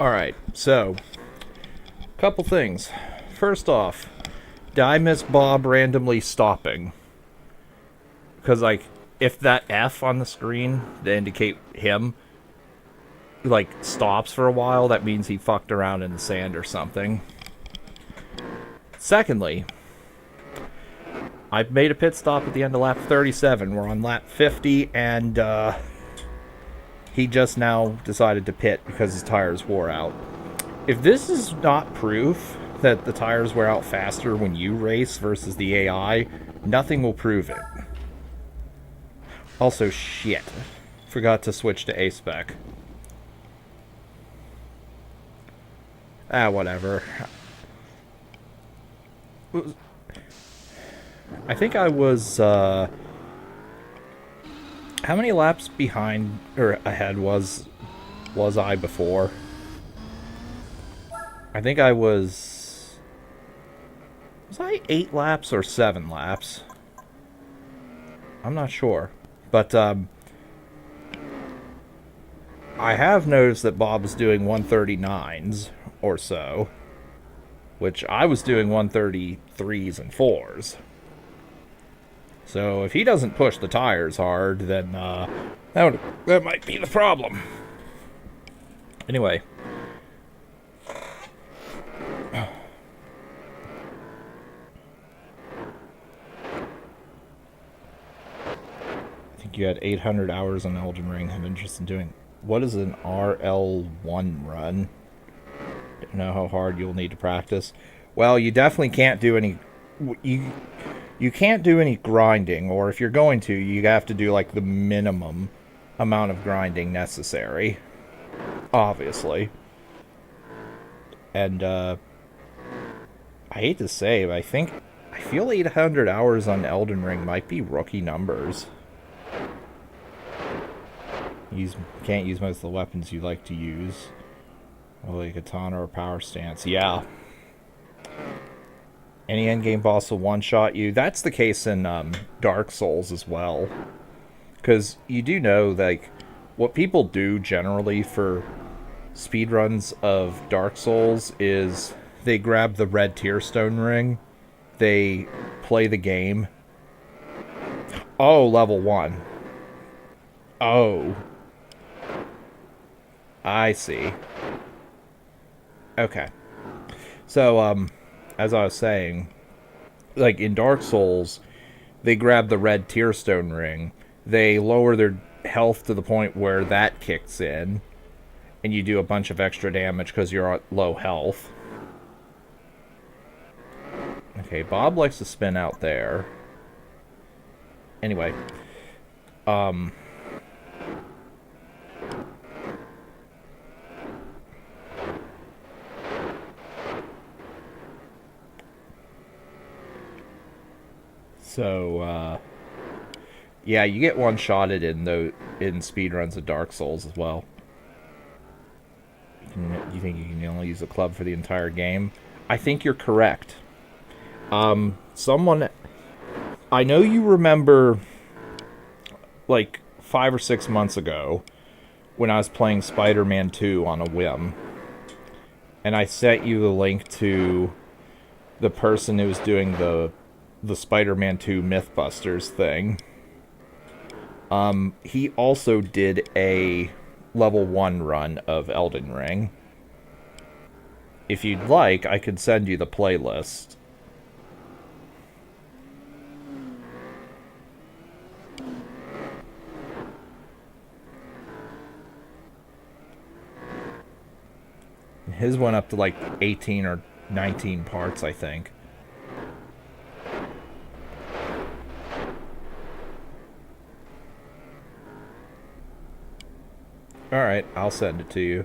Alright, so, couple things. First off, did I miss Bob randomly stopping? Because, like, if that F on the screen to indicate him, like, stops for a while, that means he fucked around in the sand or something. Secondly, I made a pit stop at the end of lap 37. We're on lap 50, and he just now decided to pit because his tires wore out. If this is not proof that the tires wear out faster when you race versus the AI, nothing will prove it. Also, shit. Forgot to switch to A-Spec. Whatever. I think I was, how many laps behind, or ahead was I before? I think I was I 8 laps or 7 laps? I'm not sure. But, I have noticed that Bob was doing 139s or so, which I was doing 133s and 4s. So if he doesn't push the tires hard, then that might be the problem. Anyway. I think you had 800 hours on Elden Ring. I'm interested in doing... What is an RL1 run? Don't know how hard you'll need to practice. Well, you definitely can't do any... You can't do any grinding, or if you're going to, you have to do, like, the minimum amount of grinding necessary. Obviously. And, I hate to say, but I feel 800 hours on Elden Ring might be rookie numbers. You can't use most of the weapons you like to use. Like a katana or power stance. Yeah. Any endgame boss will one-shot you. That's the case in Dark Souls as well. Because you do know, like, what people do generally for speedruns of Dark Souls is they grab the red Tearstone ring, they play the game. Oh, level 1. Oh. I see. Okay. So, as I was saying, like in Dark Souls, they grab the red Tearstone ring, they lower their health to the point where that kicks in, and you do a bunch of extra damage because you're at low health. Okay, Bob likes to spin out there. Anyway, so, yeah, you get one-shotted in speedruns of Dark Souls as well. You think you can only use a club for the entire game? I think you're correct. Someone... I know you remember, like, 5 or 6 months ago, when I was playing Spider-Man 2 on a whim, and I sent you the link to the person who was doing the Spider-Man 2 Mythbusters thing. He also did a level 1 run of Elden Ring. If you'd like, I could send you the playlist. His went up to like 18 or 19 parts, I think. Alright, I'll send it to you.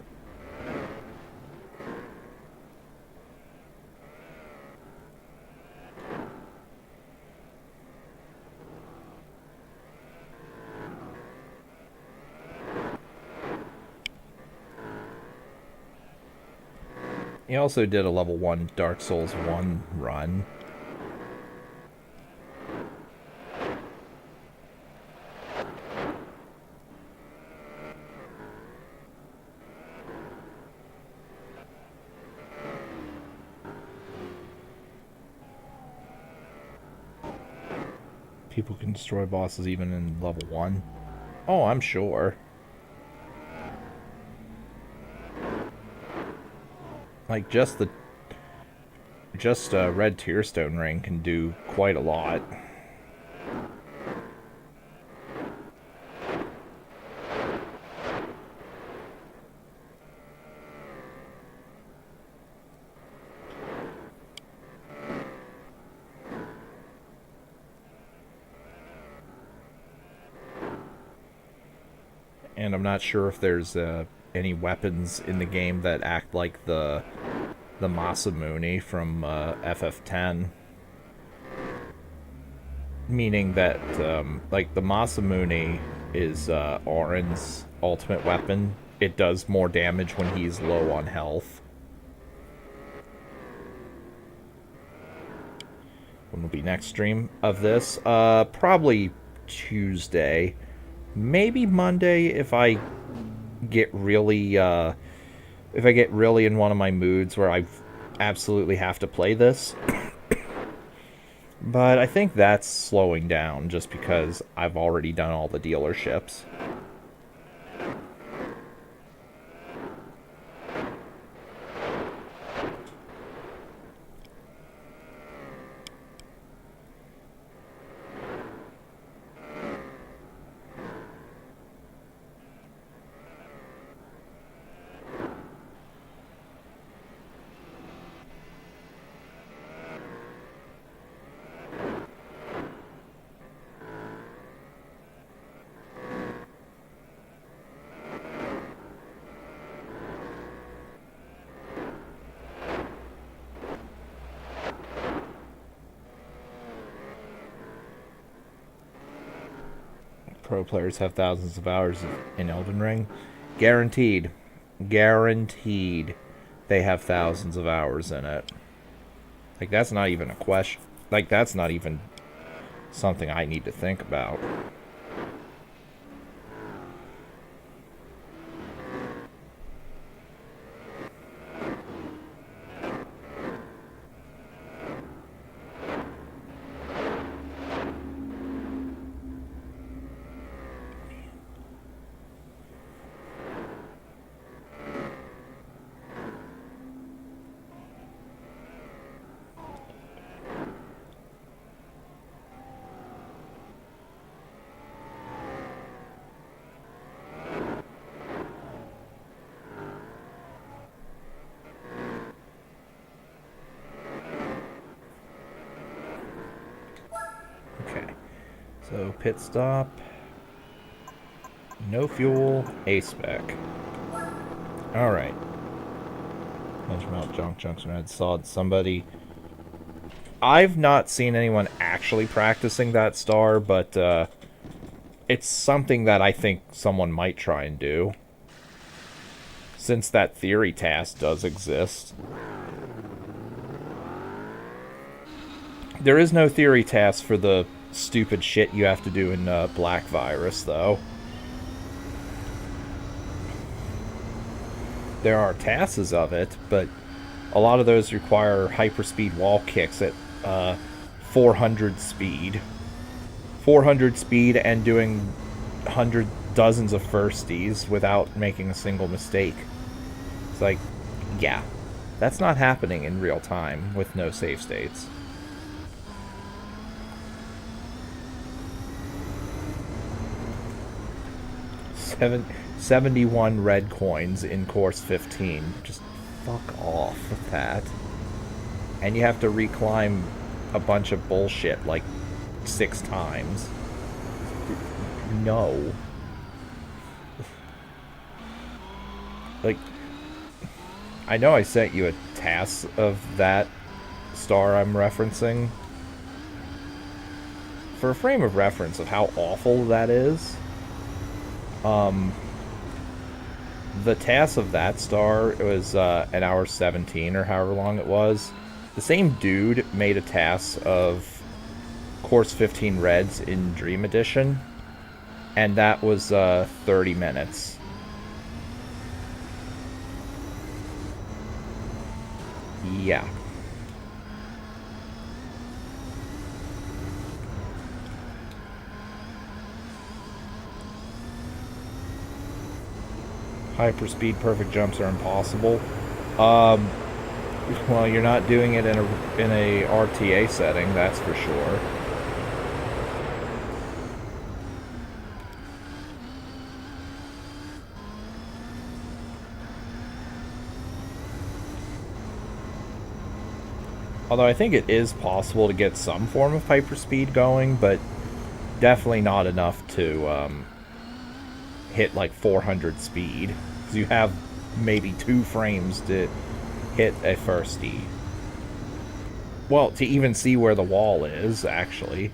He also did a level 1 Dark Souls 1 run. People can destroy bosses even in level 1. Oh, I'm sure. Like, just a red tearstone ring can do quite a lot. And I'm not sure if there's any weapons in the game that act like the Masamune from FF10. Meaning that, like, the Masamune is Auron's ultimate weapon. It does more damage when he's low on health. When will be next stream of this? Probably Tuesday. Maybe Monday if I get really, in one of my moods where I absolutely have to play this. But I think that's slowing down just because I've already done all the dealerships. Pro players have thousands of hours in Elden Ring. Guaranteed. Guaranteed they have thousands of hours in it. Like, that's not even a question. Like, that's not even something I need to think about. So, pit stop. No fuel. A-spec. Alright. Benchmark, Junction Red Sod. Somebody... I've not seen anyone actually practicing that star, but it's something that I think someone might try and do. Since that theory task does exist. There is no theory task for the stupid shit you have to do in Black Virus, though. There are tasks of it, but a lot of those require hyperspeed wall kicks at 400 speed. 400 speed and doing dozens of firsties without making a single mistake. It's like, yeah, that's not happening in real time with no save states. 71 red coins in course 15. Just fuck off with that. And you have to reclimb a bunch of bullshit like 6 times. No. Like, I know I sent you a task of that star I'm referencing. For a frame of reference of how awful that is, the task of that star, it was an hour 17 or however long it was. The same dude made a task of course 15 reds in Dream Edition, and that was 30 minutes. Yeah. hyperspeed perfect jumps are impossible. Well, you're not doing it in a RTA setting, that's for sure. Although I think it is possible to get some form of hyperspeed going, but definitely not enough to hit like 400 speed. Because you have maybe 2 frames to hit a firstie. Well, to even see where the wall is, actually.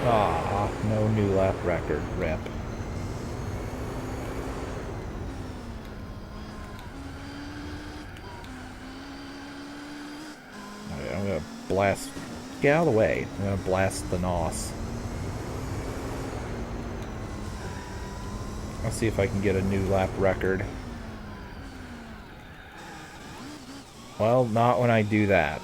Ah, no new lap record. Rip. Okay, I'm gonna blast... Get out of the way. I'm gonna blast the NOS. I'll see if I can get a new lap record. Well, not when I do that.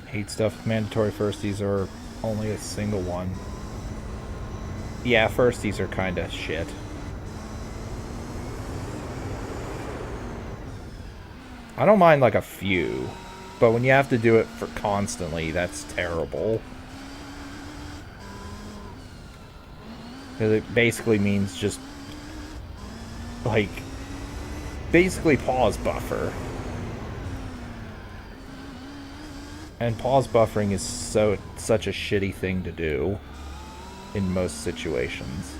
Hate stuff. Mandatory firsties are only a single one. Yeah, firsties are kinda shit. I don't mind like a few, but when you have to do it for constantly, that's terrible. Because it basically means just like basically pause buffer. And pause buffering is such a shitty thing to do in most situations.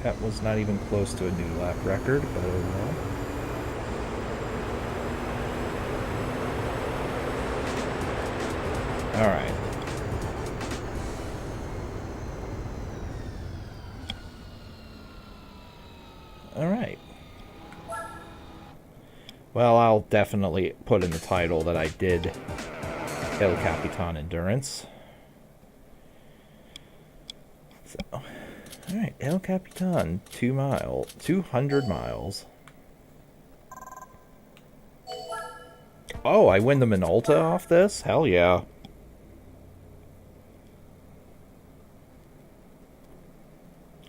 That was not even close to a new lap record, but oh well. Alright. Alright. Well, I'll definitely put in the title that I did El Capitan Endurance. So, alright, El Capitan, 200 miles. Oh, I win the Minolta off this? Hell yeah.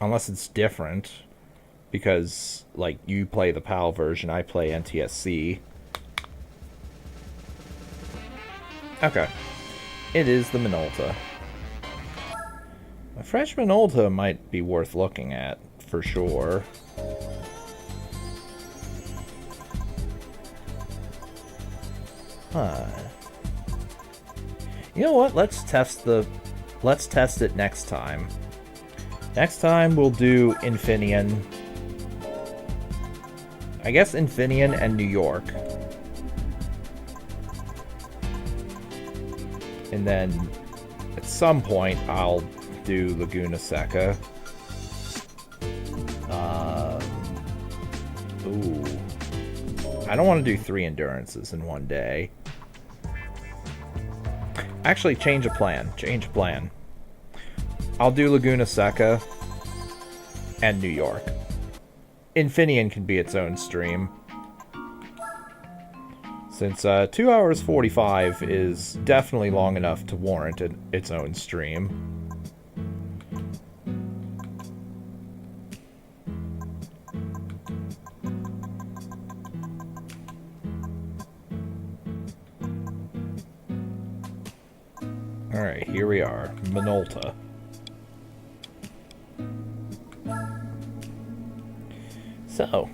Unless it's different, because, like, you play the PAL version, I play NTSC. Okay. It is the Minolta. A fresh Minolta might be worth looking at, for sure. Huh. You know what? Let's test it next time. Next time we'll do Infineon. I guess Infineon and New York. And then at some point I'll do Laguna Seca. Ooh. I don't want to do 3 endurances in one day. Actually, change of plan. Change of plan. I'll do Laguna Seca and New York. Infineon can be its own stream. Since 2 hours 45 is definitely long enough to warrant its own stream. Alright, here we are. Minolta. So.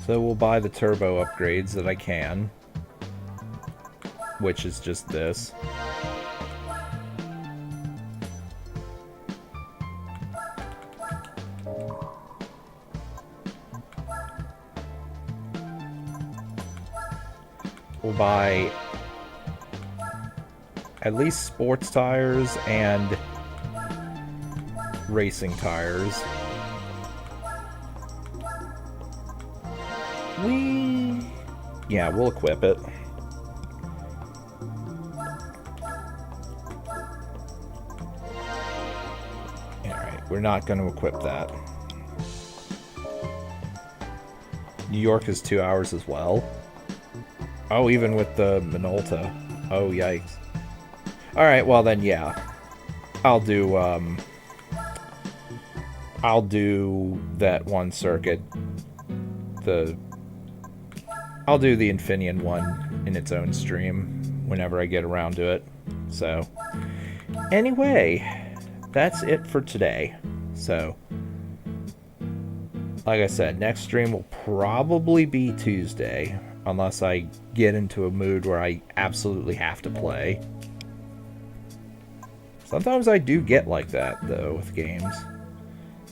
So we'll buy the turbo upgrades that I can. Which is just this. We'll buy at least sports tires and racing tires. Yeah, we'll equip it. Alright, we're not going to equip that. New York is 2 hours as well. Oh, even with the Minolta. Oh, yikes. Alright, well then, yeah. I'll do that one circuit. I'll do the Infineon one in its own stream whenever I get around to it. So, anyway, that's it for today. So, like I said, next stream will probably be Tuesday. Unless I get into a mood where I absolutely have to play. Sometimes I do get like that, though, with games.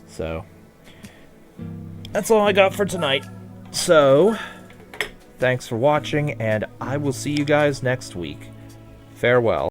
So, that's all I got for tonight. So, thanks for watching, and I will see you guys next week. Farewell.